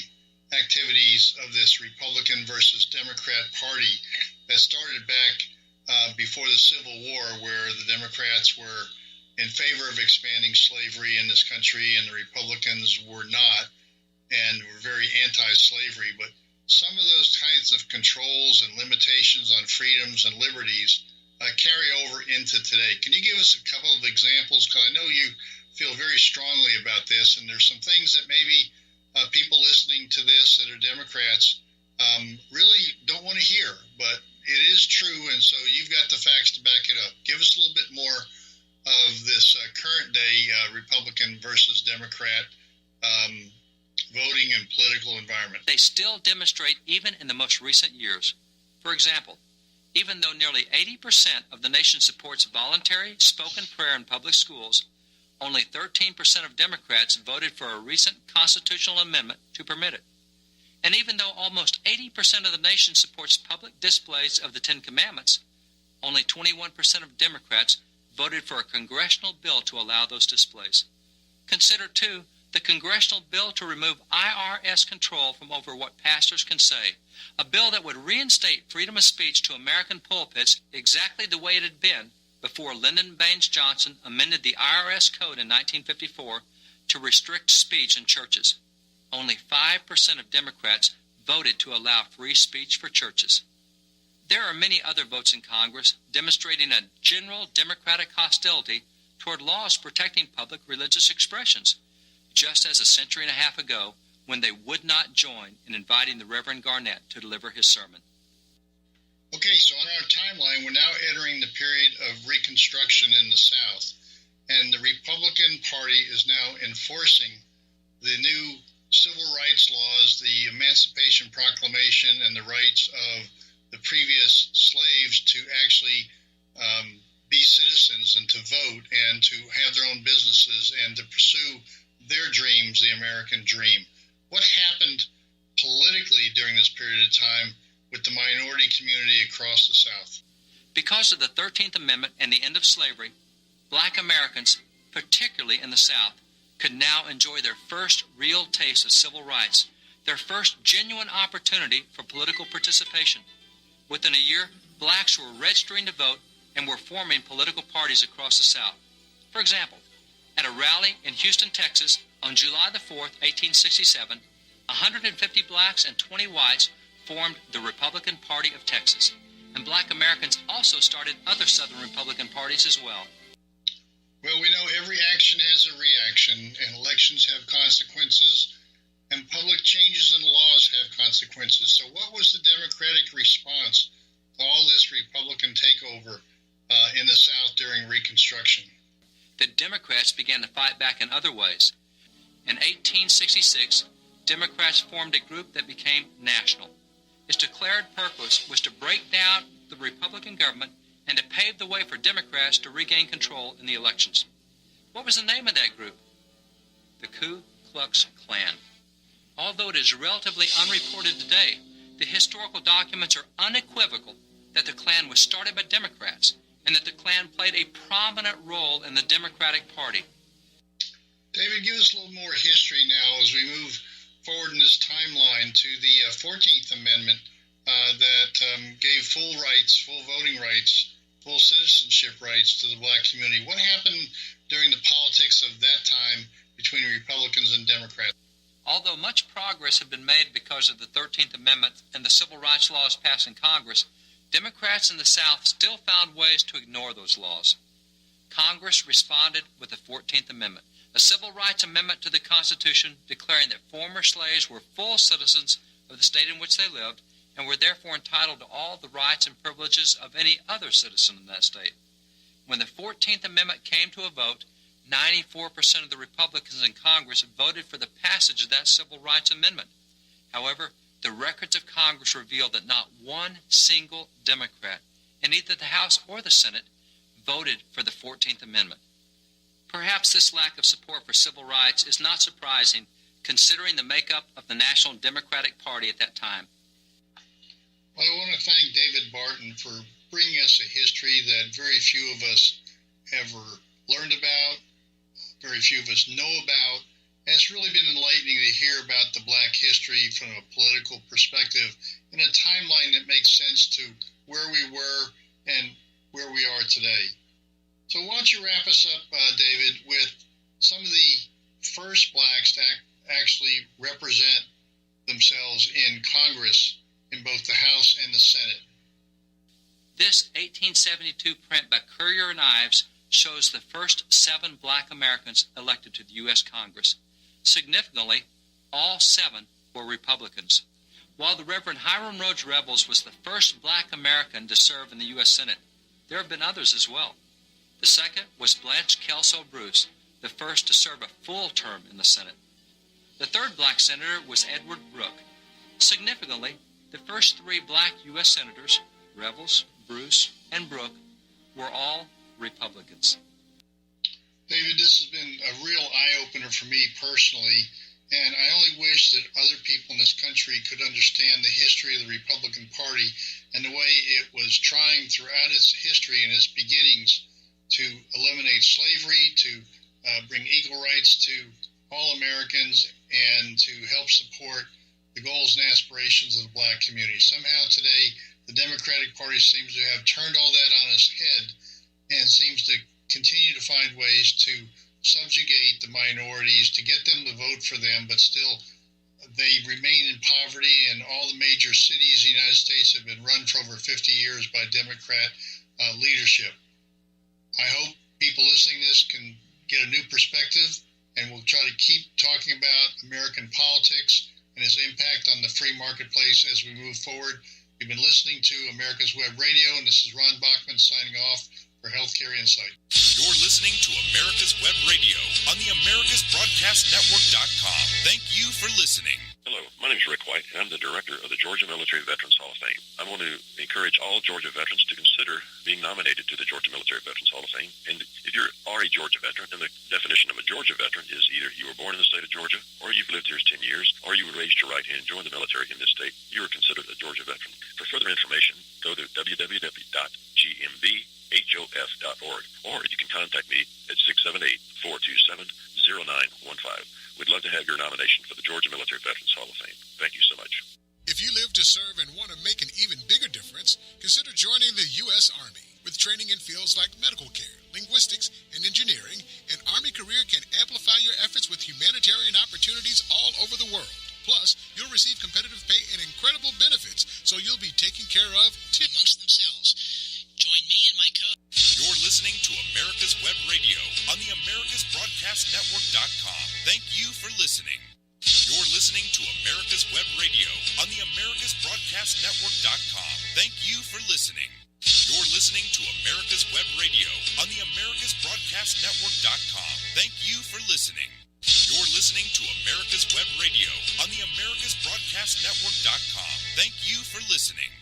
activities of this Republican versus Democrat party that started back before the Civil War, where the Democrats were in favor of expanding slavery in this country and the Republicans were not and were very anti-slavery. But some of those kinds of controls and limitations on freedoms and liberties carry over into today. Can you give us a couple of examples? Because I know you feel very strongly about this, and there's some things that maybe people listening to this that are Democrats really don't want to hear, but it is is true, and so you've got the facts to back it up. Give us a little bit more of this current day Republican versus Democrat voting and political environment. They still demonstrate even in the most recent years. For example, even though nearly 80% of the nation supports voluntary spoken prayer in public schools, only 13% of Democrats voted for a recent constitutional amendment to permit it. And even though almost 80% of the nation supports public displays of the Ten Commandments, only 21% of Democrats voted for a congressional bill to allow those displays. Consider, too, the congressional bill to remove IRS control from over what pastors can say, a bill that would reinstate freedom of speech to American pulpits exactly the way it had been before Lyndon Baines Johnson amended the IRS code in 1954 to restrict speech in churches. Only 5% of Democrats voted to allow free speech for churches. There are many other votes in Congress demonstrating a general Democratic hostility toward laws protecting public religious expressions, just as a century and a half ago when they would not join in inviting the Reverend Garnett to deliver his sermon. Okay, so on our timeline, we're now entering the period of Reconstruction in the South, and the Republican Party is now enforcing the new civil rights laws, the Emancipation Proclamation, and the rights of the previous slaves to actually be citizens and to vote and to have their own businesses and to pursue their dreams, the American dream. What happened politically during this period of time with the minority community across the South? Because of the 13th Amendment and the end of slavery, Black Americans, particularly in the South, could now enjoy their first real taste of civil rights, their first genuine opportunity for political participation. Within a year, blacks were registering to vote and were forming political parties across the South. For example, at a rally in Houston, Texas, on July the 4th, 1867, 150 blacks and 20 whites formed the Republican Party of Texas, and Black Americans also started other Southern Republican parties as well. Well, we know every action has a reaction, and elections have consequences, and public changes in laws have consequences. So what was the Democratic response to all this Republican takeover in the South during Reconstruction? The Democrats began to fight back in other ways. In 1866, Democrats formed a group that became national. Its declared purpose was to break down the Republican government and to pave the way for Democrats to regain control in the elections. What was the name of that group? The Ku Klux Klan. Although it is relatively unreported today, the historical documents are unequivocal that the Klan was started by Democrats and that the Klan played a prominent role in the Democratic Party. David, give us a little more history now as we move forward in this timeline to the 14th Amendment that gave full rights, full voting rights, full citizenship rights to the black community. What happened during the politics of that time between Republicans and Democrats? Although much progress had been made because of the 13th Amendment and the civil rights laws passed in Congress, Democrats in the South still found ways to ignore those laws. Congress responded with the 14th Amendment, a civil rights amendment to the Constitution declaring that former slaves were full citizens of the state in which they lived and were therefore entitled to all the rights and privileges of any other citizen in that state. When the 14th Amendment came to a vote, 94% of the Republicans in Congress voted for the passage of that civil rights amendment. However, the records of Congress reveal that not one single Democrat in either the House or the Senate voted for the 14th Amendment. Perhaps this lack of support for civil rights is not surprising considering the makeup of the National Democratic Party at that time. Well, I want to thank David Barton for bringing us a history that very few of us ever learned about, very few of us know about, and it's really been enlightening to hear about the black history from a political perspective in a timeline that makes sense to where we were and where we are today. So why don't you wrap us up, David, with some of the first blacks to actually represent themselves in Congress in both the House and the Senate. This 1872 print by Currier and Ives shows the first 7 black Americans elected to the U.S. Congress. Significantly, all 7 were Republicans. While the Reverend Hiram Rhodes Rebels was the first black American to serve in the U.S. Senate, there have been others as well. The second was Blanche Kelso Bruce, the first to serve a full term in the Senate. The third black senator was Edward Brooke. Significantly, the first three black U.S. senators, Rebels, Bruce, and Brooke, were all Republicans. David, this has been a real eye-opener for me personally, and I only wish that other people in this country could understand the history of the Republican Party and the way it was trying throughout its history and its beginnings to eliminate slavery, to bring equal rights to all Americans, and to help support the goals and aspirations of the black community. Somehow today, the Democratic Party seems to have turned all that on its head and seems to continue to find ways to subjugate the minorities, to get them to vote for them, but still they remain in poverty, and all the major cities in the United States have been run for over 50 years by Democrat leadership. I hope people listening to this can get a new perspective, and we'll try to keep talking about American politics and its impact on the free marketplace as we move forward. You've been listening to America's Web Radio, and this is Ron Bachman signing off for Healthcare Insight. You're listening to America's Web Radio on the AmericasBroadcastNetwork.com. Thank you for listening. Hello, my name is Rick White, and I'm the director of the Georgia Military Veterans Hall of Fame. I want to encourage all Georgia veterans to consider being nominated to the Georgia Military Veterans Hall of Fame. And if you are a Georgia veteran, and the definition of a Georgia veteran is either you were born in the state of Georgia, or you've lived here 10 years, or you were raised your right hand, joined the military in this state, you are considered a Georgia veteran. For further information, go to www.gmvhof.org, or you can contact me at 678-427-0915. We'd love to have your nomination for the Georgia Military Veterans Hall of Fame. Thank you so much. If you live to serve and want to make an even bigger difference, consider joining the U.S. Army. With training in fields like medical care, linguistics, and engineering, an Army career can amplify your efforts with humanitarian opportunities all over the world. Plus, you'll receive competitive pay and incredible benefits, so you'll be taken care of amongst themselves. Join me and my You're listening to America's Web Radio on the AmericasBroadcastNetwork.com. Thank you for listening. You're listening to America's Web Radio on the AmericasBroadcastNetwork.com. Thank you for listening. You're listening to America's Web Radio on the AmericasBroadcastNetwork.com. Thank you for listening. You're listening to America's Web Radio on the AmericasBroadcastNetwork.com. Thank you for listening.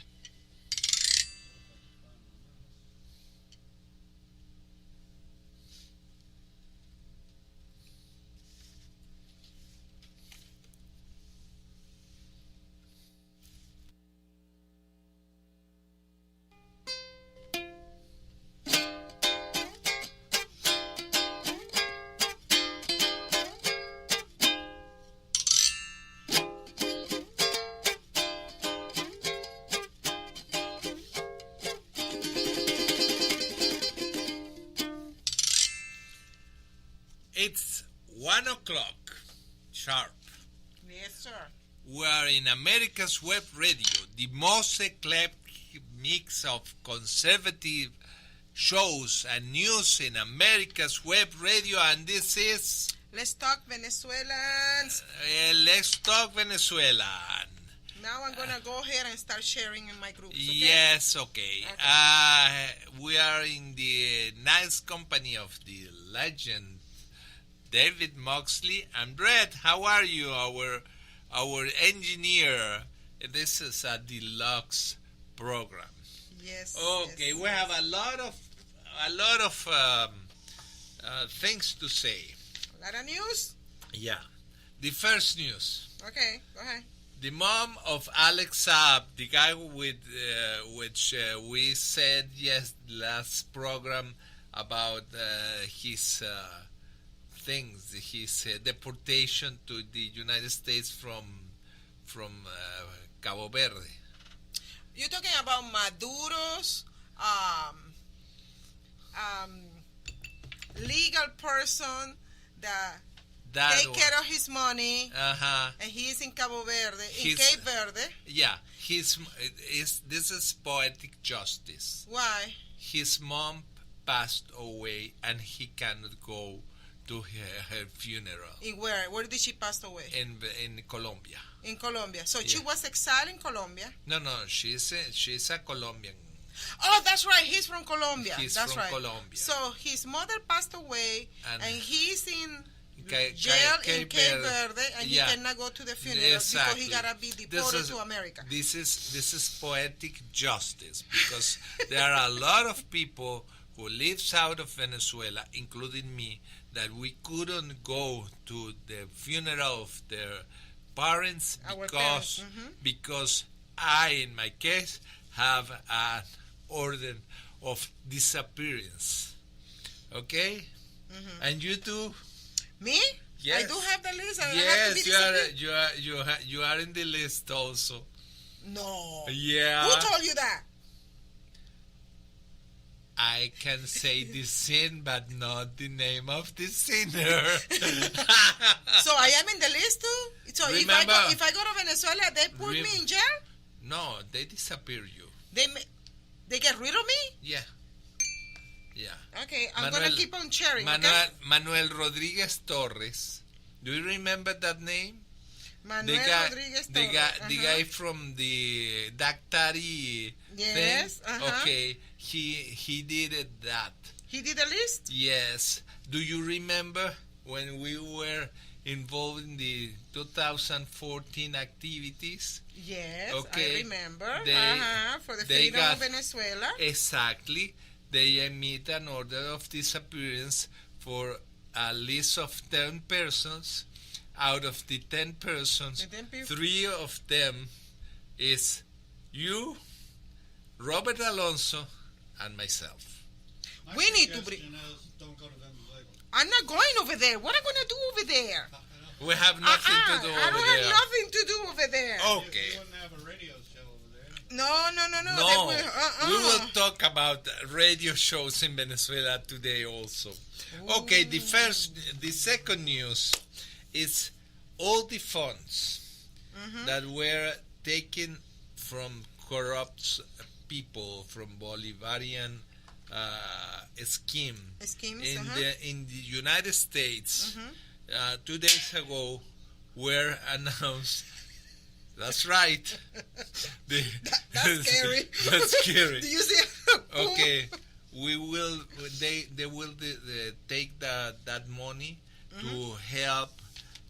It's 1 o'clock sharp. Yes, sir. We are in America's Web Radio, the most eclectic mix of conservative shows and news in America's Web Radio, and this is... Let's Talk Venezuelans. Let's Talk Venezuelan. Now I'm going to go ahead and start sharing in my groups, okay? Yes, okay. We are in the nice company of the legend David Moxley and Brett. How are you, our engineer? This is a deluxe program. Yes. Okay, yes, we have a lot of things to say. A lot of news? Yeah. The first news. Okay, go ahead. The mom of Alex Saab, the guy with which we said last program about his things, his deportation to the United States from Cabo Verde. You're talking about Maduro's legal person that take care of his money, and he's in Cabo Verde, Cape Verde. Yeah, this is poetic justice. Why? His mom passed away, and he cannot go to her funeral. In where? Where did she pass away? In Colombia. In Colombia. So she was exiled in Colombia. No, she's a Colombian. Oh, that's right. He's from Colombia. That's from right. Colombia. So his mother passed away, and he's in jail in Cape Verde, and he cannot go to the funeral because he gotta be deported to America. This is poetic justice, because there are a lot of people who lives out of Venezuela, including me, that we couldn't go to the funeral of their parents because I, in my case, have an order of disappearance. Okay? And you too? Me? Yes. I do have the list. You are in the list also. No. Yeah. Who told you that? I can say the sin, but not the name of the sinner. So I am in the list too? So Remember, if I go to Venezuela, they put me in jail? No, they disappear you. They get rid of me? Yeah. Yeah. Okay, I'm going to keep on sharing. Manuel Rodriguez Torres. Do you remember that name? Manuel Rodriguez Torres. The guy from the Dactari thing? Okay, he did that. He did a list? Yes. Do you remember when we were involved in the 2014 activities? Yes, okay. I remember. For the freedom of Venezuela. Exactly. They emit an order of disappearance for a list of 10 persons. Out of the 10 persons, 3 of them is you, Robert Alonso, and myself. We need to bring... Don't go to Venezuela. I'm not going over there. What am I going to do over there? We have nothing to do over there. I don't have nothing to do over there. Okay. You wouldn't have a radio show over there. No. We will talk about radio shows in Venezuela today also. Ooh. Okay, the second news is all the funds that were taken from corrupt people from Bolivarian scheme in the United States 2 days ago were announced. That's right. That's scary. That's scary. Do you see? Okay, we will. They will take that money to help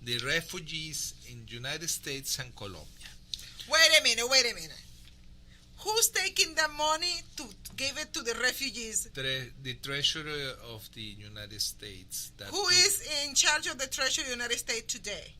the refugees in United States and Colombia. Wait a minute. Who's taking the money to give it to the refugees? The Treasury of the United States. Who is in charge of the Treasury of the United States today?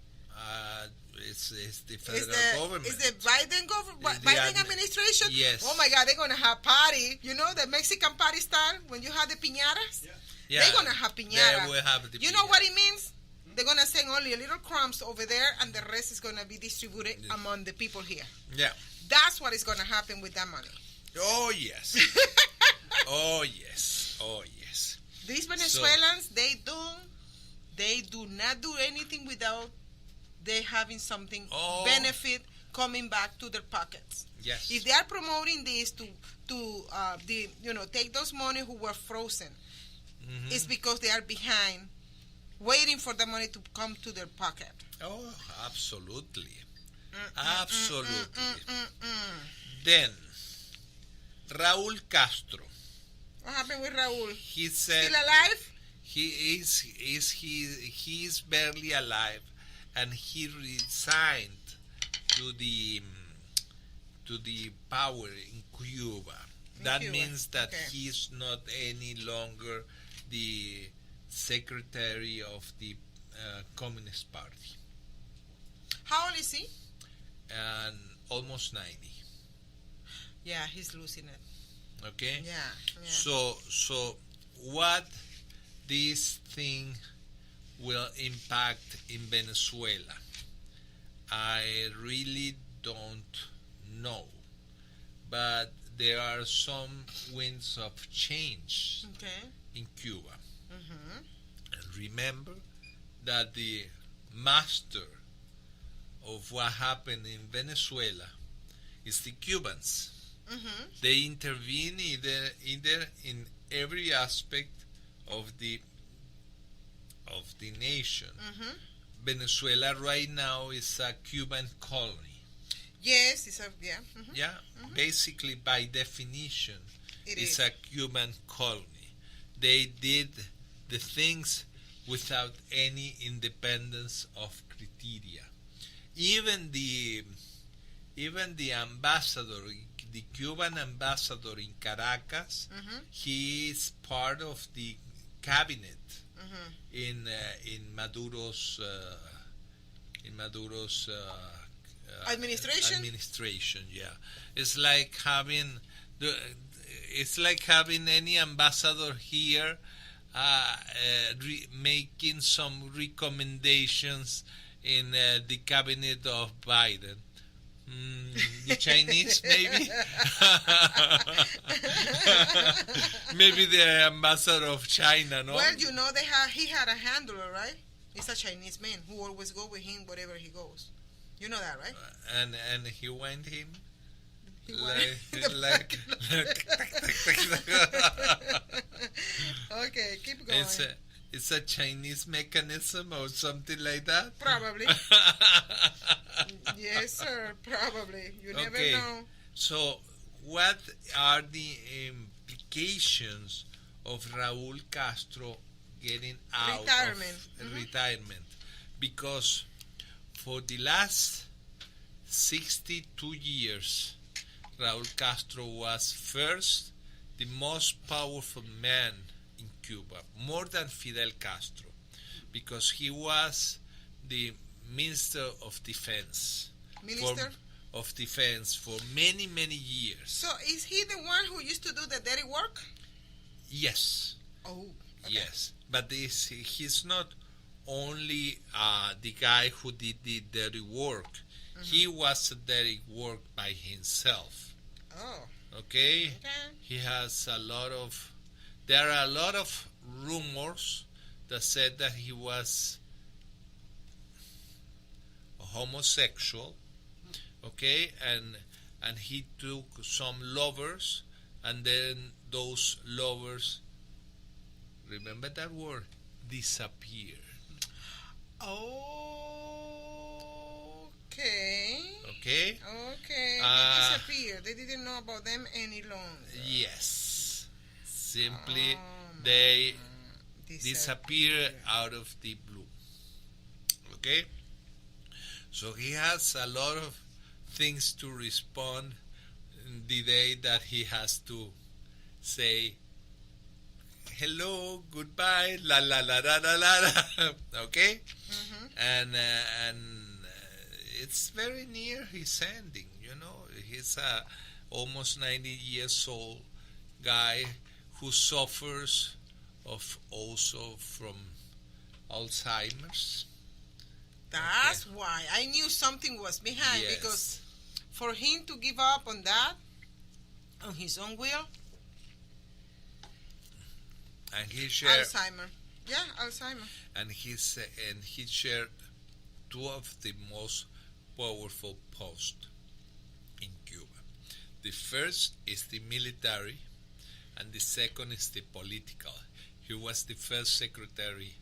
It's the federal government. Is the Biden administration? Yes. Oh my God, they're going to have party. You know the Mexican party style when you have the piñatas? Yeah. They're going to have piñatas. They will have the you know what it means? They're going to send only a little crumbs over there, and the rest is going to be distributed among the people here. Yeah. That's what is going to happen with that money. Oh, yes. Oh, yes. Oh, yes. These Venezuelans, they do not do anything without they having something benefit coming back to their pockets. Yes. If they are promoting this to take those money who were frozen, it's because they are behind, waiting for the money to come to their pocket. Oh, absolutely. Absolutely. Then, Raúl Castro. What happened with Raúl? He said, still alive? He is barely alive, and he resigned to the power in Cuba. That means that he is not any longer the secretary of the Communist Party. How old is he? And almost 90. Yeah, he's losing it. Okay. Yeah. So what this thing will impact in Venezuela, I really don't know, but there are some winds of change in Cuba. And remember that the master of what happened in Venezuela is the Cubans. They intervene either in every aspect of the of the nation. Venezuela right now is a Cuban colony. Yes, it's a Yeah, basically by definition, it's a Cuban colony. They did the things without any independence of criteria. Even the ambassador, the Cuban ambassador in Caracas, he is part of the cabinet in Maduro's administration. Administration, yeah. It's like having any ambassador here making some recommendations in the cabinet of Biden. The Chinese, maybe? Maybe the ambassador of China, no? Well, you know, he had a handler, right? He's a Chinese man who always go with him wherever he goes. You know that, right? And he went him? Okay, keep going. It's a Chinese mechanism or something like that? Probably. Yes, sir, probably. You never know. So, what are the implications of Raúl Castro getting out of retirement? Because for the last 62 years, Raúl Castro was first the most powerful man in Cuba, more than Fidel Castro, because he was the Minister of Defense. For many, many years. So is he the one who used to do the dirty work? Yes. Oh. Okay. Yes, but he's not only the guy who did the dirty work. He was a dirty work by himself. Oh. Okay? He has there are a lot of rumors that said that he was homosexual, okay, and he took some lovers, and then those lovers, remember that word, disappeared. Okay. Okay. They disappeared. They didn't know about them any longer. Yes. Simply, they disappear out of the blue. Okay? So he has a lot of things to respond the day that he has to say hello, goodbye, la la la la la la. Okay? And it's very near his ending, you know. He's a almost 90 years old guy who suffers also from Alzheimer's. That's why I knew something was behind, because for him to give up on that, on his own will, and he shared Alzheimer. Yeah, Alzheimer. And he shared two of the most powerful posts in Cuba. The first is the military, and the second is the political. He was the first secretary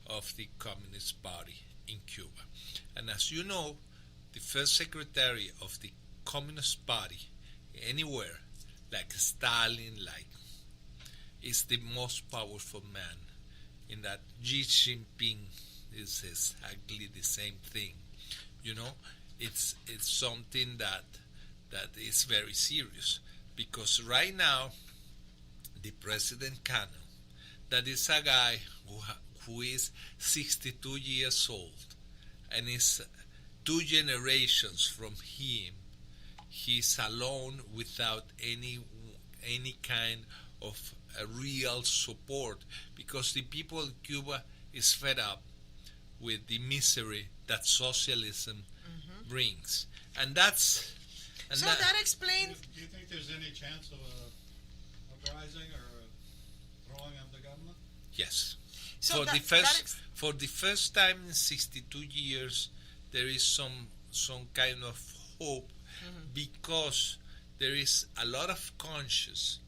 of the Communist Party in Cuba. And as you know, the first secretary of the Communist Party anywhere, like Stalin, is the most powerful man. In that Xi Jinping is exactly the same thing. You know, it's something that is very serious, because right now the President Cano, that is a guy who is 62 years old, and is 2 generations from him. He's alone without any kind of a real support, because the people in Cuba is fed up with the misery that socialism brings, and that's. And so that explains. Do you think there's any chance of a uprising or a throwing of the government? Yes. So for the first time in 62 years, there is some kind of hope, because there is a lot of conscience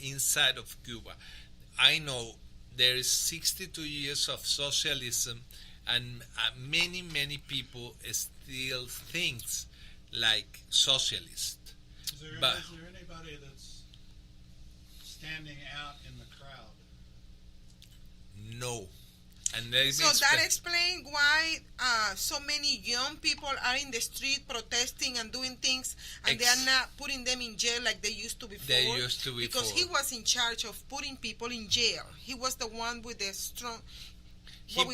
inside of Cuba. I know there is 62 years of socialism, and many people still think like socialists. Is there anybody that's standing out in the crowd? No. And there is So that explains why so many young people are in the street protesting and doing things, and they are not putting them in jail like they used to before. They used to before. Because he was in charge of putting people in jail. He was the one with the strong, He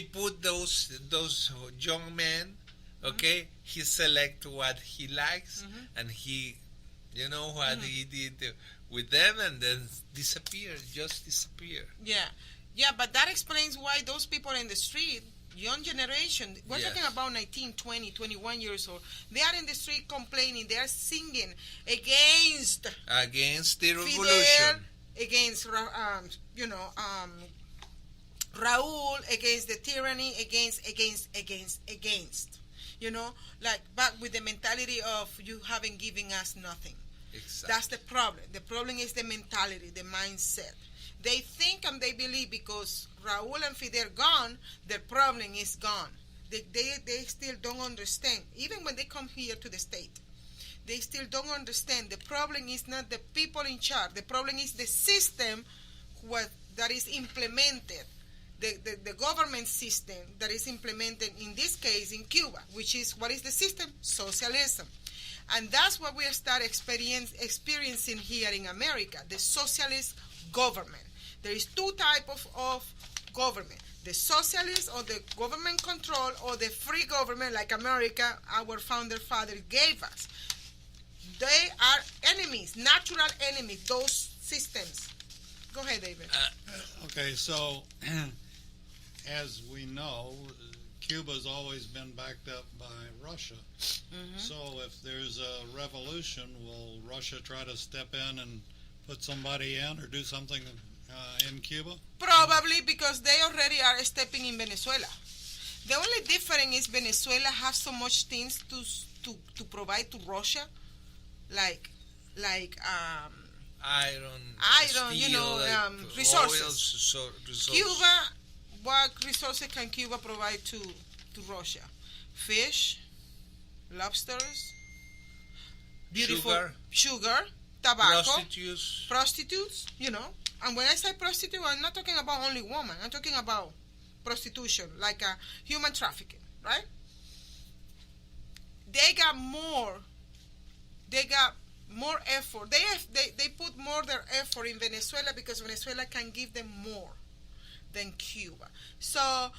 put those young men, okay? Mm-hmm. He select what he likes, and he, you know what he did with them, and then just disappear. Yeah, but that explains why those people in the street, young generation, we're talking about 19, 20, 21 years old, they are in the street complaining, they are singing against the revolution, Fidel, against, Raul, against the tyranny, against, you know, like back with the mentality of you haven't given us nothing. Exactly. That's the problem. The problem is the mentality, the mindset. They think and they believe because Raul and Fidel gone, their problem is gone. They still don't understand. Even when they come here to the state, they still don't understand. The problem is not the people in charge. The problem is the system that is implemented, the government system that is implemented, in this case in Cuba, which is, what is the system? Socialism. And that's what we start experiencing here in America, the socialist government. There is two types of government: the socialist, or the government control, or the free government like America, our founder father gave us. They are enemies, natural enemies, those systems. Go ahead, David. Okay, so as we know, Cuba's always been backed up by Russia. Mm-hmm. So if there's a revolution, will Russia try to step in and put somebody in or do something in Cuba? Probably, because they already are stepping in Venezuela. The only difference is Venezuela has so much things to provide to Russia, like iron, steel, resources. Resources. Cuba, what resources can Cuba provide to Russia? Fish, lobsters, beautiful sugar, tobacco, prostitutes, you know. And when I say prostitute, I'm not talking about only women. I'm talking about prostitution, like human trafficking, right? They got more effort. They put more their effort in Venezuela because Venezuela can give them more than Cuba. So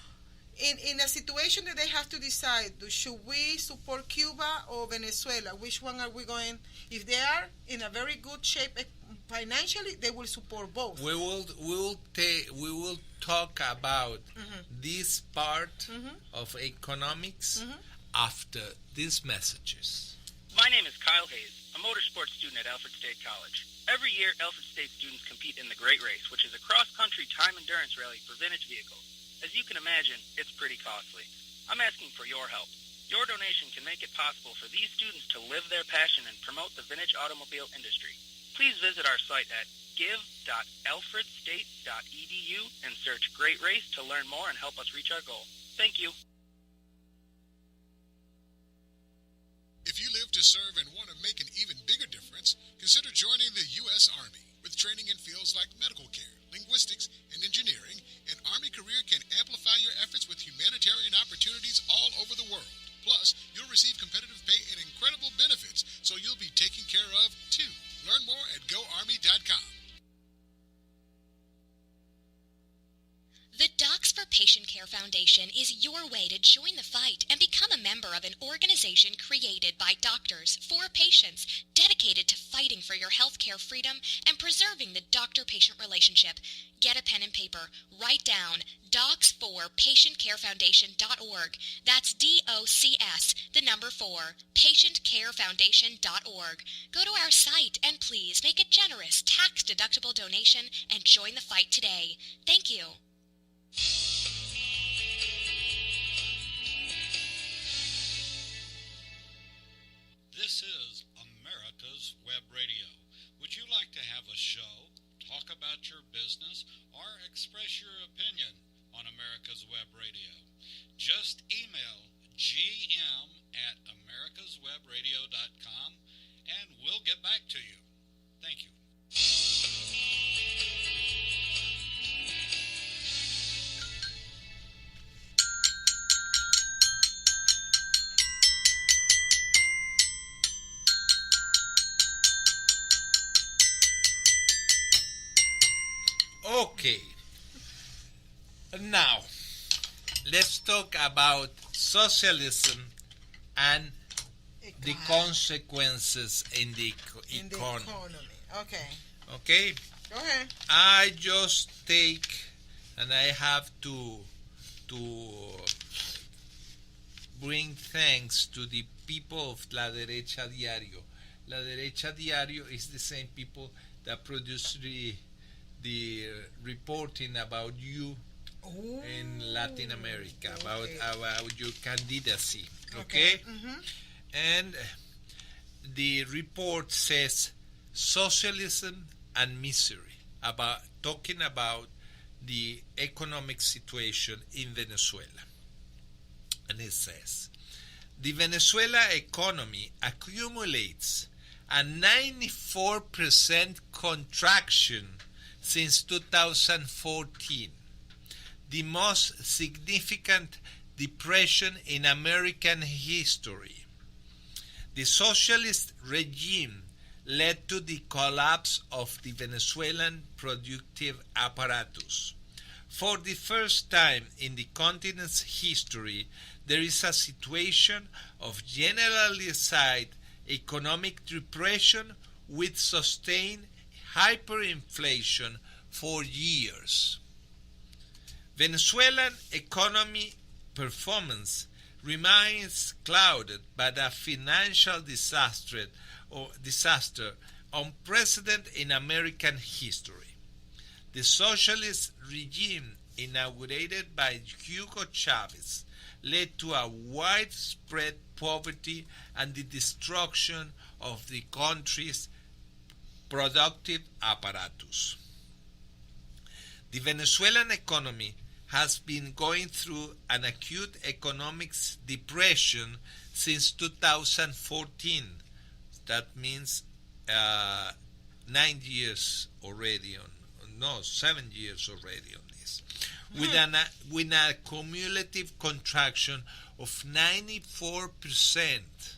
in a situation that they have to decide, should we support Cuba or Venezuela? Which one are we going? If they are in a very good shape financially, they will support both. We will talk about this part of economics after these messages. My name is Kyle Hayes, a motorsports student at Alfred State College. Every year, Alfred State students compete in the Great Race, which is a cross-country time endurance rally for vintage vehicles. As you can imagine, it's pretty costly. I'm asking for your help. Your donation can make it possible for these students to live their passion and promote the vintage automobile industry. Please visit our site at give.alfredstate.edu and search Great Race to learn more and help us reach our goal. Thank you. If you live to serve and want to make an even bigger difference, consider joining the U.S. Army. With training in fields like medical care, linguistics, and engineering, an Army career can amplify your efforts with humanitarian opportunities all over the world. Plus, you'll receive competitive pay and incredible benefits, so you'll be taken care of, too. Learn more at GoArmy.com. The Docs for Patient Care Foundation is your way to join the fight and become a member of an organization created by doctors for patients, dedicated to fighting for your healthcare freedom and preserving the doctor-patient relationship. Get a pen and paper. Write down docs4patientcarefoundation.org. That's DOCS, the number 4, patientcarefoundation.org. Go to our site and please make a generous tax-deductible donation and join the fight today. Thank you. This is America's Web Radio. Would you like to have a show, talk about your business, or express your opinion on America's Web Radio. Just email gm@americaswebradio.com and we'll get back to you. Thank you. Okay. Now, let's talk about socialism and the consequences in the economy. Okay. Okay? Go ahead. I just take, and I have to bring thanks to the people of La Derecha Diario. La Derecha Diario is the same people that produce the reporting about you in Latin America, about your candidacy. Okay? And the report says socialism and misery, talking about the economic situation in Venezuela. And it says, the Venezuela economy accumulates a 94% contraction since 2014, the most significant depression in American history. The socialist regime led to the collapse of the Venezuelan productive apparatus. For the first time in the continent's history, there is a situation of generalized economic depression with sustained hyperinflation for years. Venezuelan economy performance remains clouded by a financial disaster unprecedented in American history. The socialist regime inaugurated by Hugo Chavez led to a widespread poverty and the destruction of the country's productive apparatus. The Venezuelan economy has been going through an acute economic depression since 2014. That means 7 years already on this, with a cumulative contraction of 94%.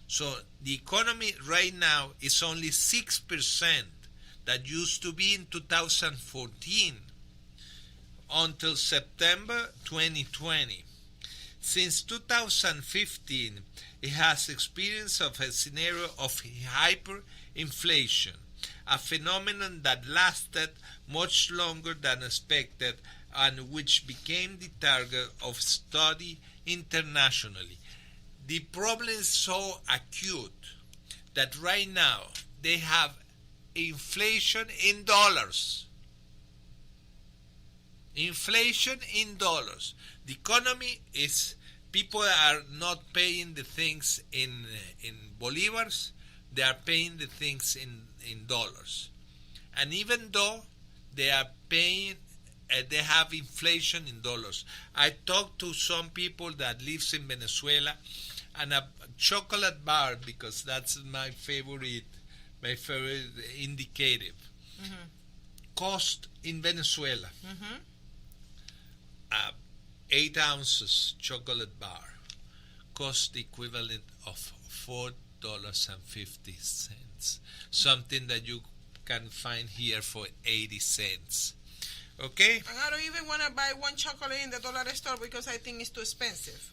So the economy right now is only 6% that used to be in 2014 until September 2020. Since 2015, it has experienced a scenario of hyperinflation, a phenomenon that lasted much longer than expected and which became the target of study internationally. The problem is so acute that right now they have inflation in dollars. Inflation in dollars. The economy is, people are not paying the things in bolivars, they are paying the things in dollars. And even though they are paying, they have inflation in dollars. I talked to some people that lives in Venezuela, and a chocolate bar, because that's my favorite indicative, cost in Venezuela 8 ounces chocolate bar cost the equivalent of $4.50, something that you can find here for 80 cents. Okay? And I don't even want to buy one chocolate in the dollar store because I think it's too expensive.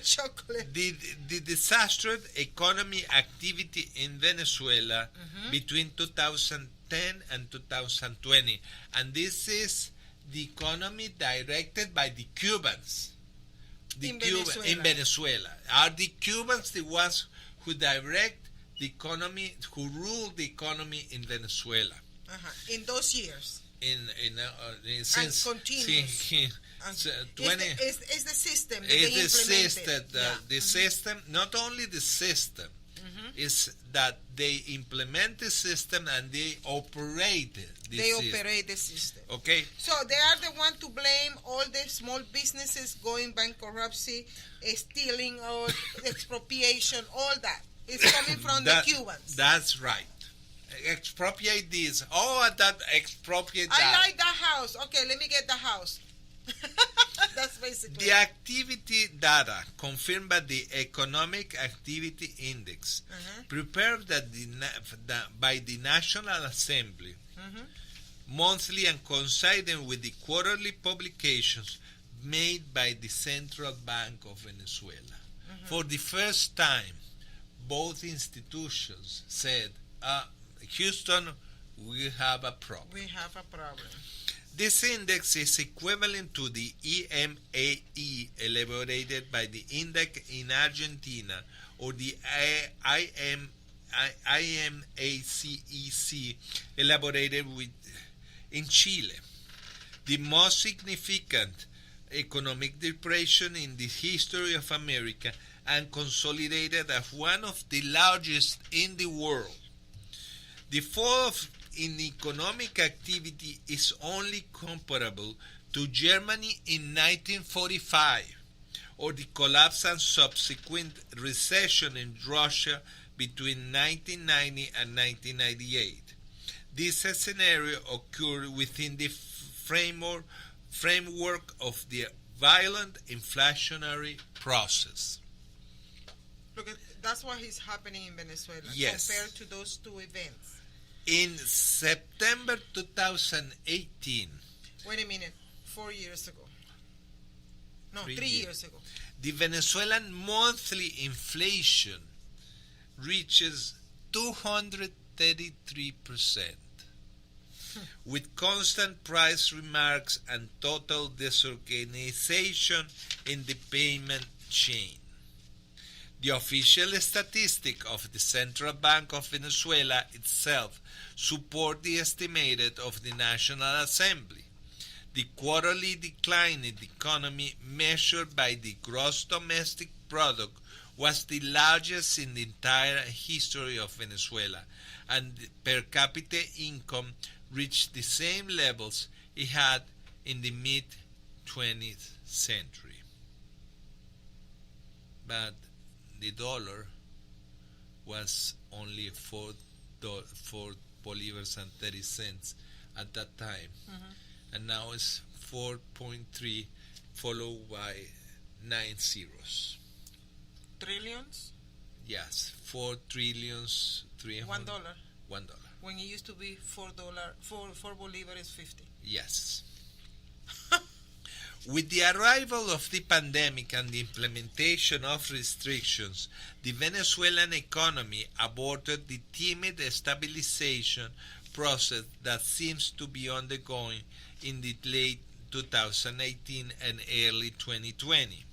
Chocolate. The disastrous economy activity in Venezuela between 2010 and 2020, and this is the economy directed by the Cubans. In Venezuela. Are the Cubans the ones who direct the economy, who rule the economy in Venezuela? In those years. Since continuous. It's the system. The system. Not only the system, is that they implement the system and they operate the They system. operate the system. Okay? So they are the one to blame all the small businesses going bankruptcy, stealing, or expropriation, all that. It's coming from the Cubans. That's right. Expropriate this. Oh, that expropriate that. I like that house. Okay, let me get the house. That's basically The activity data confirmed by the Economic Activity Index, prepared by the National Assembly, monthly and coinciding with the quarterly publications made by the Central Bank of Venezuela. For the first time, both institutions said, Houston, we have a problem. We have a problem. This index is equivalent to the EMAE elaborated by the Index in Argentina or the IMACEC elaborated in Chile. The most significant economic depression in the history of America and consolidated as one of the largest in the world. The fall in economic activity is only comparable to Germany in 1945 or the collapse and subsequent recession in Russia between 1990 and 1998. This scenario occurred within the framework of the violent inflationary process. Look, that's what is happening in Venezuela Yes. compared to those two events. In September 2018, Wait a minute, 4 years ago. No, 3 3 years. years ago. the Venezuelan monthly inflation reaches 233%, with constant price remarks and total disorganization in the payment chain. The official statistic of the Central Bank of Venezuela itself support the estimate of the National Assembly. The quarterly decline in the economy measured by the gross domestic product was the largest in the entire history of Venezuela, and per capita income reached the same levels it had in the mid-20th century. But the dollar was only $4 bolivars and 30 cents at that time, and now it's 4.3, followed by 9 zeros. Trillions? Yes, 4 trillions, 300. $1. $1. When it used to be $4, 4 bolivars 50. Yes. With the arrival of the pandemic and the implementation of restrictions, the Venezuelan economy aborted the timid stabilization process that seems to be undergoing in the late 2018 and early 2020.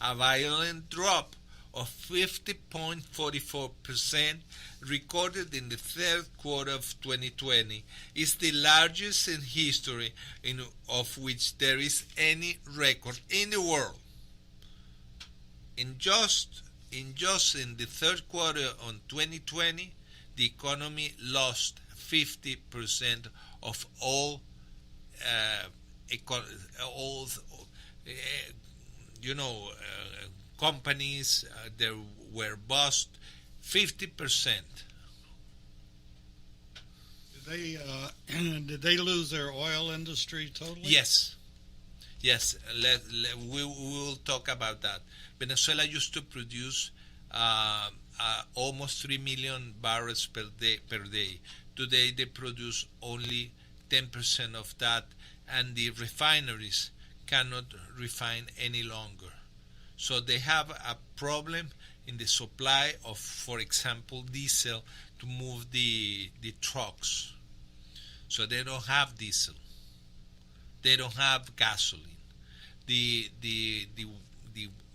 A violent drop of 50.44% recorded in the third quarter of 2020 is the largest in history of which there is any record in the world. In just in the third quarter of 2020, the economy lost 50% of all companies. There were bust 50%. Did they lose their oil industry totally? Yes. We will talk about that. Venezuela used to produce almost 3 million barrels per day. Today they produce only 10% of that, and the refineries cannot refine any longer. So they have a problem in the supply of, for example, diesel to move the trucks. So they don't have diesel. They don't have gasoline. The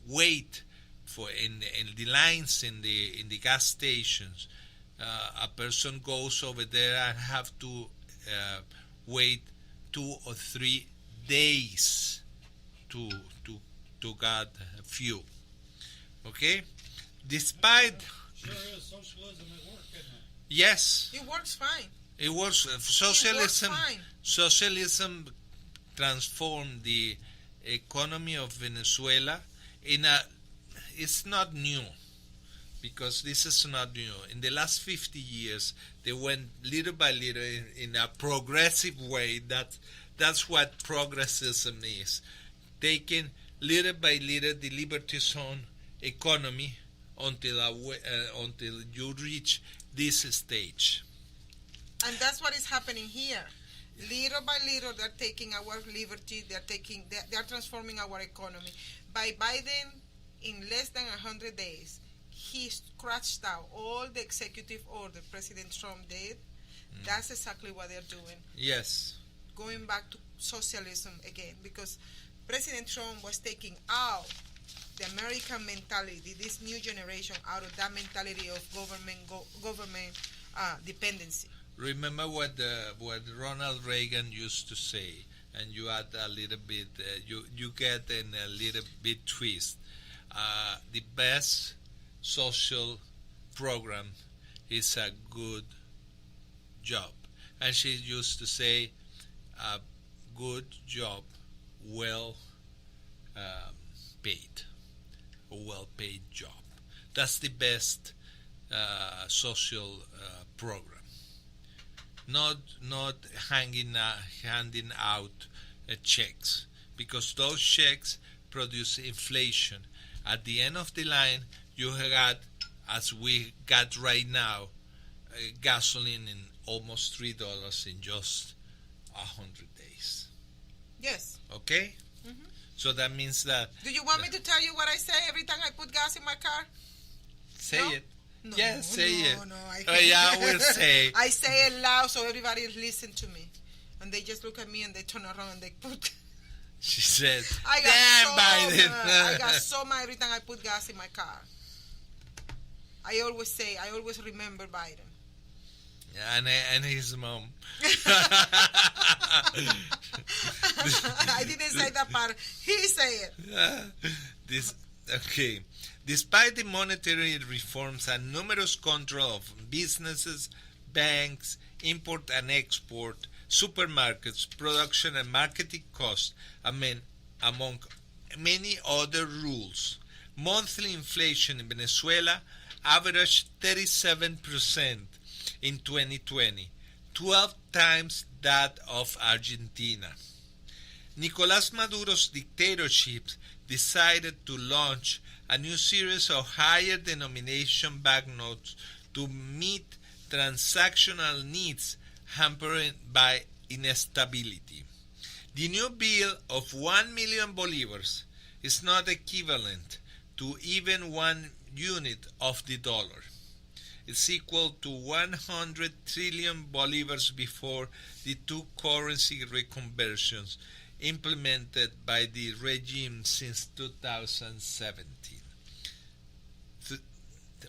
wait for in the lines in the gas stations, a person goes over there and have to wait 2 or 3 days to get fuel. Okay, despite Sure is socialism at work, isn't it? Yes. It works fine. It was socialism transformed the economy of Venezuela it's not new, because this is not new. In the last 50 years, they went little by little in a progressive way. That's what progressivism is. Taking little by little the Liberty Zone economy until you reach this stage. And that's what is happening here. Little by little, they're taking our liberty. They're transforming our economy. By Biden, in less than 100 days, he scratched out all the executive order President Trump did. That's exactly what they're doing. Yes. Going back to socialism again, because President Trump was taking out the American mentality, this new generation, out of that mentality of government dependency. Remember what Ronald Reagan used to say, and you add a little bit, you get in a little bit twist. The best social program is a good job. And she used to say, a good job, well paid, a well-paid job. That's the best social program. Not handing out checks, because those checks produce inflation. At the end of the line, you got, as we got right now, gasoline in almost $3 in just 100 days. Yes. Okay? Mm-hmm. So that means that... Do you want me to tell you what I say every time I put gas in my car? Say it. No, yes, say it. No, I can't. Yeah, I will say. I say it loud so everybody listen to me. And they just look at me and they turn around and they put... She said, I got so mad every time I put gas in my car. I always remember Biden. Yeah, and his mom. I didn't say that part. He said it. Okay. Despite the monetary reforms and numerous control of businesses, banks, import and export, supermarkets, production and marketing costs, among many other rules, monthly inflation in Venezuela averaged 37% in 2020, 12 times that of Argentina. Nicolás Maduro's dictatorship decided to launch a new series of higher denomination banknotes to meet transactional needs hampered by instability. The new bill of 1 million bolivars is not equivalent to even 1 unit of the dollar. It's equal to 100 trillion bolivars before the two currency reconversions implemented by the regime since 2017.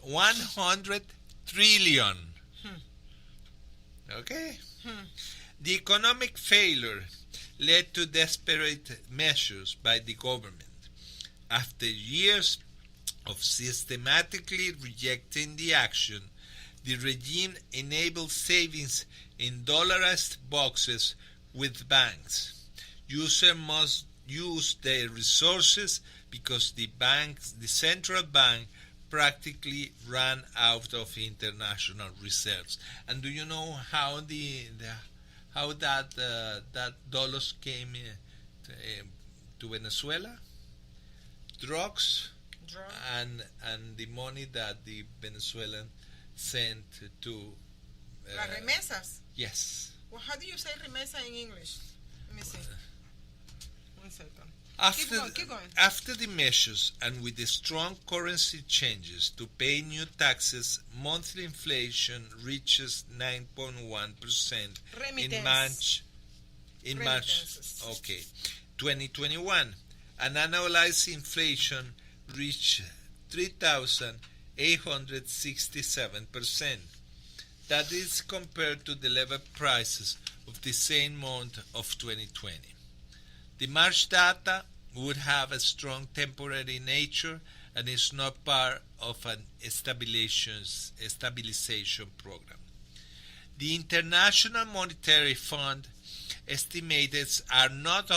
100 trillion. Okay? The economic failure led to desperate measures by the government. After years of systematically rejecting the action, the regime enabled savings in dollarized boxes with banks. Users must use their resources because the central bank practically ran out of international reserves. And do you know how that dollars came to Venezuela? Drugs. And the money that the Venezuelan sent to las remesas. Yes. Well, how do you say remesa in English? Let me see. 1 second. Keep going. After the measures and with the strong currency changes to pay new taxes, monthly inflation reaches 9.1% in March. Okay, 2021. And annualized inflation reached 3,867%. That is compared to the level prices of the same month of 2020. The March data would have a strong temporary nature and is not part of an stabilization program. The International Monetary Fund estimates are not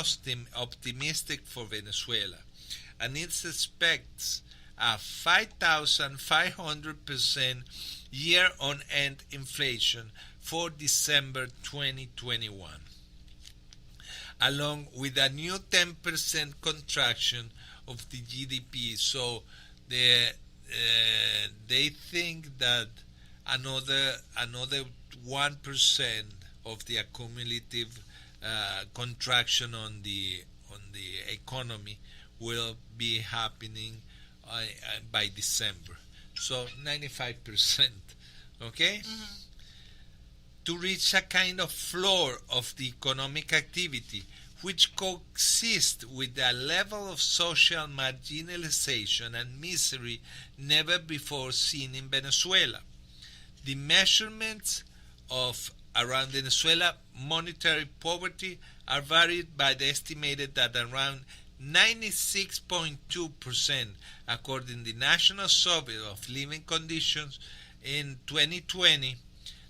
optimistic for Venezuela, and it expects a 5,500% year-on-end inflation for December 2021, along with a new 10% contraction of the GDP. So they think that another 1% of the accumulative contraction on the economy will be happening by December. So 95%. Okay. Mm-hmm. To reach a kind of floor of the economic activity which coexists with a level of social marginalization and misery never before seen in Venezuela. The measurements of around Venezuela monetary poverty are varied by the estimated that around 96.2%, according to the National Survey of Living Conditions in 2020,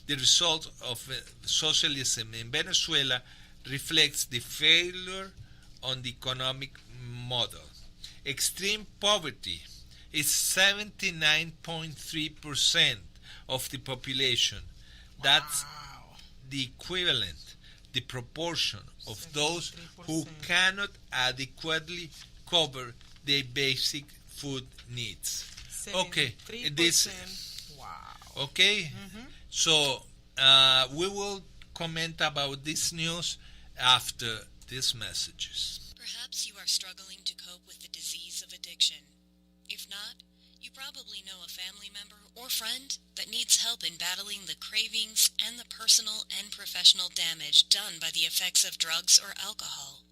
the result of socialism in Venezuela reflects the failure on the economic model. Extreme poverty is 79.3% of the population. That's the equivalent, the proportion of those who cannot adequately cover their basic food needs. Okay, this. Wow. Okay, so we will comment about this news after these messages. Perhaps you are struggling to cope with the disease of addiction. If not, you probably know a family member or friend that needs help in battling the cravings and the personal and professional damage done by the effects of drugs or alcohol.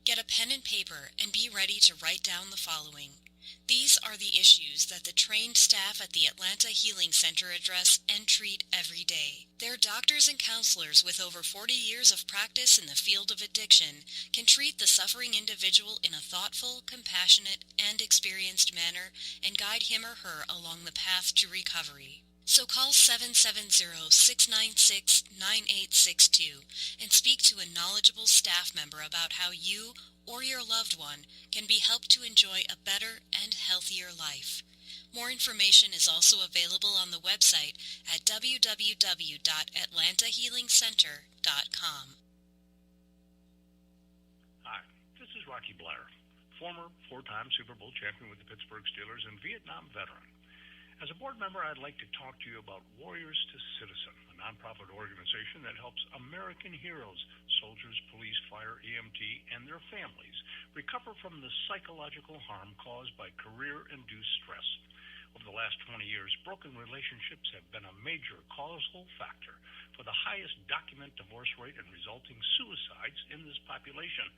Get a pen and paper and be ready to write down the following. These are the issues that the trained staff at the Atlanta Healing Center address and treat every day. Their doctors and counselors with over 40 years of practice in the field of addiction can treat the suffering individual in a thoughtful, compassionate, and experienced manner and guide him or her along the path to recovery. So call 770-696-9862 and speak to a knowledgeable staff member about how you or your loved one can be helped to enjoy a better and healthier life. More information is also available on the website at www.atlantahealingcenter.com. Hi, this is Rocky Blair, former four-time Super Bowl champion with the Pittsburgh Steelers and Vietnam veteran. As a board member, I'd like to talk to you about Warriors to Citizen, a nonprofit organization that helps American heroes, soldiers, police, fire, EMT, and their families recover from the psychological harm caused by career-induced stress. Over the last 20 years, broken relationships have been a major causal factor for the highest documented divorce rate and resulting suicides in this population.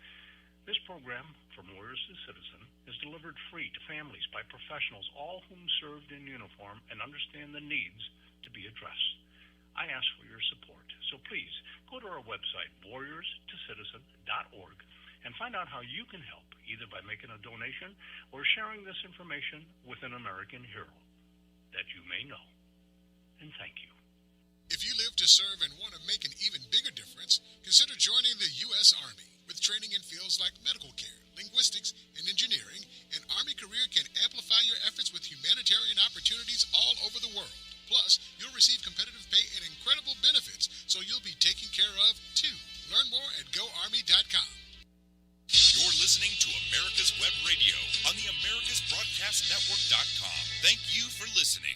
This program, From Warriors to Citizen, is delivered free to families by professionals, all whom served in uniform and understand the needs to be addressed. I ask for your support, so please go to our website, warriorstocitizen.org, and find out how you can help, either by making a donation or sharing this information with an American hero that you may know. And thank you. If you live to serve and want to make an even bigger difference, consider joining the U.S. Army. With training in fields like medical care, linguistics, and engineering, an Army career can amplify your efforts with humanitarian opportunities all over the world. Plus, you'll receive competitive pay and incredible benefits, so you'll be taken care of, too. Learn more at GoArmy.com. You're listening to America's Web Radio on the AmericasBroadcastNetwork.com. Thank you for listening.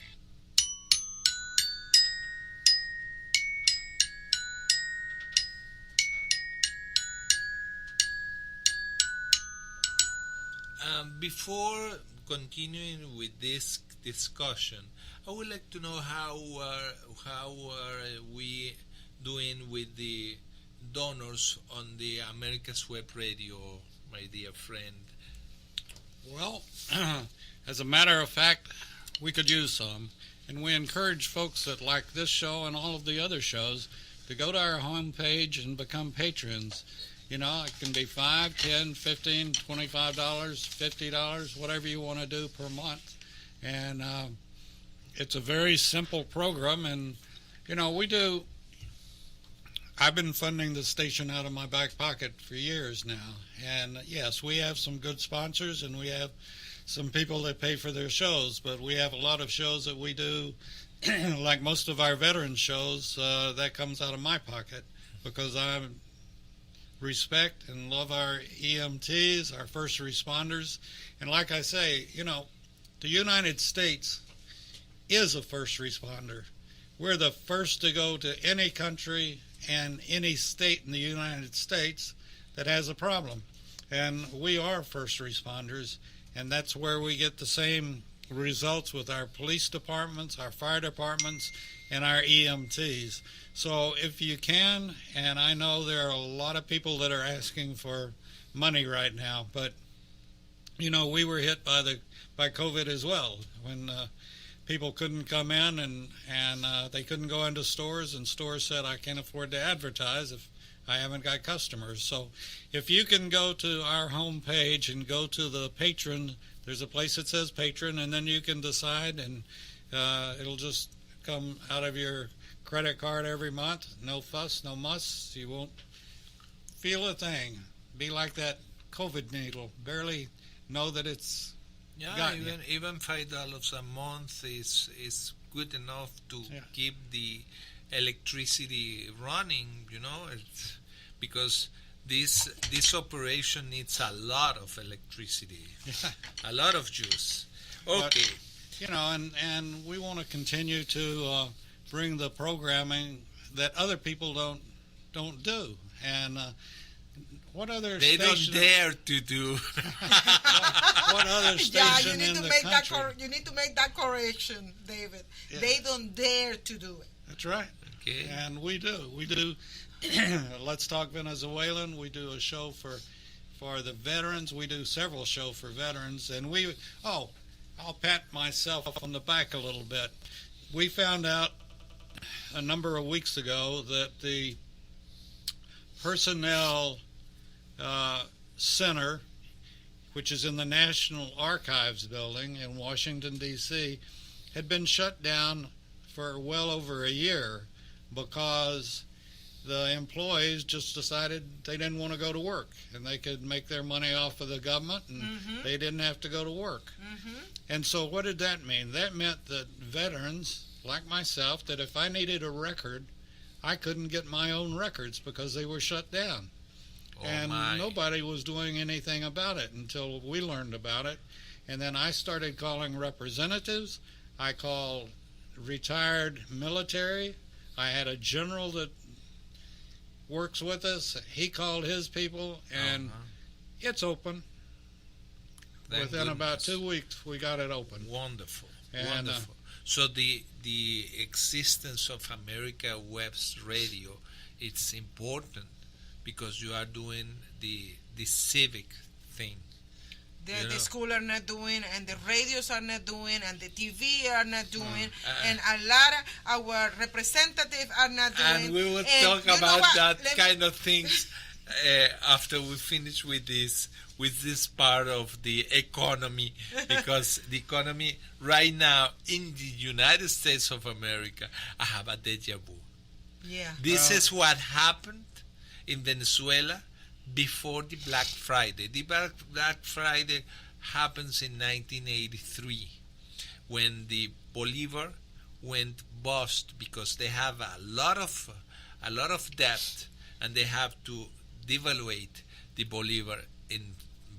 Before continuing with this discussion, I would like to know how are we doing with the donors on the America's Web Radio, my dear friend. Well, as a matter of fact, we could use some, and we encourage folks that like this show and all of the other shows to go to our homepage and become patrons. You know, it can be $5, $10, $15, $25, $50, whatever you want to do per month. And it's a very simple program. And, you know, I've been funding the station out of my back pocket for years now. And yes, we have some good sponsors and we have some people that pay for their shows, but we have a lot of shows that we do, like most of our veteran shows, that comes out of my pocket because I respect and love our EMTs, our first responders. And like I say, you know, the United States is a first responder. We're the first to go to any country and any state in the United States that has a problem. And we are first responders, and that's where we get the same results with our police departments, our fire departments, and our EMTs. So if you can, and I know there are a lot of people that are asking for money right now, but you know, we were hit by COVID as well, when people couldn't come in and they couldn't go into stores, and stores said, I can't afford to advertise if I haven't got customers. So if you can go to our homepage and go to the patron, there's a place that says patron, and then you can decide, and it'll just come out of your credit card every month. No fuss, no muss. You won't feel a thing. Be like that COVID needle. Barely know that it's even $5 a month is good enough to keep the electricity running, you know, because this operation needs a lot of electricity, a lot of juice. Okay. But, you know, and we want to continue to bring the programming that other people don't do. And what other they station? Don't dare to do. What other station you need in to the make country? you need to make that correction, David. Yeah. They don't dare to do it. That's right. Okay. And we do. Let's Talk Venezuelan. We do a show for the veterans. We do several shows for veterans. And I'll pat myself on the back a little bit. We found out a number of weeks ago that the Personnel Center, which is in the National Archives building in Washington, D.C., had been shut down for well over a year because the employees just decided they didn't want to go to work, and they could make their money off of the government, and they didn't have to go to work. And so what did that mean? That meant that veterans, like myself, that if I needed a record, I couldn't get my own records because they were shut down. Nobody was doing anything about it until we learned about it. And then I started calling representatives. I called retired military. I had a general that works with us. He called his people, and it's open. Within about 2 weeks, we got it open. Wonderful. And, wonderful. So the existence of America Web's radio, it's important because you are doing the civic thing. The school are not doing, and the radios are not doing, and the TV are not doing, and a lot of our representatives are not doing. And we will talk about that kind of things after we finish with this part of the economy, because the economy right now in the United States of America, I have a deja vu. Yeah. This is what happened in Venezuela before the Black Friday. The Black Friday happens in 1983 when the Bolivar went bust because they have a lot of debt, and they have to devaluate the Bolivar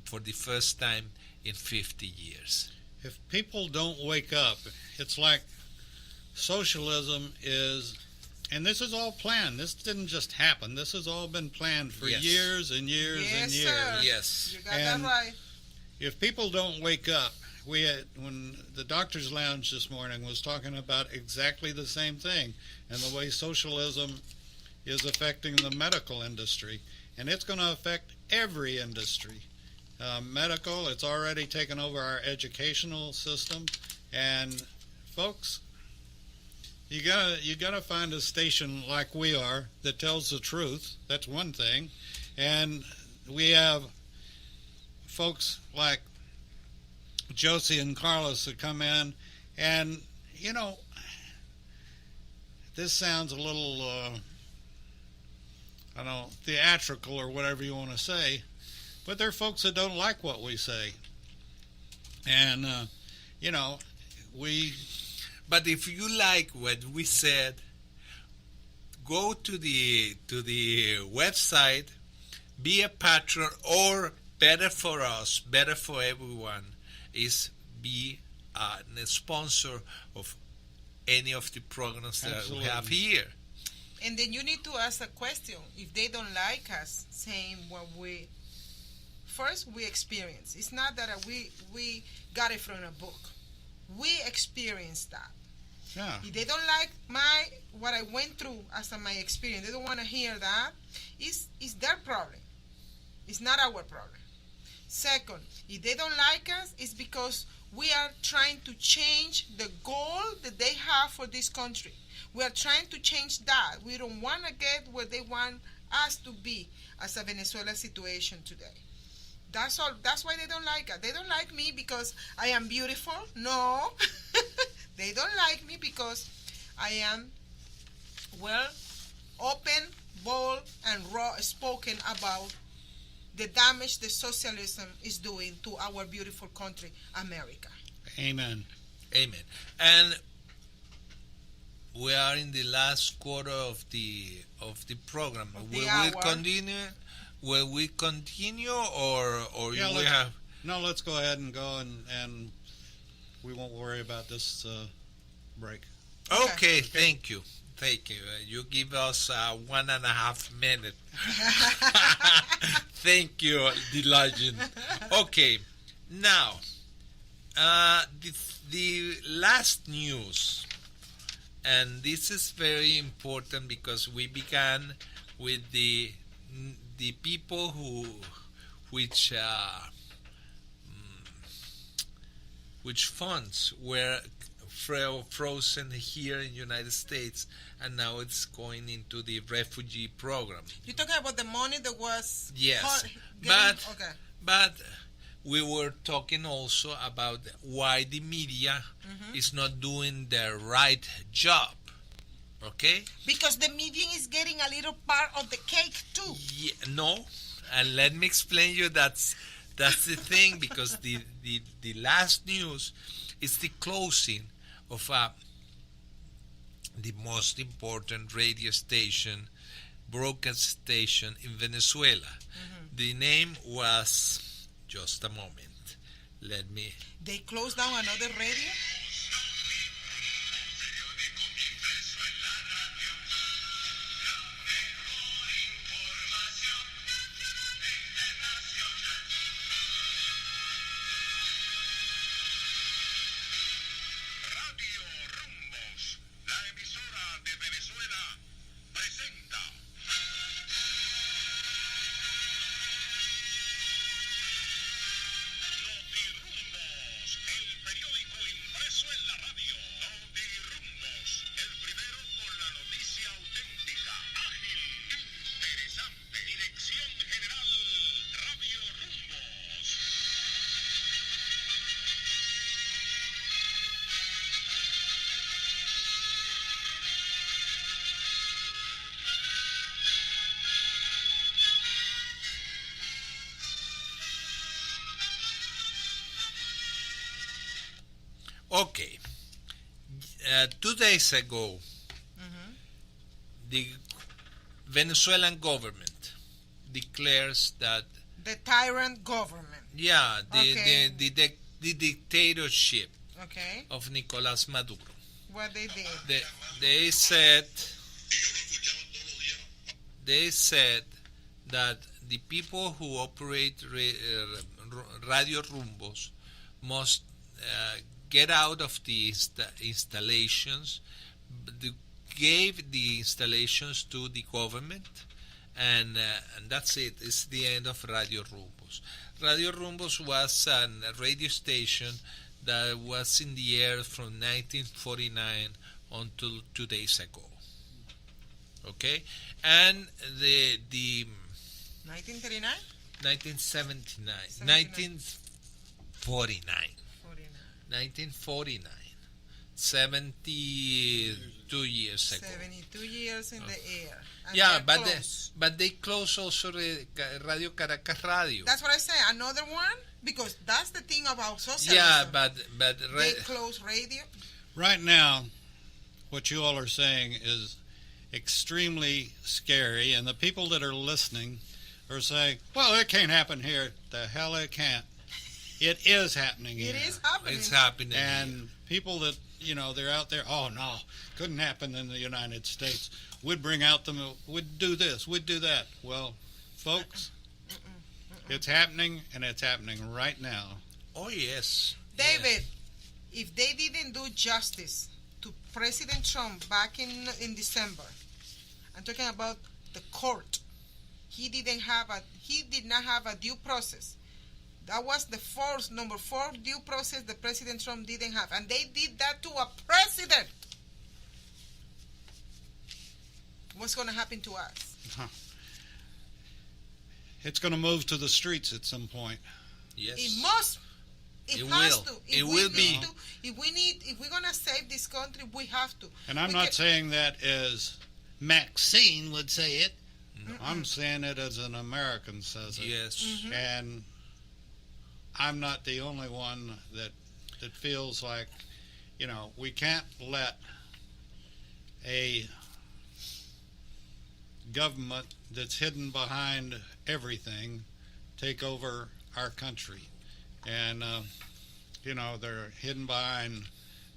for the first time in 50 years. If people don't wake up, it's like socialism is. And this is all planned. This didn't just happen. This has all been planned for years and years and years. Sir. Yes. You got that right. If people don't wake up, when the Doctor's Lounge this morning was talking about exactly the same thing, and the way socialism is affecting the medical industry, and it's going to affect every industry. Medical, it's already taken over our educational system, and folks, you gotta find a station like we are that tells the truth. That's one thing. And we have folks like Josie and Carlos that come in, and, you know, this sounds a little, I don't know, theatrical or whatever you want to say, but there are folks that don't like what we say. And, you know, But if you like what we said, go to the website, be a patron, or better for us, better for everyone, is be a sponsor of any of the programs that we have here. And then you need to ask a question. If they don't like us saying what we experience. It's not that we got it from a book. We experienced that. Yeah. If they don't like what I went through as my experience, they don't want to hear that, it's their problem. It's not our problem. Second, if they don't like us, it's because we are trying to change the goal that they have for this country. We are trying to change that. We don't want to get where they want us to be as a Venezuela situation today. That's all. That's why they don't like us. They don't like me because I am beautiful. No. They don't like me because I am, well, open, bold, and raw spoken about the damage that socialism is doing to our beautiful country, America. Amen. Amen. And we are in the last quarter of the program. Will we continue or yeah, we have? No, let's go ahead and go and we won't worry about this break. Okay, thank you. Thank you. You give us 1.5 minutes. Thank you, the legend. Okay, now, the last news, and this is very important because we began with the people which funds were frozen here in the United States, and now it's going into the refugee program. You're talking about the money that was... Yes, but we were talking also about why the media is not doing their right job, okay? Because the media is getting a little part of the cake too. Yeah, no, and let me explain you that's the thing, because the last news is the closing of the most important radio station, broadcast station in Venezuela. The name was, just a moment, let me... They closed down another radio? Okay. 2 days ago, the Venezuelan government declares that the tyrant government. Yeah, the dictatorship of Nicolás Maduro. What they did? They said that the people who operate Radio Rumbos must get out of the installations, gave the installations to the government, and that's it. It's the end of Radio Rumbos. Radio Rumbos was a radio station that was in the air from 1949 until 2 days ago. Okay, and the 1939? 1979. 1949. 1949. 72 years ago. 72 years in the air. And Yeah, they're but closed. they close also Radio Caracas Radio. That's what I say. Another one? Because that's the thing about socialism. Yeah, but They close radio. Right now, what you all are saying is extremely scary, and the people that are listening are saying, well, it can't happen here. The hell it can't. It is happening here. It is happening. It's happening. And people that, they're out there, oh, no, couldn't happen in the United States. We'd bring out we'd do this, we'd do that. Well, folks, it's happening, and it's happening right now. Oh, yes. David, if they didn't do justice to President Trump back in December, I'm talking about the court. He did not have a due process. That was the number 4 due process that President Trump didn't have. And they did that to a president. What's going to happen to us? It's going to move to the streets at some point. Yes. It must. It It has will. to. It will be. If we're going to save this country, we have to. And I'm not saying that as Maxine would say it. I'm saying it as an American says it. Yes. And I'm not the only one that feels like, we can't let a government that's hidden behind everything take over our country. And, they're hidden behind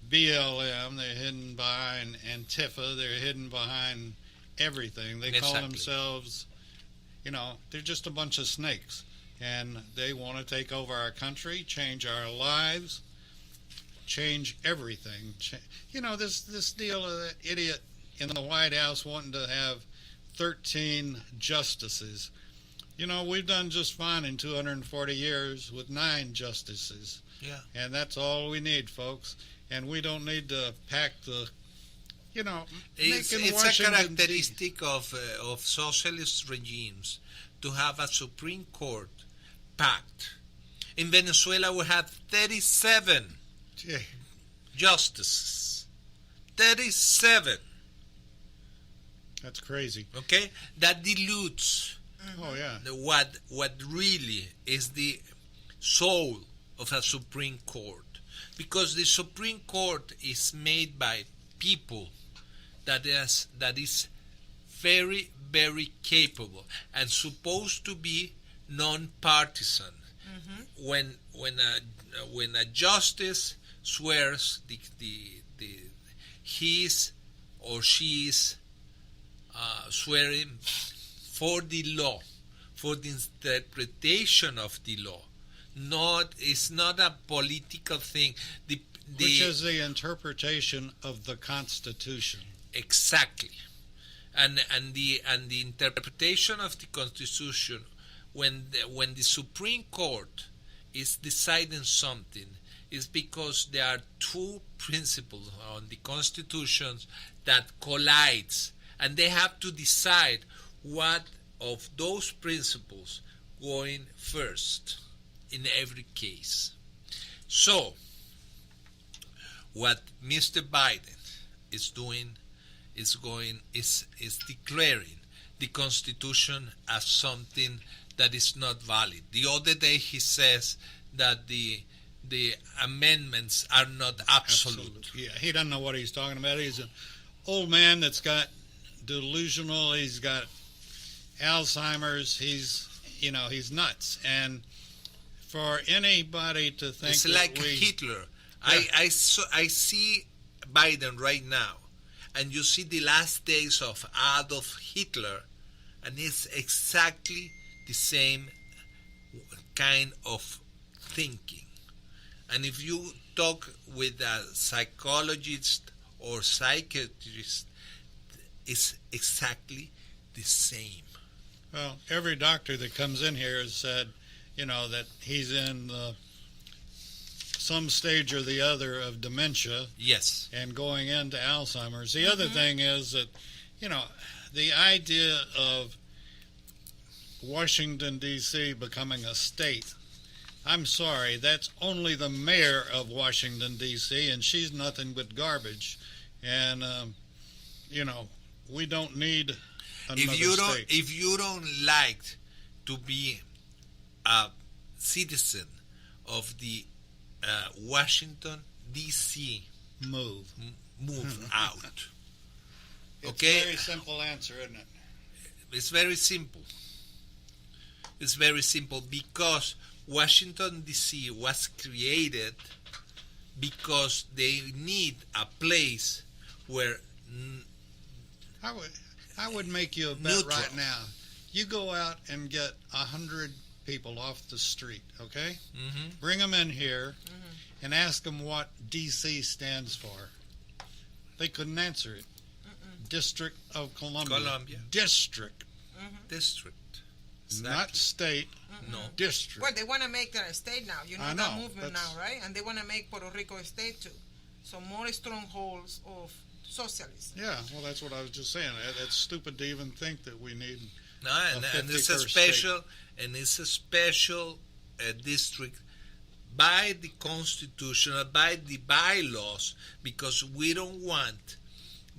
BLM, they're hidden behind Antifa, they're hidden behind everything. They call themselves, they're just a bunch of snakes. And they want to take over our country, change our lives, change everything. This deal of that idiot in the White House wanting to have 13 justices. We've done just fine in 240 years with 9 justices. Yeah. And that's all we need, folks. And we don't need to pack the, It's a characteristic of socialist regimes to have a Supreme Court packed. In Venezuela, we have 37 justices. 37. That's crazy. Okay? That dilutes Oh, yeah. what really is the soul of a Supreme Court. Because the Supreme Court is made by people that is very, very capable and supposed to be non-partisan. When a justice swears his or she's swearing for the law, for the interpretation of the law. It's not a political thing. Which is the interpretation of the Constitution. Exactly. And the interpretation of the Constitution, when the Supreme Court is deciding something, is because there are 2 principles on the Constitution that collides, and they have to decide what of those principles going first in every case. So, what Mr. Biden is doing is declaring the Constitution as something that is not valid. The other day he says that the amendments are not absolute. Yeah, he doesn't know what he's talking about. He's an old man that's got delusional. He's got Alzheimer's. He's nuts. And for anybody to think it's that like Hitler. Yeah. I see Biden right now, and you see the last days of Adolf Hitler, and it's exactly the same kind of thinking. And if you talk with a psychologist or psychiatrist, it's exactly the same. Well, every doctor that comes in here has said, that he's in some stage or the other of dementia. Yes. And going into Alzheimer's. The other thing is that, the idea of Washington, D.C. becoming a state. I'm sorry, that's only the mayor of Washington, D.C., and she's nothing but garbage. And, we don't need another state. If you don't like to be a citizen of the Washington, D.C., move out. It's Okay? a very simple answer, isn't it? It's very simple. It's very simple because Washington, D.C. was created because they need a place where I would make you a bet neutral. right now. You go out and get 100 people off the street, okay? Mm-hmm. Bring them in here and ask them what D.C. stands for. They couldn't answer it. District of Columbia. District. District. Not state. No. District. Well, they want to make that a state now. You know, I that know, movement that's- now, right? And they want to make Puerto Rico a state too. So more strongholds of socialism. Yeah, well, that's what I was just saying. It's stupid to even think that we need No, and it's a 51st special state. and it's a special district by the Constitution, by the bylaws, because we don't want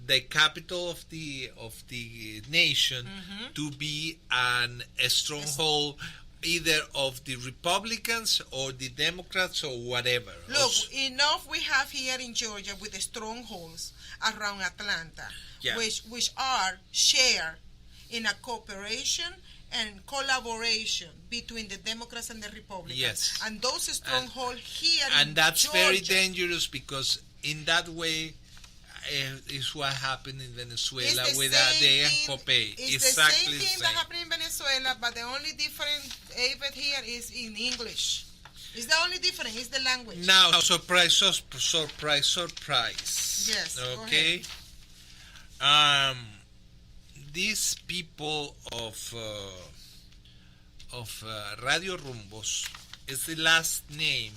the capital of the nation to be a stronghold either of the Republicans or the Democrats or whatever. Look, enough we have here in Georgia with the strongholds around Atlanta, Yeah. which are shared in a cooperation and collaboration between the Democrats and the Republicans. Yes. And those strongholds here in And that's Georgia. very dangerous because in that way is what happened in Venezuela It's the with same Adea and thing- Copey. It's Exactly the same thing that happened in Venezuela, but the only difference even here is in English. It's the only difference. It's the language. Now, surprise, surprise. Yes. go Okay. These people of Radio Rumbos is the last name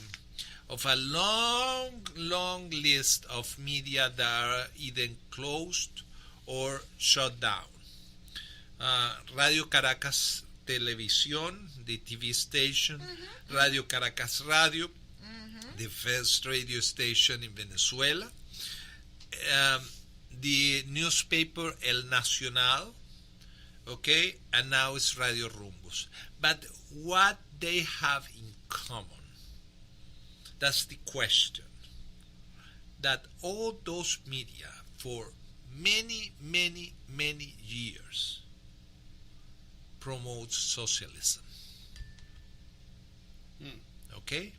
of a long list of media that are either closed or shut down. Radio Caracas Televisión, the TV station, Radio Caracas Radio, the first radio station in Venezuela, the newspaper El Nacional, okay, and now it's Radio Rumbos. But what they have in common, that's the question, that all those media for many years promotes socialism. Okay?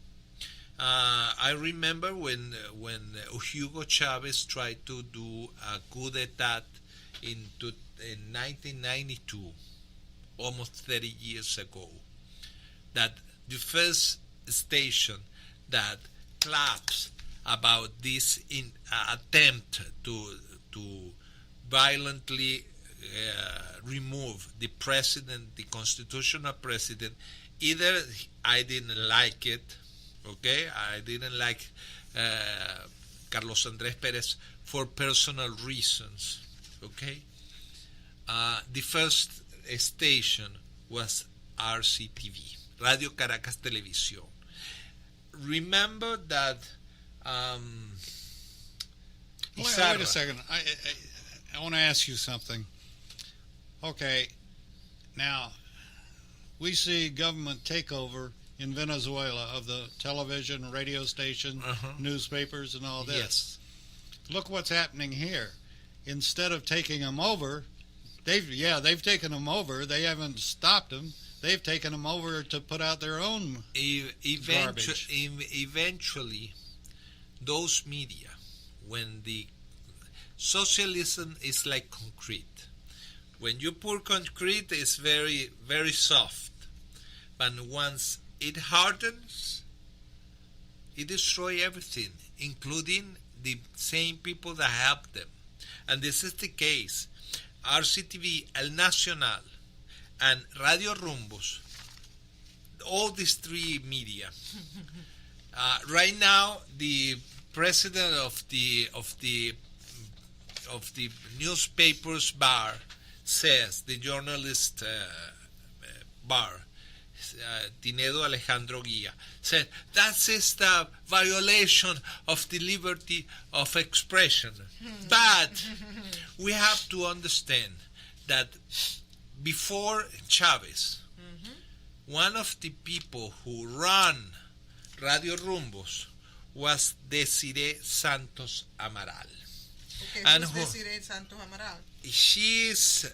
I remember when Hugo Chavez tried to do a coup d'etat in 1992, almost 30 years ago, that the first station that claps about this attempt to violently remove the president, the constitutional president, either I didn't like it, okay, I didn't like Carlos Andrés Pérez for personal reasons, okay. The first station was RCTV, Radio Caracas Televisión. Remember that Wait a second. I want to ask you something. Okay, now we see government takeover in Venezuela of the television, radio station, newspapers, and all this. Yes. Look what's happening here. Instead of taking them over, they've taken them over. They haven't stopped them. They've taken them over to put out their own garbage. Eventually, those media, when the socialism is like concrete. When you pour concrete, it's very, very soft. But once it hardens, it destroys everything, including the same people that help them. And this is the case. RCTV, El Nacional, and Radio Rumbos, all these three media. Right now, the president of the newspapers bar says, the journalist bar, Tinedo Alejandro Guia, said that is the violation of the liberty of expression. But we have to understand that before Chavez, one of the people who ran Radio Rumbos was Desiree Santos Amaral. Okay, And who's Desiree Santos Amaral? She is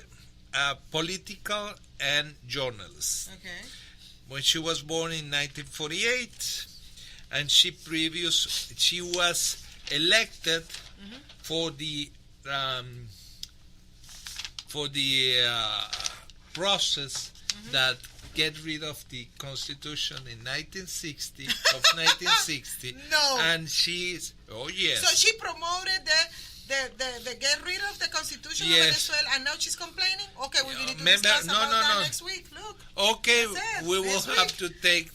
a political and journalist. Okay. When she was born in 1948, and she was elected for the process that get rid of the Constitution in 1960 of 1960. No. And she's yes. So she promoted the get rid of the Constitution of Venezuela, and now she's complaining. Okay, we need to discuss about that next week. Look. Okay, we will Next have week. to take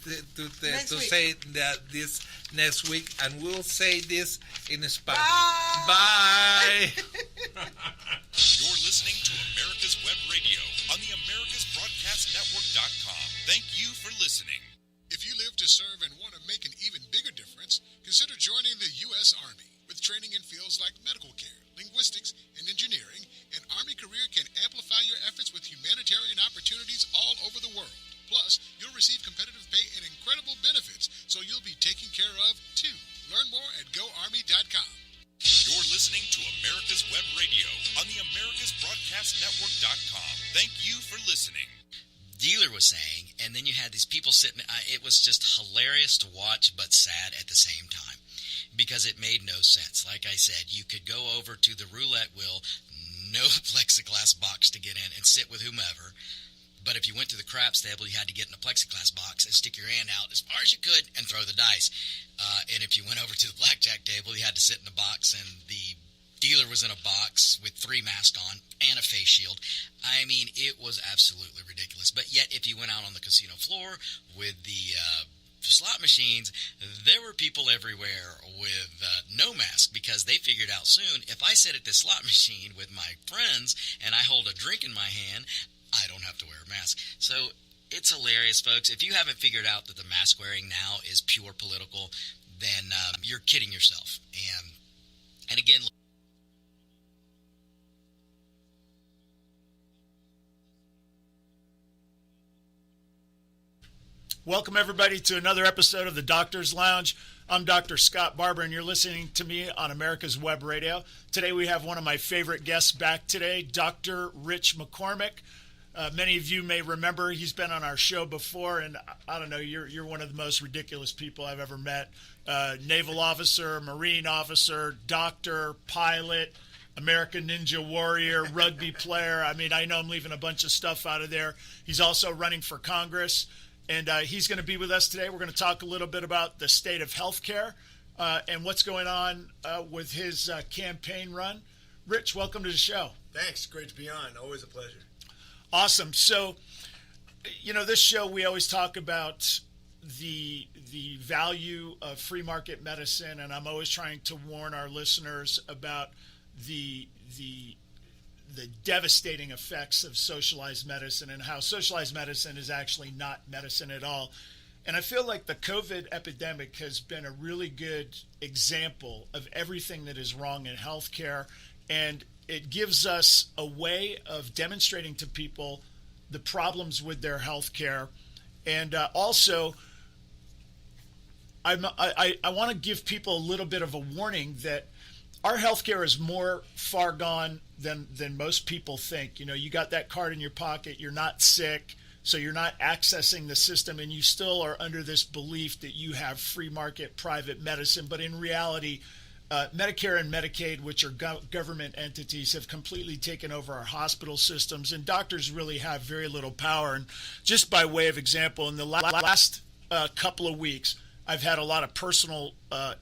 Next to week. say that this next week, and we'll say this in Spanish. Bye. You're listening to America's Web Radio on the AmericasBroadcastNetwork.com. Thank you for listening. If you live to serve and want to make an even bigger difference, consider joining the U.S. Army. With training in fields like medical care, linguistics, and engineering, an Army career can amplify your efforts with humanitarian opportunities all over the world. Plus, you'll receive competitive pay and incredible benefits, so you'll be taken care of, too. Learn more at GoArmy.com. You're listening to America's Web Radio on the AmericasBroadcastNetwork.com. Thank you for listening. Dealer was saying, and then you had these people sitting, it was just hilarious to watch, but sad at the same time, because it made no sense. Like I said, you could go over to the roulette wheel, no plexiglass box to get in, and sit with whomever. But if you went to the craps table, you had to get in a plexiglass box and stick your hand out as far as you could and throw the dice. And if you went over to the blackjack table, you had to sit in a box, and the dealer was in a box with 3 masks on and a face shield. I mean, it was absolutely ridiculous. But yet, if you went out on the casino floor with the slot machines, there were people everywhere with no mask, because they figured out soon, if I sit at this slot machine with my friends and I hold a drink in my hand, I don't have to wear a mask. So it's hilarious, folks. If you haven't figured out that the mask wearing now is pure political, then you're kidding yourself. And again, welcome, everybody, to another episode of the Doctor's Lounge. I'm Dr. Scott Barber, and you're listening to me on America's Web Radio. Today we have one of my favorite guests back today, Dr. Rich McCormick. Many of you may remember he's been on our show before, and I don't know, you're one of the most ridiculous people I've ever met. Naval officer, Marine officer, doctor, pilot, American Ninja Warrior, rugby player. I mean, I know I'm leaving a bunch of stuff out of there. He's also running for Congress. And he's going to be with us today. We're going to talk a little bit about the state of healthcare and what's going on with his campaign run. Rich, welcome to the show. Thanks. Great to be on. Always a pleasure. Awesome. So, you know, this show, we always talk about the value of free market medicine, and I'm always trying to warn our listeners about the devastating effects of socialized medicine and how socialized medicine is actually not medicine at all. And I feel like the COVID epidemic has been a really good example of everything that is wrong in healthcare. And it gives us a way of demonstrating to people the problems with their healthcare. And also, I want to give people a little bit of a warning that our healthcare is more far gone than most people think. You know, you got that card in your pocket, you're not sick, so you're not accessing the system, and you still are under this belief that you have free market private medicine. But in reality, Medicare and Medicaid, which are government entities, have completely taken over our hospital systems, and doctors really have very little power. And just by way of example, in the last couple of weeks, I've had a lot of personal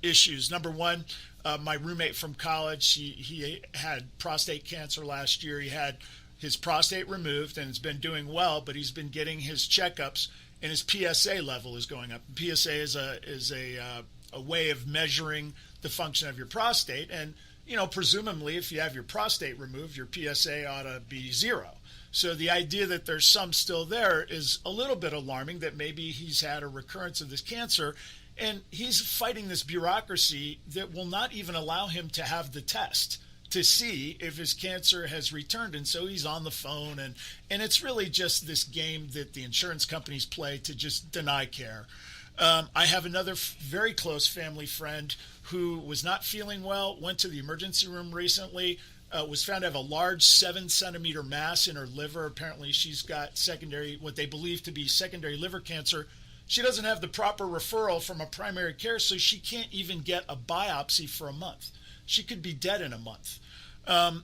issues. Number one, my roommate from college, he had prostate cancer last year. He had his prostate removed and has been doing well, but he's been getting his checkups, and his PSA level is going up. PSA is a way of measuring the function of your prostate, and presumably if you have your prostate removed, your PSA ought to be 0. So the idea that there's some still there is a little bit alarming, that maybe he's had a recurrence of this cancer, and he's fighting this bureaucracy that will not even allow him to have the test to see if his cancer has returned. And so he's on the phone, and it's really just this game that the insurance companies play to just deny care. I have another very close family friend who was not feeling well, went to the emergency room recently, was found to have a large 7-centimeter mass in her liver. Apparently she's got what they believe to be secondary liver cancer. She doesn't have the proper referral from a primary care, so she can't even get a biopsy for a month. She could be dead in a month. I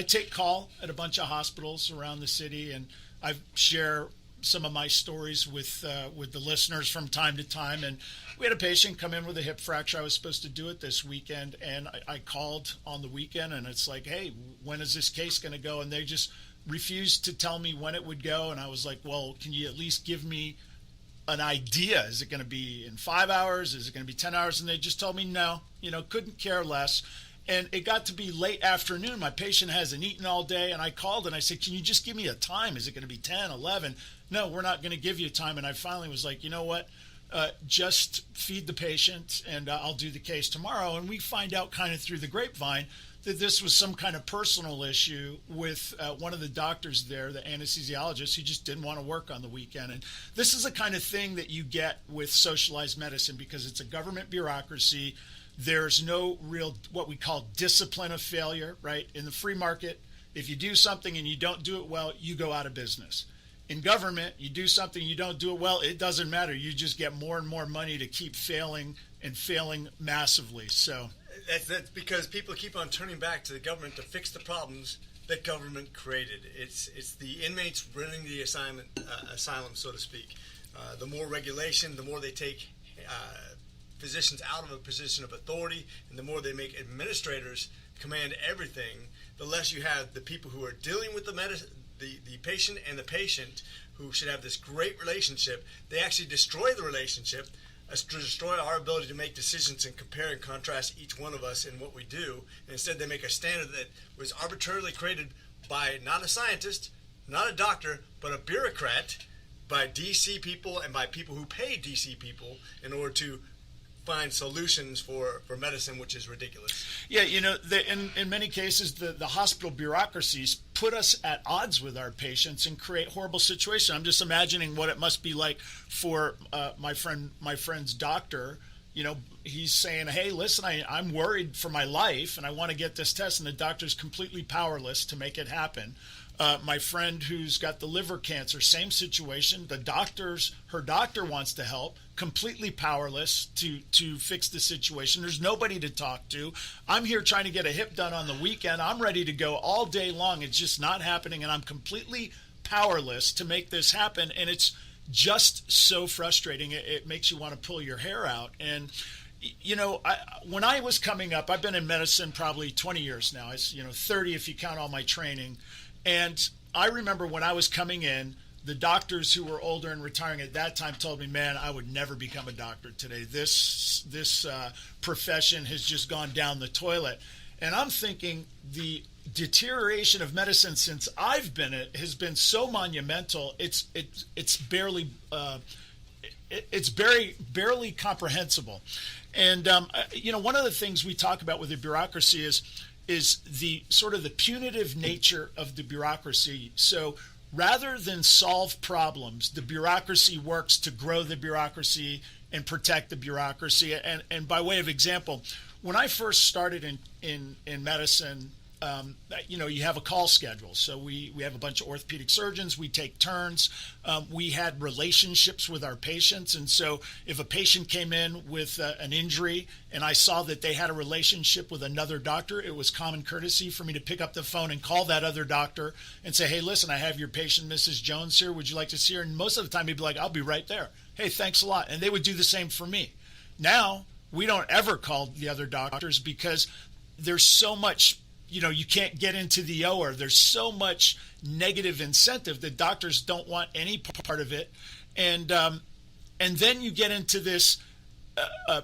take call at a bunch of hospitals around the city, and I share some of my stories with the listeners from time to time. And we had a patient come in with a hip fracture. I was supposed to do it this weekend, and I called on the weekend, and it's like, hey, when is this case going to go? And they just refused to tell me when it would go. And I was like, well, can you at least give me an idea? Is it going to be in 5 hours? Is it going to be 10 hours? And they just told me no, couldn't care less. And it got to be late afternoon. My patient hasn't eaten all day. And I called and I said, can you just give me a time? Is it going to be 10, 11? No, we're not going to give you a time. And I finally was like, you know what? Just feed the patient, and I'll do the case tomorrow. And we find out kind of through the grapevine that this was some kind of personal issue with one of the doctors there, the anesthesiologist, who just didn't want to work on the weekend. And this is the kind of thing that you get with socialized medicine, because it's a government bureaucracy. There's no real what we call discipline of failure, right? In the free market, if you do something and you don't do it well, you go out of business. In government, you do something, you don't do it well, it doesn't matter. You just get more and more money to keep failing and failing massively. So that's because people keep on turning back to the government to fix the problems that government created. It's the inmates running the asylum, so to speak. The more regulation, the more they take physicians out of a position of authority, and the more they make administrators command everything, the less you have the people who are dealing with the patient and the patient, who should have this great relationship. They actually destroy the relationship, destroy our ability to make decisions and compare and contrast each one of us in what we do. And instead they make a standard that was arbitrarily created by not a scientist, not a doctor, but a bureaucrat, by DC people and by people who pay DC people in order to find solutions for medicine, which is ridiculous. Yeah, in many cases, the hospital bureaucracies put us at odds with our patients and create horrible situations. I'm just imagining what it must be like for my friend's doctor. He's saying, hey, listen, I'm worried for my life and I want to get this test, and the doctor's completely powerless to make it happen. My friend who's got the liver cancer, same situation. Her doctor wants to help, completely powerless to fix the situation. There's nobody to talk to. I'm here trying to get a hip done on the weekend. I'm ready to go all day long. It's just not happening, and I'm completely powerless to make this happen. And it's just so frustrating. It makes you want to pull your hair out. And when I was coming up, I've been in medicine probably 20 years now. It's 30 if you count all my training. And I remember when I was coming in, the doctors who were older and retiring at that time told me, man, I would never become a doctor today. This profession has just gone down the toilet. And I'm thinking the deterioration of medicine since I've been it has been so monumental. It's barely comprehensible. And one of the things we talk about with the bureaucracy is the sort of the punitive nature of the bureaucracy. So rather than solve problems, the bureaucracy works to grow the bureaucracy and protect the bureaucracy. And by way of example, when I first started in medicine, you have a call schedule. So we have a bunch of orthopedic surgeons. We take turns. We had relationships with our patients. And so if a patient came in with an injury and I saw that they had a relationship with another doctor, it was common courtesy for me to pick up the phone and call that other doctor and say, hey, listen, I have your patient, Mrs. Jones, here. Would you like to see her? And most of the time he'd be like, I'll be right there. Hey, thanks a lot. And they would do the same for me. Now, we don't ever call the other doctors because there's so much you can't get into the OR. There's so much negative incentive that doctors don't want any part of it. And then you get into this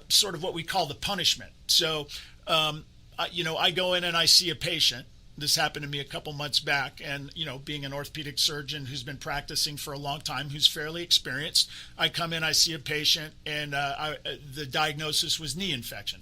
sort of what we call the punishment. So, I go in and I see a patient. This happened to me a couple months back, and being an orthopedic surgeon who's been practicing for a long time, who's fairly experienced, I come in, I see a patient, and the diagnosis was knee infection.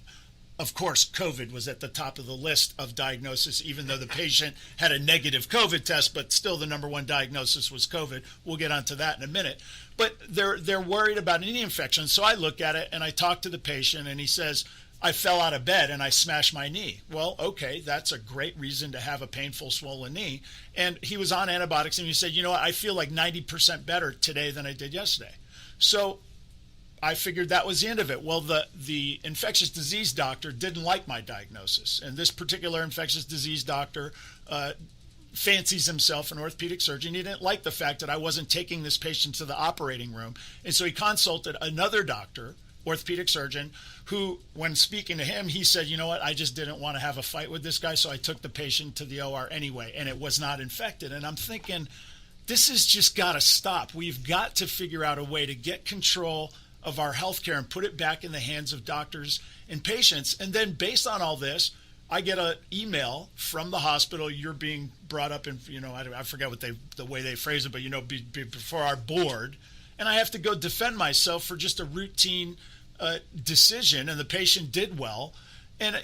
Of course, COVID was at the top of the list of diagnosis, even though the patient had a negative COVID test, but still the number one diagnosis was COVID. We'll get onto that in a minute. But they're worried about a knee infection. So I look at it and I talk to the patient, and he says, I fell out of bed and I smashed my knee. Well, okay, that's a great reason to have a painful, swollen knee. And he was on antibiotics, and he said, you know what, I feel like 90% better today than I did yesterday. So I figured that was the end of it. Well, the infectious disease doctor didn't like my diagnosis. And this particular infectious disease doctor fancies himself an orthopedic surgeon. He didn't like the fact that I wasn't taking this patient to the operating room. And so he consulted another doctor, orthopedic surgeon, who, when speaking to him, he said, you know what, I just didn't want to have a fight with this guy, so I took the patient to the OR anyway, and it was not infected. And I'm thinking, this has just got to stop. We've got to figure out a way to get control of our healthcare and put it back in the hands of doctors and patients. And then based on all this, I get an email from the hospital. You're being brought up in, I forget what the way they phrase it, but before our board. And I have to go defend myself for just a routine decision, and the patient did well. And,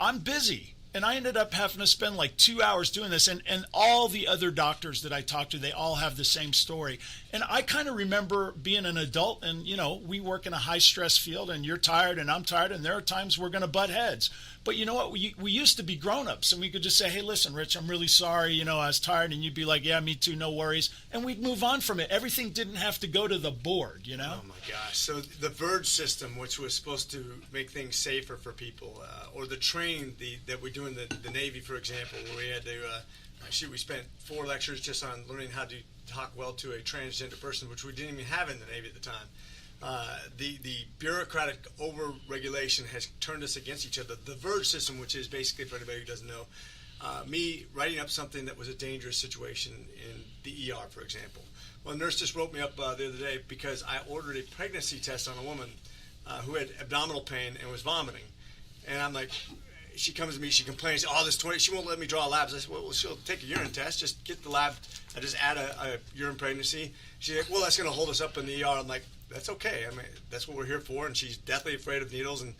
I'm busy. And I ended up having to spend like 2 hours doing this. And all the other doctors that I talked to, they all have the same story. And I kind of remember being an adult, and, we work in a high-stress field, and you're tired and I'm tired, and there are times we're going to butt heads. But you know what? We used to be grown-ups, and we could just say, hey, listen, Rich, I'm really sorry. I was tired. And you'd be like, yeah, me too, no worries. And we'd move on from it. Everything didn't have to go to the board, Oh, my gosh. So the VERG system, which was supposed to make things safer for people, or the training that we do in the Navy, for example, where we had to, we spent 4 lectures just on learning how to talk well to a transgender person, which we didn't even have in the Navy at the time. The bureaucratic over-regulation has turned us against each other. The VERG system, which is basically, for anybody who doesn't know, me writing up something that was a dangerous situation in the ER, for example. Well, a nurse just wrote me up the other day because I ordered a pregnancy test on a woman who had abdominal pain and was vomiting. And I'm like, she comes to me, she complains, she won't let me draw labs. I said, well, she'll take a urine test, just get the lab, I just add a urine pregnancy. She's like, well, that's going to hold us up in the ER. I'm like, that's okay. I mean, that's what we're here for. And she's deathly afraid of needles, and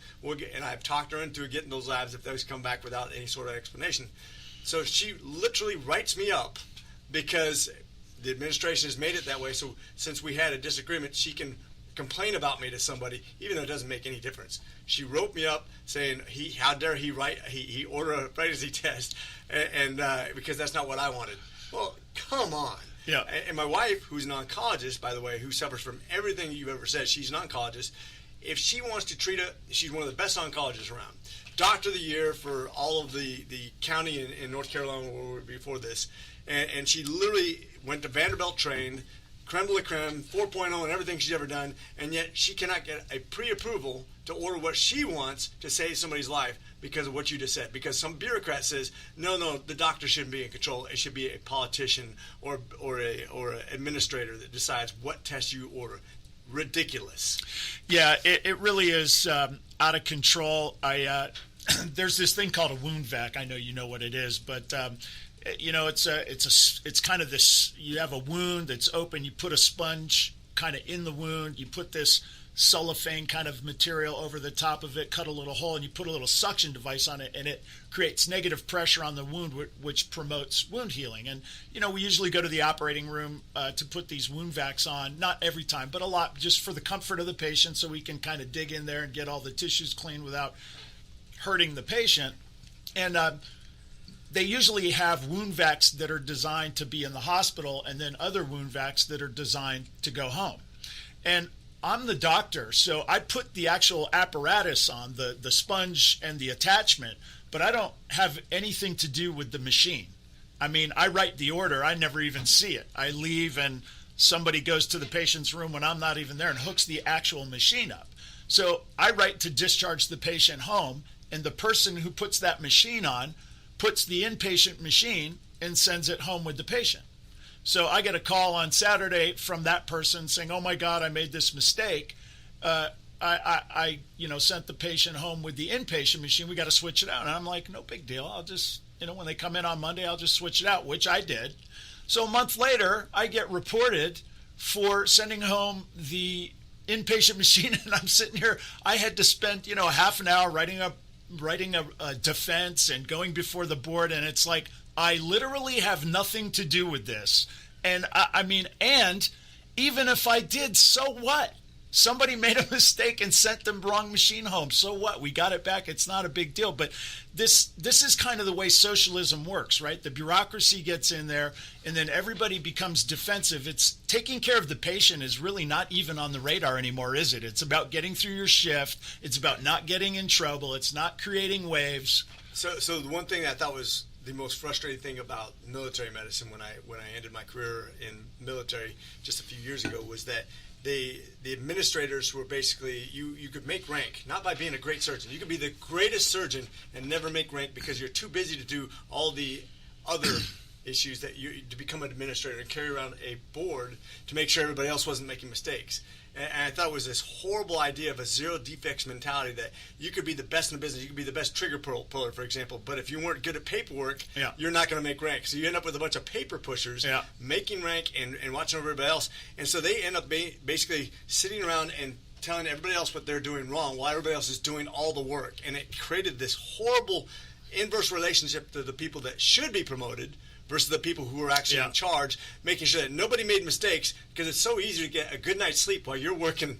I've talked her into getting those labs if those come back without any sort of explanation. So she literally writes me up because the administration has made it that way. So since we had a disagreement, she can complain about me to somebody, even though it doesn't make any difference. She wrote me up saying, how dare he order a pregnancy test, and because that's not what I wanted. Well, come on. Yeah. And my wife, who's an oncologist, by the way, who suffers from everything you've ever said, she's an oncologist. If she wants to treat she's one of the best oncologists around. Doctor of the year for all of the county in North Carolina where we were before this. And she literally went to Vanderbilt trained, creme de la creme, 4.0 and everything she's ever done, and yet she cannot get a pre-approval to order what she wants to save somebody's life because of what you just said. Because some bureaucrat says, no, the doctor shouldn't be in control. It should be a politician or an administrator that decides what test you order. Ridiculous. Yeah, it really is out of control. There's this thing called a wound vac. I know you know what it is, but it's kind of this. You have a wound that's open. You put a sponge kind of in the wound. You put this cellophane kind of material over the top of it, cut a little hole, and you put a little suction device on it, and it creates negative pressure on the wound, which promotes wound healing. And we usually go to the operating room to put these wound vacs on, not every time, but a lot, just for the comfort of the patient, so we can kind of dig in there and get all the tissues clean without hurting the patient. And they usually have wound vacs that are designed to be in the hospital, and then other wound vacs that are designed to go home. And I'm the doctor, so I put the actual apparatus on, the sponge and the attachment, but I don't have anything to do with the machine. I mean, I write the order. I never even see it. I leave and somebody goes to the patient's room when I'm not even there and hooks the actual machine up. So I write to discharge the patient home, and the person who puts that machine on puts the inpatient machine and sends it home with the patient. So I get a call on Saturday from that person saying, oh my God, I made this mistake. I sent the patient home with the inpatient machine. We got to switch it out. And I'm like, no big deal. I'll just, when they come in on Monday, I'll just switch it out, which I did. So a month later, I get reported for sending home the inpatient machine, and I'm sitting here. I had to spend, half an hour writing a defense and going before the board, and it's like, I literally have nothing to do with this. And and even if I did, so what? Somebody made a mistake and sent the wrong machine home. So what? We got it back. It's not a big deal. But this is kind of the way socialism works, right? The bureaucracy gets in there, and then everybody becomes defensive. It's taking care of the patient is really not even on the radar anymore, is it? It's about getting through your shift. It's about not getting in trouble. It's not creating waves. So the one thing I thought was the most frustrating thing about military medicine when I ended my career in military just a few years ago was that the administrators were basically, you could make rank, not by being a great surgeon. You could be the greatest surgeon and never make rank because you're too busy to do all the other issues to become an administrator and carry around a board to make sure everybody else wasn't making mistakes. And I thought it was this horrible idea of a zero defects mentality that you could be the best in the business. You could be the best trigger puller, for example. But if you weren't good at paperwork, you're not going to make rank. So you end up with a bunch of paper pushers making rank and watching over everybody else. And so they end up basically sitting around and telling everybody else what they're doing wrong while everybody else is doing all the work. And it created this horrible inverse relationship to the people that should be promoted versus the people who are actually in charge, making sure that nobody made mistakes, because it's so easy to get a good night's sleep while you're working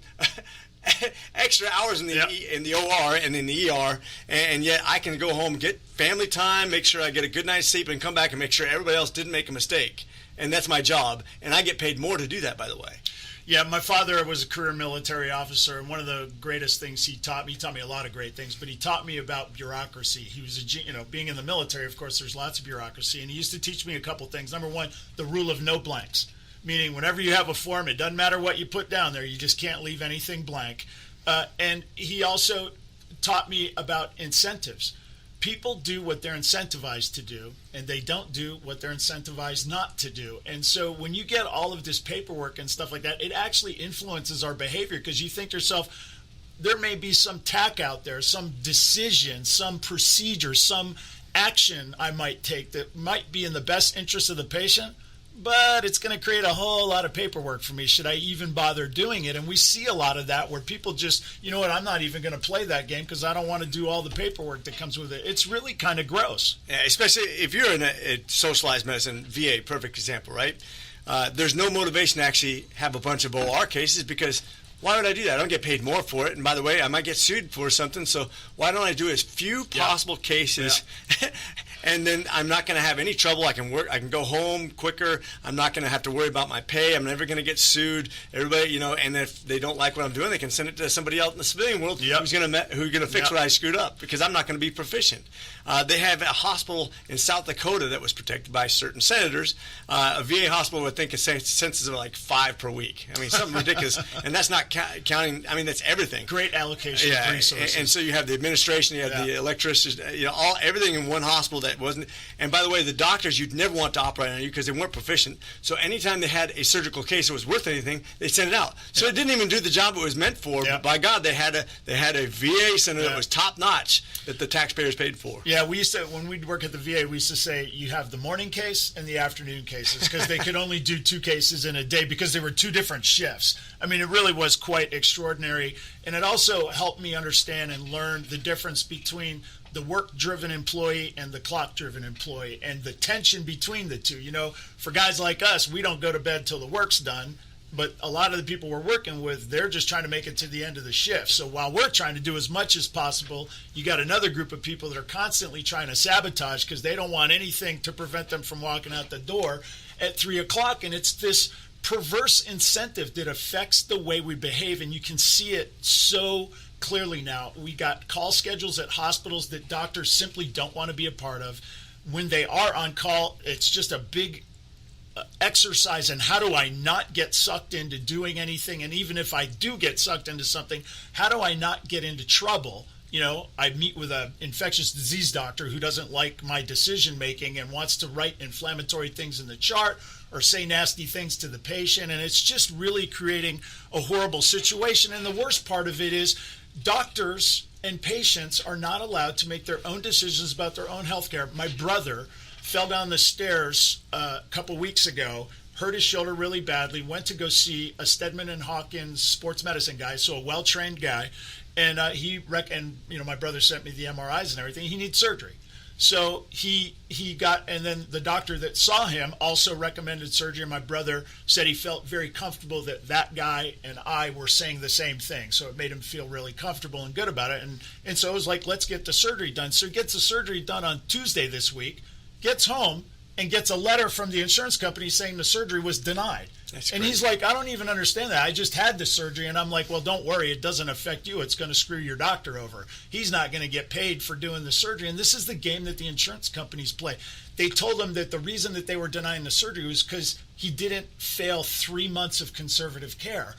extra hours in the OR and in the ER, and yet I can go home, get family time, make sure I get a good night's sleep, and come back and make sure everybody else didn't make a mistake. And that's my job, and I get paid more to do that, by the way. Yeah, my father was a career military officer, and one of the greatest things he taught me a lot of great things, but he taught me about bureaucracy. He was being in the military, of course, there's lots of bureaucracy, and he used to teach me a couple things. Number one, the rule of no blanks, meaning whenever you have a form, it doesn't matter what you put down there, you just can't leave anything blank. And he also taught me about incentives. People do what they're incentivized to do, and they don't do what they're incentivized not to do. And so when you get all of this paperwork and stuff like that, it actually influences our behavior, because you think to yourself, there may be some tack out there, some decision, some procedure, some action I might take that might be in the best interest of the patient, but it's going to create a whole lot of paperwork for me. Should I even bother doing it? And we see a lot of that where people just, I'm not even going to play that game because I don't want to do all the paperwork that comes with it. It's really kind of gross. Yeah, especially if you're in a socialized medicine, VA, perfect example, right? There's no motivation to actually have a bunch of OR cases, because why would I do that? I don't get paid more for it. And by the way, I might get sued for something. So why don't I do as few possible cases? And then I'm not going to have any trouble. I can work. I can go home quicker. I'm not going to have to worry about my pay. I'm never going to get sued. Everybody, and if they don't like what I'm doing, they can send it to somebody else in the civilian world who's going to fix what I screwed up, because I'm not going to be proficient. They have a hospital in South Dakota that was protected by certain senators. A VA hospital would think a census of like 5 per week. I mean, something ridiculous. And that's not counting. I mean, that's everything. Great allocation of resources. And so you have the administration, you have the electricians, everything in one hospital that wasn't. And by the way, the doctors, you'd never want to operate on you because they weren't proficient. So anytime they had a surgical case that was worth anything, they sent it out. So it didn't even do the job it was meant for. But by God, they had a VA center that was top notch that the taxpayers paid for. Yeah, we used to, when we'd work at the VA, we used to say you have the morning case and the afternoon cases, because they could only do 2 cases in a day because they were 2 different shifts. I mean, it really was quite extraordinary. And it also helped me understand and learn the difference between the work-driven employee and the clock-driven employee, and the tension between the two. For guys like us, we don't go to bed till the work's done, but a lot of the people we're working with, they're just trying to make it to the end of the shift. So while we're trying to do as much as possible, you got another group of people that are constantly trying to sabotage because they don't want anything to prevent them from walking out the door at 3 o'clock. And it's this perverse incentive that affects the way we behave, and you can see it so clearly now. We got call schedules at hospitals that doctors simply don't want to be a part of. When they are on call, it's just a big exercise in how do I not get sucked into doing anything, and even if I do get sucked into something, how do I not get into trouble? I meet with an infectious disease doctor who doesn't like my decision making and wants to write inflammatory things in the chart or say nasty things to the patient, and it's just really creating a horrible situation. And the worst part of it is doctors and patients are not allowed to make their own decisions about their own health care. My brother fell down the stairs a couple weeks ago, hurt his shoulder really badly, went to go see a Steadman and Hawkins sports medicine guy, so a well-trained guy, and my brother sent me the MRIs and everything. He needs surgery. So he got, and then the doctor that saw him also recommended surgery. And my brother said he felt very comfortable that guy and I were saying the same thing. So it made him feel really comfortable and good about it. And so it was like, let's get the surgery done. So he gets the surgery done on Tuesday this week, gets home, and gets a letter from the insurance company saying the surgery was denied. And he's like, I don't even understand that. I just had the surgery. And I'm like, well, don't worry. It doesn't affect you. It's going to screw your doctor over. He's not going to get paid for doing the surgery. And this is the game that the insurance companies play. They told him that the reason that they were denying the surgery was because he didn't fail 3 months of conservative care.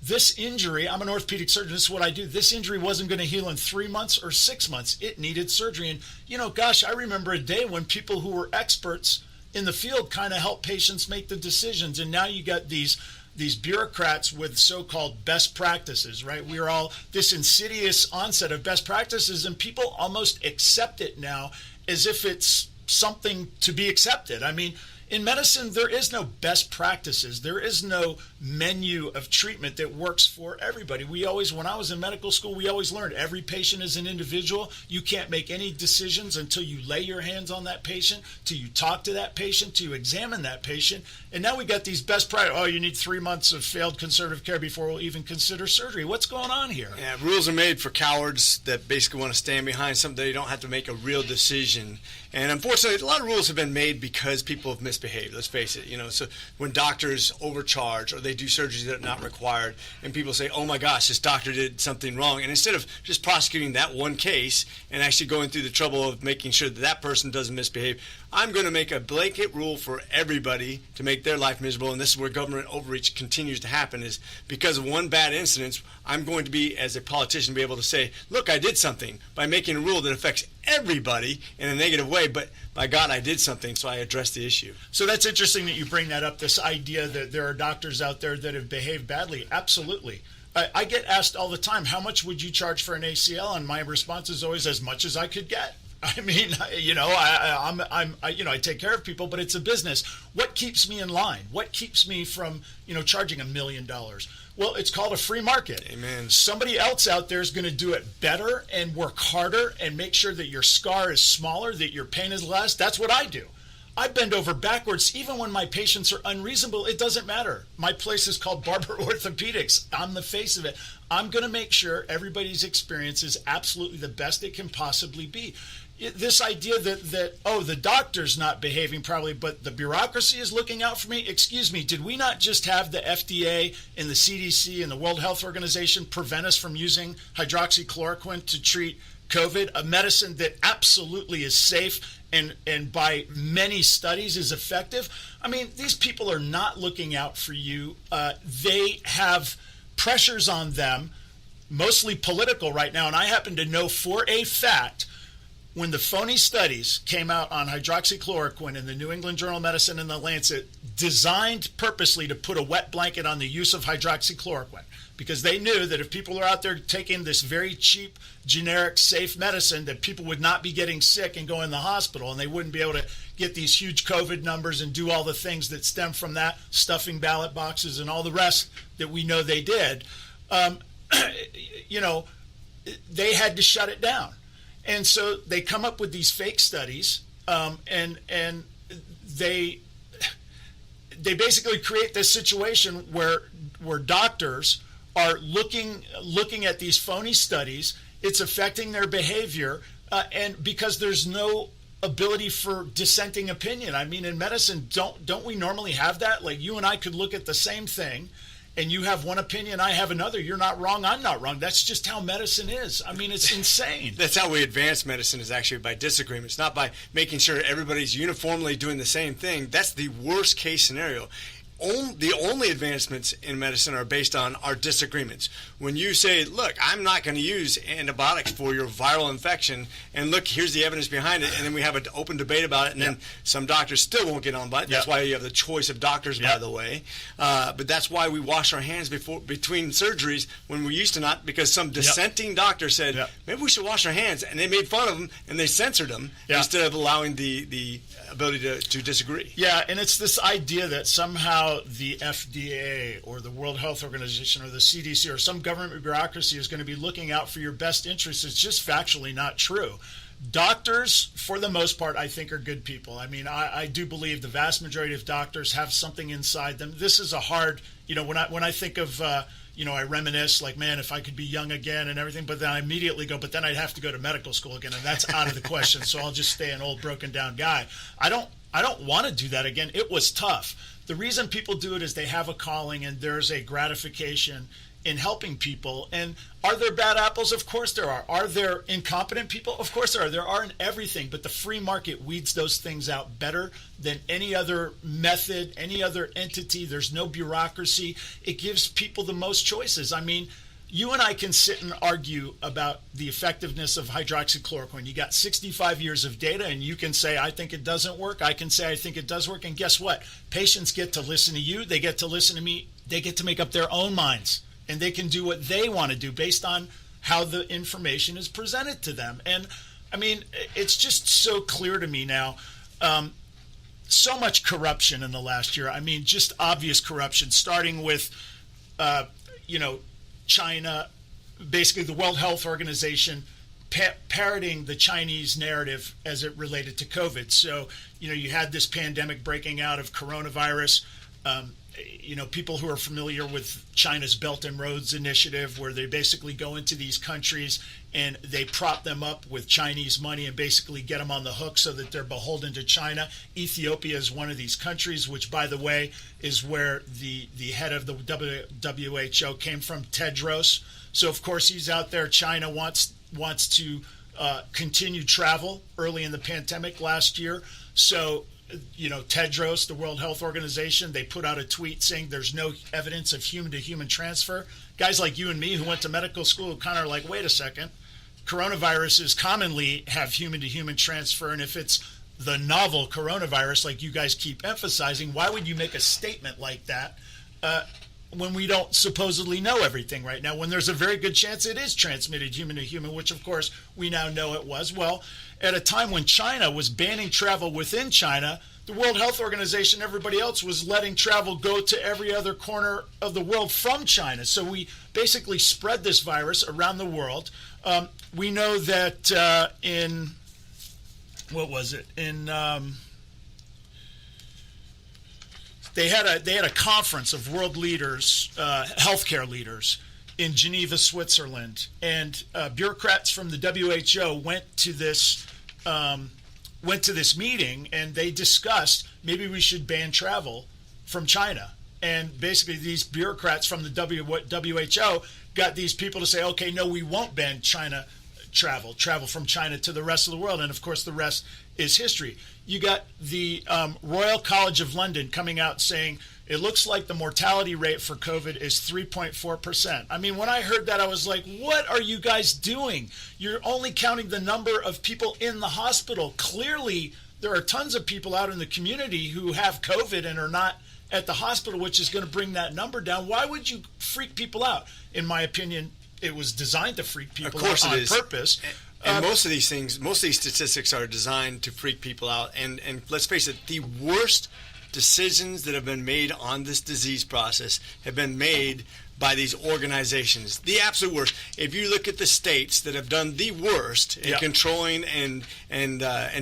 This injury, I'm an orthopedic surgeon, this is what I do. This injury wasn't going to heal in 3 months or 6 months. It needed surgery. And, I remember a day when people who were experts in the field kind of help patients make the decisions. And now you got these bureaucrats with so-called best practices, right? We're all this insidious onset of best practices, and people almost accept it now as if it's something to be accepted. I mean, in medicine, there is no best practices. There is no menu of treatment that works for everybody. When I was in medical school, we always learned every patient is an individual. You can't make any decisions until you lay your hands on that patient, till you talk to that patient, till you examine that patient. And now we got these best practices. Oh, you need 3 months of failed conservative care before we'll even consider surgery. What's going on here? Yeah, rules are made for cowards that basically want to stand behind something they don't have to make a real decision. And unfortunately, a lot of rules have been made because people have misbehaved. Let's face it. So when doctors overcharge or they do surgeries that are not required, and people say, "Oh my gosh, this doctor did something wrong," and instead of just prosecuting that one case and actually going through the trouble of making sure that person doesn't misbehave, I'm going to make a blanket rule for everybody to make their life miserable. And this is where government overreach continues to happen, is because of one bad incident. I'm going to be, as a politician, be able to say, look, I did something by making a rule that affects everybody in a negative way, but by God, I did something, so I addressed the issue. So that's interesting that you bring that up, this idea that there are doctors out there that have behaved badly. Absolutely. I get asked all the time, how much would you charge for an ACL? And my response is always, as much as I could get. I mean, I take care of people, but it's a business. What keeps me in line? What keeps me from, charging $1 million? Well, it's called a free market. Amen. Somebody else out there is going to do it better and work harder and make sure that your scar is smaller, that your pain is less. That's what I do. I bend over backwards. Even when my patients are unreasonable, it doesn't matter. My place is called Barber Orthopedics. I'm the face of it. I'm going to make sure everybody's experience is absolutely the best it can possibly be. This idea that the doctor's not behaving properly, but the bureaucracy is looking out for me. Excuse me, did we not just have the FDA and the CDC and the World Health Organization prevent us from using hydroxychloroquine to treat COVID, a medicine that absolutely is safe and by many studies is effective? I mean, these people are not looking out for you. They have pressures on them, mostly political right now, and I happen to know for a fact when the phony studies came out on hydroxychloroquine in the New England Journal of Medicine and the Lancet, designed purposely to put a wet blanket on the use of hydroxychloroquine, because they knew that if people are out there taking this very cheap, generic, safe medicine, that people would not be getting sick and going to the hospital, and they wouldn't be able to get these huge COVID numbers and do all the things that stem from that, stuffing ballot boxes and all the rest that we know they did. They had to shut it down. And so they come up with these fake studies, and they basically create this situation where doctors are looking at these phony studies. It's affecting their behavior, and because there's no ability for dissenting opinion. I mean, in medicine, don't we normally have that? Like, you and I could look at the same thing, and you have one opinion, I have another. You're not wrong, I'm not wrong. That's just how medicine is. I mean, it's insane. That's how we advance medicine, is actually by disagreement. It's not by making sure everybody's uniformly doing the same thing. That's the worst case scenario. the only advancements in medicine are based on our disagreements. When you say, look, I'm not going to use antibiotics for your viral infection, and look, here's the evidence behind it, and then we have an open debate about it, and then some doctors still won't get on by it. That's why you have the choice of doctors, by the way. But that's why we wash our hands between surgeries when we used to not, because some dissenting doctor said, maybe we should wash our hands, and they made fun of them, and they censored them instead of allowing the ability to disagree. Yeah, and it's this idea that somehow the FDA or the World Health Organization or the CDC or some government bureaucracy is going to be looking out for your best interests. It's just factually not true. Doctors, for the most part, I think are good people. I mean, I do believe the vast majority of doctors have something inside them. This is a hard, when I think of, I reminisce like, man, if I could be young again and everything, but then I immediately go, but then I'd have to go to medical school again, and that's out of the question. So I'll just stay an old broken down guy. I don't want to do that again. It was tough. The reason people do it is they have a calling and there's a gratification in helping people. And are there bad apples? Of course there are. Are there incompetent people? Of course there are. There are in everything, but the free market weeds those things out better than any other method, any other entity. There's no bureaucracy. It gives people the most choices. I mean, you and I can sit and argue about the effectiveness of hydroxychloroquine. You got 65 years of data, and you can say, I think it doesn't work. I can say, I think it does work. And guess what? Patients get to listen to you. They get to listen to me. They get to make up their own minds, and they can do what they want to do based on how the information is presented to them. And, I mean, it's just so clear to me now. So much corruption in the last year. I mean, just obvious corruption, starting with, China, basically the World Health Organization parroting the Chinese narrative as it related to COVID. So, you had this pandemic breaking out of coronavirus. People who are familiar with China's Belt and Roads Initiative, where they basically go into these countries and they prop them up with Chinese money and basically get them on the hook so that they're beholden to China. Ethiopia is one of these countries, which, by the way, is where the head of the WHO came from, Tedros. So, of course, he's out there. China wants to continue travel early in the pandemic last year. So, Tedros, the World Health Organization, they put out a tweet saying there's no evidence of human-to-human transfer. Guys like you and me who went to medical school kind of are like, wait a second. Coronaviruses commonly have human-to-human transfer, and if it's the novel coronavirus like you guys keep emphasizing, why would you make a statement like that when we don't supposedly know everything right now, when there's a very good chance it is transmitted human-to-human, which, of course, we now know it was? Well, at a time when China was banning travel within China, the World Health Organization, everybody else was letting travel go to every other corner of the world from China. So we basically spread this virus around the world. We know that they had a conference of world leaders, healthcare leaders, in Geneva, Switzerland, and bureaucrats from the WHO went to this meeting, and they discussed maybe we should ban travel from China. And basically, these bureaucrats from the WHO got these people to say, okay, no, we won't ban China travel from China to the rest of the world. And of course, the rest is history. You got the Royal College of London coming out saying it looks like the mortality rate for COVID is 3.4%. I mean, when I heard that, I was like, what are you guys doing? You're only counting the number of people in the hospital. Clearly, there are tons of people out in the community who have COVID and are not at the hospital, which is going to bring that number down. Why would you freak people out? In my opinion, it was designed to freak people out on purpose. And most of these statistics are designed to freak people out. And let's face it, the worst decisions that have been made on this disease process have been made by these organizations. The absolute worst. If you look at the states that have done the worst in controlling and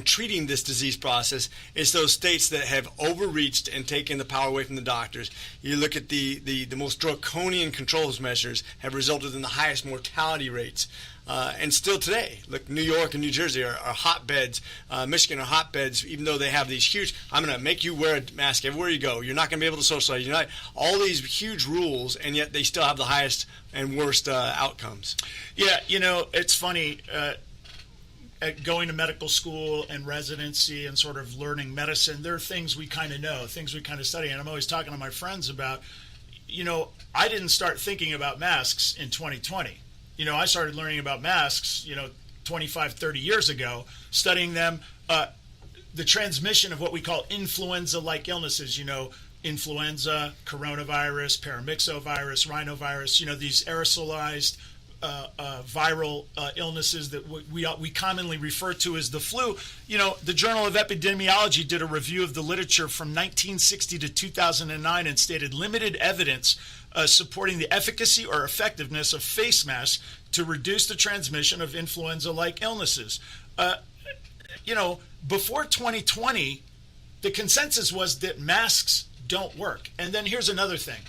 treating this disease process, it's those states that have overreached and taken the power away from the doctors. You look at the most draconian controls measures have resulted in the highest mortality rates. And still today, look, New York and New Jersey are hotbeds. Michigan are hotbeds, even though they have these huge, I'm going to make you wear a mask everywhere you go. You're not going to be able to socialize. You're not, all these huge rules, and yet they still have the highest and worst outcomes. Yeah, it's funny. at going to medical school and residency and sort of learning medicine, there are things we kind of know, things we kind of study. And I'm always talking to my friends about, I didn't start thinking about masks in 2020. I started learning about masks, 25, 30 years ago, studying them, the transmission of what we call influenza-like illnesses, influenza, coronavirus, paramyxovirus, rhinovirus, these aerosolized viral illnesses that we commonly refer to as the flu. The Journal of Epidemiology did a review of the literature from 1960 to 2009 and stated limited evidence supporting the efficacy or effectiveness of face masks to reduce the transmission of influenza-like illnesses. Before 2020, the consensus was that masks don't work. And then here's another thing.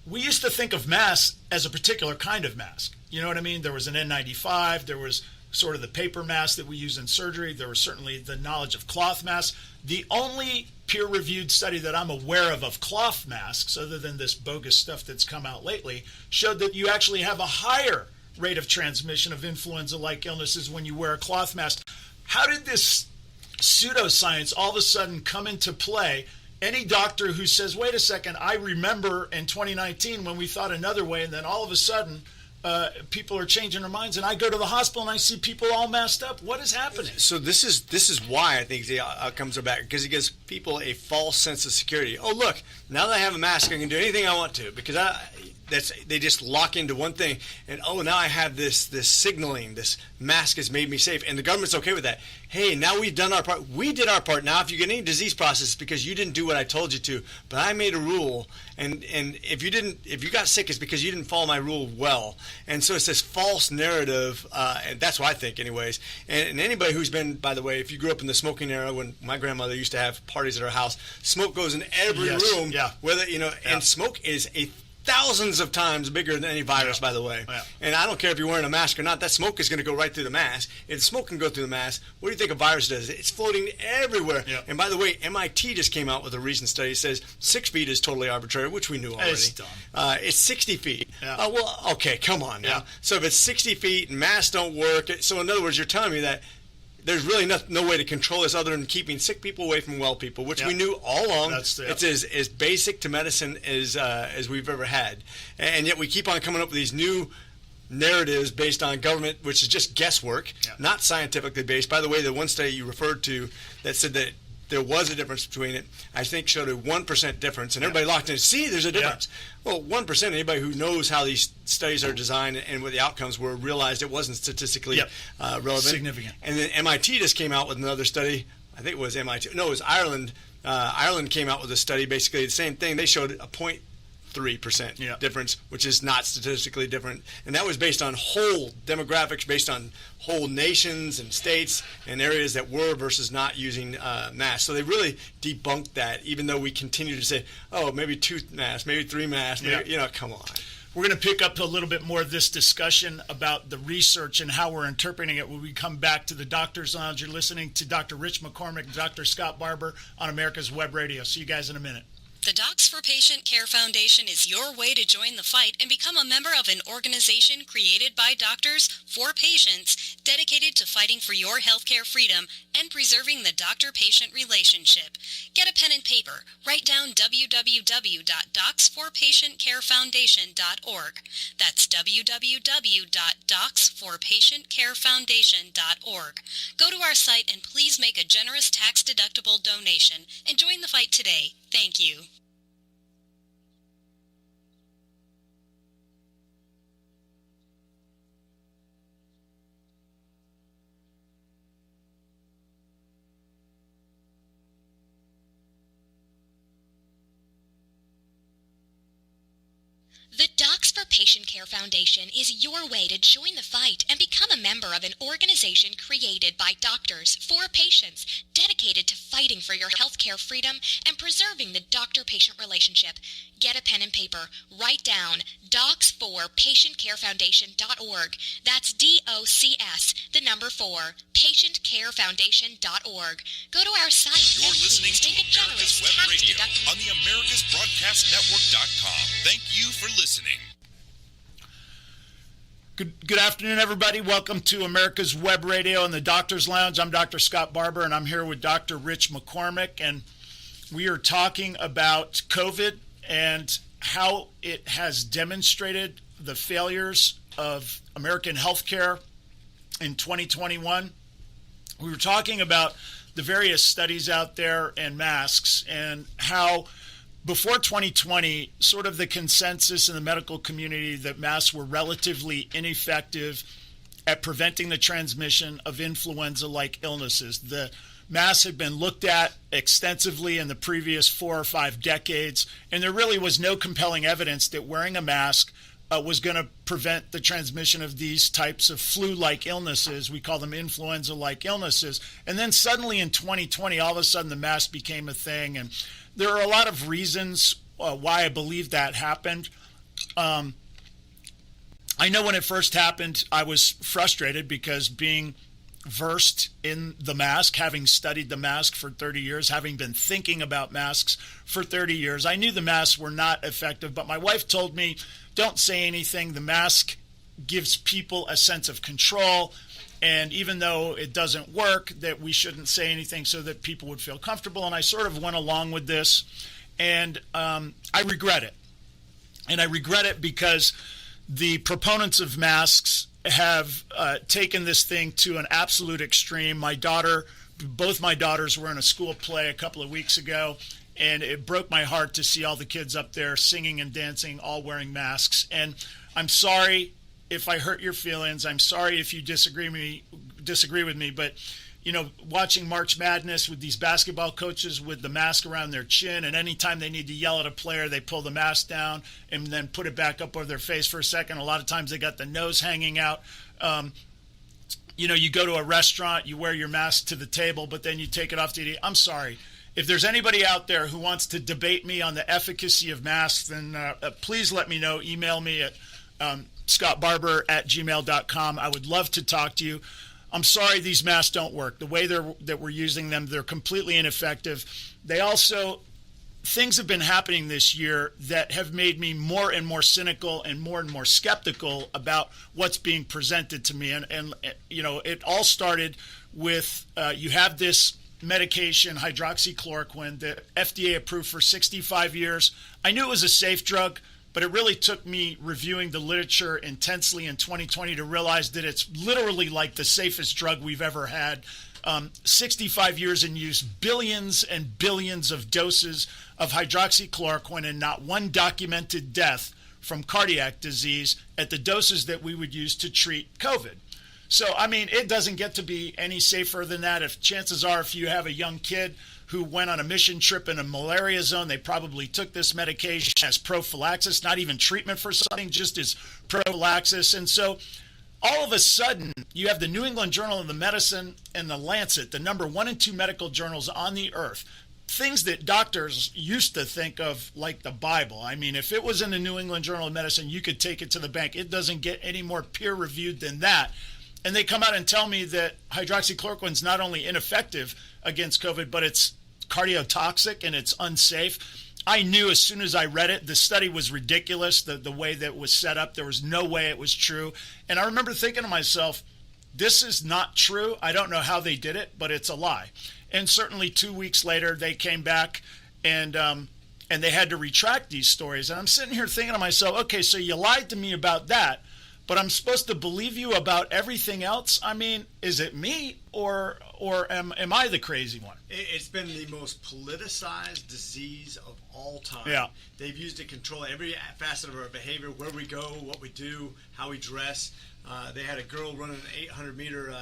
We used to think of masks as a particular kind of mask. You know what I mean? There was an N95. There was sort of the paper mask that we use in surgery. There was certainly the knowledge of cloth masks. The only peer-reviewed study that I'm aware of cloth masks, other than this bogus stuff that's come out lately, showed that you actually have a higher rate of transmission of influenza-like illnesses when you wear a cloth mask. How did this pseudoscience all of a sudden come into play? Any doctor who says, wait a second, I remember in 2019 when we thought another way, and then all of a sudden people are changing their minds, and I go to the hospital and I see people all masked up. What is happening? So this is why I think the outcomes are bad, because it gives people a false sense of security. Oh, look, now that I have a mask, I can do anything I want to, because they just lock into one thing, and now I have this signaling, this mask has made me safe, and the government's okay with that. Hey, now we've done our part. We did our part. Now if you get any disease process because you didn't do what I told you to, but I made a rule, and if you got sick, it's because you didn't follow my rule well. And so it's this false narrative, and that's what I think anyways. And anybody who's been, by the way, if you grew up in the smoking era, when my grandmother used to have parties at her house, smoke goes in every room. Yeah. Whether and smoke is thousands of times bigger than any virus, by the way. Yeah. And I don't care if you're wearing a mask or not, that smoke is going to go right through the mask. If smoke can go through the mask, what do you think a virus does? It's floating everywhere. Yeah. And by the way, MIT just came out with a recent study that says 6 feet is totally arbitrary, which we knew already. It's dumb. It's 60 feet. Yeah. Well, okay, come on now. Yeah. So if it's 60 feet and masks don't work, so in other words, you're telling me that there's really no way to control this other than keeping sick people away from well people, which we knew all along. It's as basic to medicine as we've ever had. And yet we keep on coming up with these new narratives based on government, which is just guesswork, not scientifically based. By the way, the one study you referred to that said that there was a difference between it, I think showed a 1% difference, and everybody locked in. See, there's a difference. Yeah. Well, 1%, anybody who knows how these studies are designed and what the outcomes were realized it wasn't statistically relevant. Significant. And then MIT just came out with another study. I think it was MIT. No, it was Ireland. Ireland came out with a study, basically the same thing. They showed a 0.3% difference, which is not statistically different. And that was based on whole demographics, based on whole nations and states and areas that were versus not using masks. So they really debunked that, even though we continue to say, oh, maybe 2 masks, maybe 3 masks, maybe, come on. We're going to pick up a little bit more of this discussion about the research and how we're interpreting it when we come back to the Doctor's Lounge. You're listening to Dr. Rich McCormick and Dr. Scott Barber on America's Web Radio. See you guys in a minute. The Docs for Patient Care Foundation is your way to join the fight and become a member of an organization created by doctors for patients dedicated to fighting for your healthcare freedom and preserving the doctor-patient relationship. Get a pen and paper. Write down www.docsforpatientcarefoundation.org. That's www.docsforpatientcarefoundation.org. Go to our site and please make a generous tax-deductible donation and join the fight today. Thank you. The Docs for Patient Care Foundation is your way to join the fight and become a member of an organization created by doctors for patients dedicated to fighting for your healthcare freedom and preserving the doctor-patient relationship. Get a pen and paper. Write down docs4patientcarefoundation.org. That's DOCS, the number 4, patientcarefoundation.org. Go to our site. You're listening to America's Web Radio on the AmericasBroadcastNetwork.com. Thank you for listening. Good afternoon, everybody. Welcome to America's Web Radio and the Doctor's Lounge. I'm Dr. Scott Barber, and I'm here with Dr. Rich McCormick, and we are talking about COVID and how it has demonstrated the failures of American healthcare in 2021. We were talking about the various studies out there and masks, and how before 2020, sort of the consensus in the medical community that masks were relatively ineffective at preventing the transmission of influenza-like illnesses. The masks had been looked at extensively in the previous 4 or 5 decades, and there really was no compelling evidence that wearing a mask was going to prevent the transmission of these types of flu-like illnesses. We call them influenza-like illnesses. And then suddenly in 2020, all of a sudden the mask became a thing, and there are a lot of reasons why I believe that happened. I know when it first happened, I was frustrated because being versed in the mask, having studied the mask for 30 years, having been thinking about masks for 30 years, I knew the masks were not effective, but my wife told me, don't say anything. The mask gives people a sense of control, and even though it doesn't work, that we shouldn't say anything so that people would feel comfortable. And I sort of went along with this, and I regret it. And I regret it because the proponents of masks have taken this thing to an absolute extreme. Both my daughters were in a school play a couple of weeks ago, and it broke my heart to see all the kids up there singing and dancing, all wearing masks. And I'm sorry if I hurt your feelings. I'm sorry if you disagree with me, but watching March Madness with these basketball coaches with the mask around their chin, and anytime they need to yell at a player, they pull the mask down and then put it back up over their face for a second. A lot of times they got the nose hanging out. You go to a restaurant, you wear your mask to the table, but then you take it off to eat. I'm sorry. If there's anybody out there who wants to debate me on the efficacy of masks, then please let me know. Email me at scottbarber@gmail.com. I would love to talk to you. I'm sorry these masks don't work. The way that we're using them, they're completely ineffective. Things have been happening this year that have made me more and more cynical and more skeptical about what's being presented to me. And it all started with you have this medication, hydroxychloroquine, that FDA approved for 65 years. I knew it was a safe drug, but it really took me reviewing the literature intensely in 2020 to realize that it's literally like the safest drug we've ever had. 65 years in use, billions and billions of doses of hydroxychloroquine, and not one documented death from cardiac disease at the doses that we would use to treat COVID. So, it doesn't get to be any safer than that. Chances are, if you have a young kid who went on a mission trip in a malaria zone, they probably took this medication as prophylaxis, not even treatment for something, just as prophylaxis. And so all of a sudden, you have the New England Journal of the Medicine and the Lancet, the number 1 and 2 medical journals on the earth, things that doctors used to think of like the Bible. If it was in the New England Journal of Medicine, you could take it to the bank. It doesn't get any more peer-reviewed than that. And they come out and tell me that hydroxychloroquine is not only ineffective against COVID, but it's cardiotoxic and it's unsafe. I knew as soon as I read it, the study was ridiculous, the way that it was set up. There was no way it was true. And I remember thinking to myself, this is not true. I don't know how they did it, but it's a lie. And certainly 2 weeks later, they came back and they had to retract these stories. And I'm sitting here thinking to myself, okay, so you lied to me about that, but I'm supposed to believe you about everything else? Is it me or am I the crazy one? It's been the most politicized disease of all time. Yeah. They've used to control every facet of our behavior, where we go, what we do, how we dress. They had a girl running an 800-meter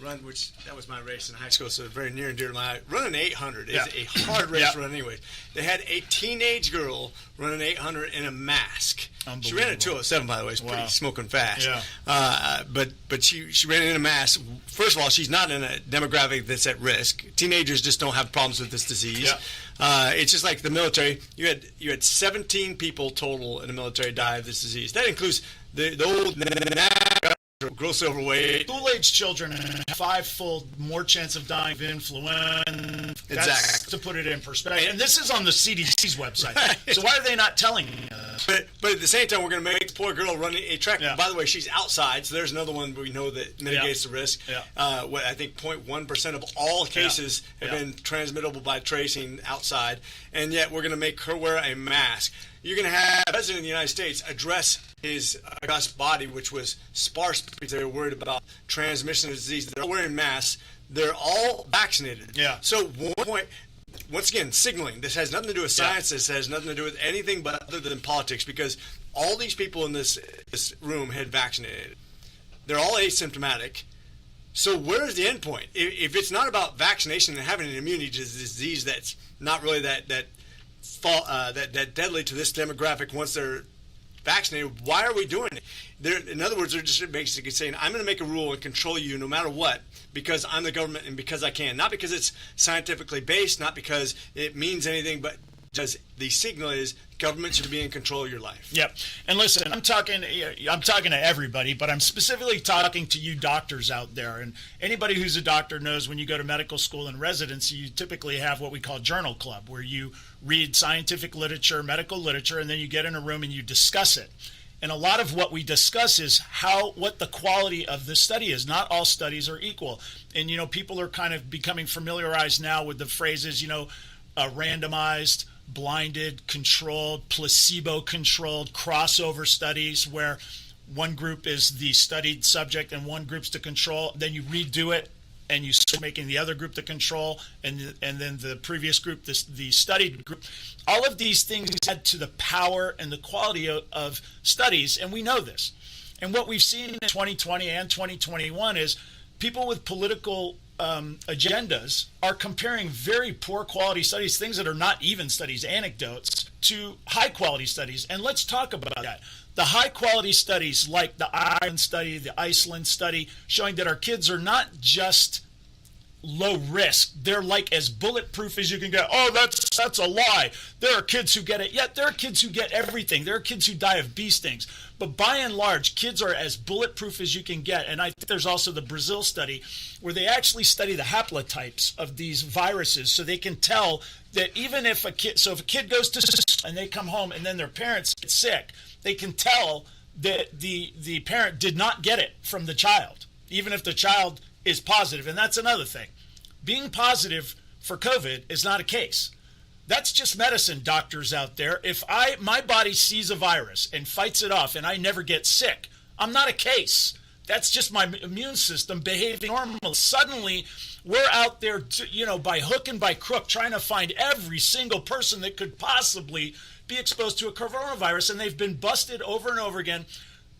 run, which that was my race in high school, so very near and dear to my heart. Running 800 is a hard race to run anyway. They had a teenage girl running 800 in a mask. She ran at 2:07, by the way. It's pretty smoking fast. Yeah. But she ran in a mask. First of all, she's not in a demographic that's at risk. Teenagers just don't have problems with this disease. Yeah. It's just like the military. You had 17 people total in the military die of this disease. That includes the old grossly overweight. School-age children have 5-fold more chance of dying of influenza. That's Exactly. to put it in perspective. And this is on the CDC's website. So why are they not telling us? But at the same time, we're going to make the poor girl run a track. Yeah. By the way, she's outside, so there's another one we know that mitigates the risk. Yeah. I think 0.1% of all cases have been transmittable by tracing outside, and yet we're going to make her wear a mask. You're going to have the President of the United States address his august body, which was sparse because they were worried about transmission of disease. They're all wearing masks. They're all vaccinated. Yeah. So one point, once again, signaling. This has nothing to do with science. This has nothing to do with anything but other than politics, because all these people in this room had vaccinated. They're all asymptomatic. So where is the end point? If it's not about vaccination and having an immunity to this disease that's not really that deadly to this demographic once they're vaccinated, why are we doing it? In other words, they're just basically saying, I'm going to make a rule and control you no matter what, because I'm the government and because I can. Not because it's scientifically based, not because it means anything, but because the signal is government should be in control of your life. Yep. And listen, I'm talking to everybody, but I'm specifically talking to you doctors out there. And anybody who's a doctor knows when you go to medical school and residency, you typically have what we call journal club, where you read scientific literature, medical literature, and then you get in a room and you discuss it. And a lot of what we discuss is what the quality of the study is. Not all studies are equal. And, people are kind of becoming familiarized now with the phrases, randomized, blinded, controlled, placebo-controlled, crossover studies where one group is the studied subject and one group's the control. Then you redo it and you start making the other group the control, and then the previous group, the studied group. All of these things add to the power and the quality of studies, and we know this. And what we've seen in 2020 and 2021 is people with political agendas are comparing very poor quality studies, things that are not even studies, anecdotes, to high quality studies. And let's talk about that. The high quality studies like the Ireland study, the Iceland study, showing that our kids are not just low risk. They're like as bulletproof as you can get. Oh, that's a lie. There are kids who get it. Yeah, there are kids who get everything. There are kids who die of bee stings. But by and large, kids are as bulletproof as you can get. And I think there's also the Brazil study where they actually study the haplotypes of these viruses so they can tell that even if a kid goes to and they come home and then their parents get sick, they can tell that the parent did not get it from the child, even if the child is positive. And that's another thing. Being positive for COVID is not a case. That's just medicine, doctors out there. If my body sees a virus and fights it off and I never get sick, I'm not a case. That's just my immune system behaving normally. Suddenly, we're out there, by hook and by crook, trying to find every single person that could possibly be exposed to a coronavirus, and they've been busted over and over again.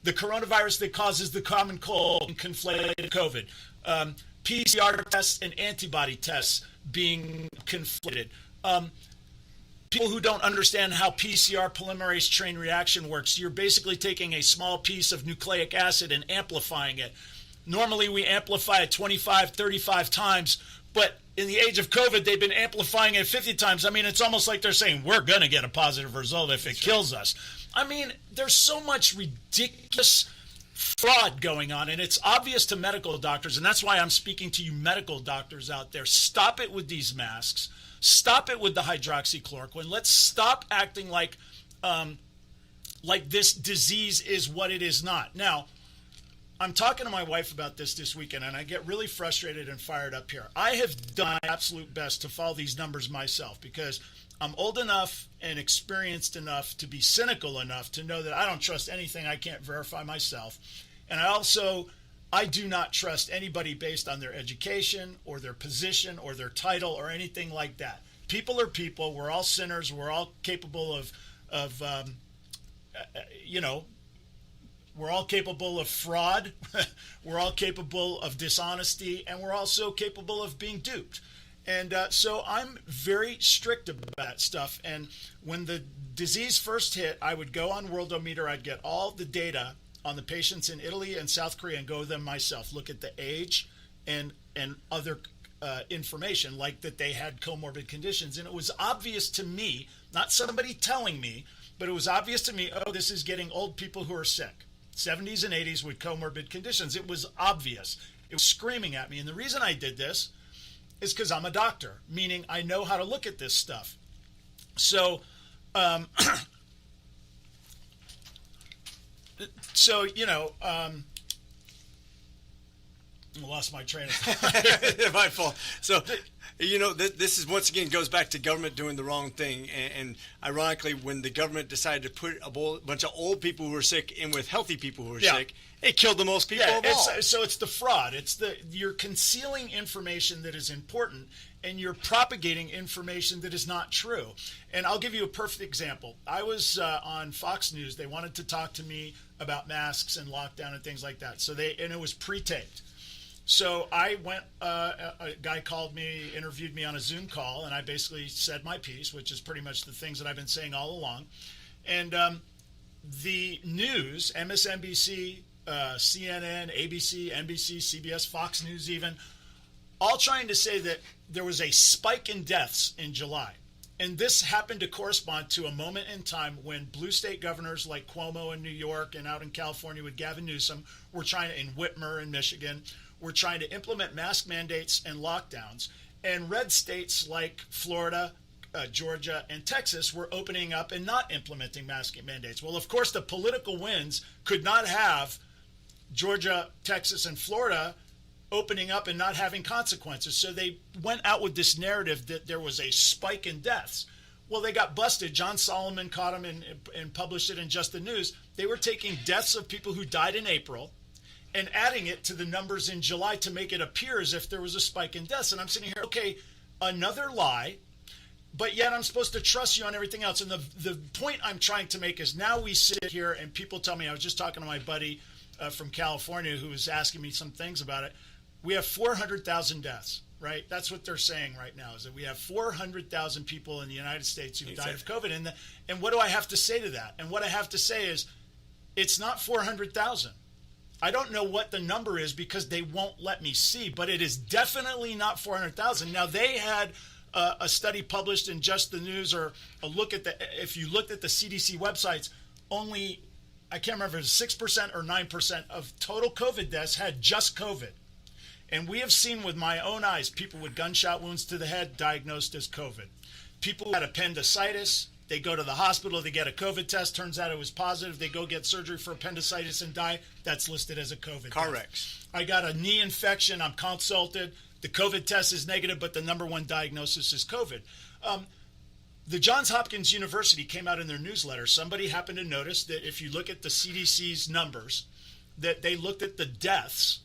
The coronavirus that causes the common cold and conflated COVID. PCR tests and antibody tests being conflated. People who don't understand how PCR polymerase chain reaction works, you're basically taking a small piece of nucleic acid and amplifying it. Normally we amplify it 25, 35 times, but in the age of COVID, they've been amplifying it 50 times. I mean, it's almost like they're saying, we're going to get a positive result if it kills us. I mean, there's so much ridiculous fraud going on, and it's obvious to medical doctors, and that's why I'm speaking to you medical doctors out there. Stop it with these masks. Stop it with the hydroxychloroquine. Let's stop acting like this disease is what it is not. Now, I'm talking to my wife about this weekend, and I get really frustrated and fired up here. I have done my absolute best to follow these numbers myself because I'm old enough and experienced enough to be cynical enough to know that I don't trust anything I can't verify myself. And I do not trust anybody based on their education or their position or their title or anything like that. People are people. We're all sinners. We're all capable of we're all capable of fraud. We're all capable of dishonesty, and we're also capable of being duped. And so I'm very strict about that stuff. And when the disease first hit, I would go on Worldometer. I'd get all the data on the patients in Italy and South Korea and go them myself, look at the age and other information like that they had comorbid conditions. And it was obvious to me, not somebody telling me, but it was obvious to me, this is getting old people who are sick. 70s and 80s with comorbid conditions. It was obvious. It was screaming at me. And the reason I did this is because I'm a doctor, meaning I know how to look at this stuff. So, I lost my train of thought. My fault. So, this is once again goes back to government doing the wrong thing. And ironically, when the government decided to put a bunch of old people who were sick in with healthy people who were sick, it killed the most people of all. So it's the fraud. You're concealing information that is important, and you're propagating information that is not true. And I'll give you a perfect example. I was on Fox News. They wanted to talk to me about masks and lockdown and things like that. And it was pre-taped. So I went, a guy called me, interviewed me on a Zoom call, and I basically said my piece, which is pretty much the things that I've been saying all along. And the news, MSNBC, CNN, ABC, NBC, CBS, Fox News even, all trying to say that there was a spike in deaths in July. And this happened to correspond to a moment in time when blue state governors like Cuomo in New York and out in California with Gavin Newsom were trying to, in Whitmer in Michigan, were trying to implement mask mandates and lockdowns. And red states like Florida, Georgia, and Texas were opening up and not implementing mask mandates. Well, of course, the political winds could not have Georgia, Texas, and Florida opening up and not having consequences. So they went out with this narrative that there was a spike in deaths. Well, they got busted. John Solomon caught them and published it in Just the News. They were taking deaths of people who died in April and adding it to the numbers in July to make it appear as if there was a spike in deaths. And I'm sitting here, okay, another lie, but yet I'm supposed to trust you on everything else. And the point I'm trying to make is now we sit here and people tell me, I was just talking to my buddy from California who was asking me some things about it. We have 400,000 deaths, right? That's what they're saying right now, is that we have 400,000 people in the United States who died of COVID. And what do I have to say to that? And what I have to say is it's not 400,000. I don't know what the number is because they won't let me see, but it is definitely not 400,000. Now, they had a study published in Just the News, or a look at if you looked at the CDC websites, only, I can't remember if it was 6% or 9% of total COVID deaths had just COVID. And we have seen with my own eyes people with gunshot wounds to the head diagnosed as COVID. People who had appendicitis, they go to the hospital, they get a COVID test, turns out it was positive, they go get surgery for appendicitis and die, that's listed as a COVID Correct. I got a knee infection, I'm consulted, the COVID test is negative, but the number one diagnosis is COVID. The Johns Hopkins University came out in their newsletter. Somebody happened to notice that if you look at the CDC's numbers, that they looked at the deaths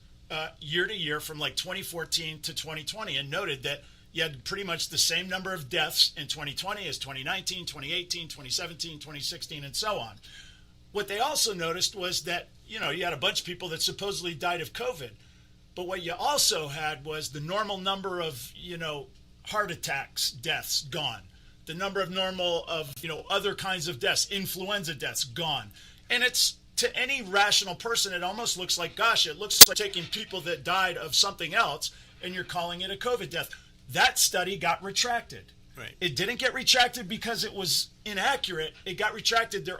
year to year from like 2014 to 2020 and noted that you had pretty much the same number of deaths in 2020 as 2019, 2018, 2017, 2016, and so on. What they also noticed was that, you had a bunch of people that supposedly died of COVID. But what you also had was the normal number of, heart attacks, deaths, gone. The number of normal of, other kinds of deaths, influenza deaths, gone. And it's, to any rational person, it almost looks like, gosh, it looks like taking people that died of something else and you're calling it a COVID death. That study got retracted. Right. It didn't get retracted because it was inaccurate. It got retracted. There are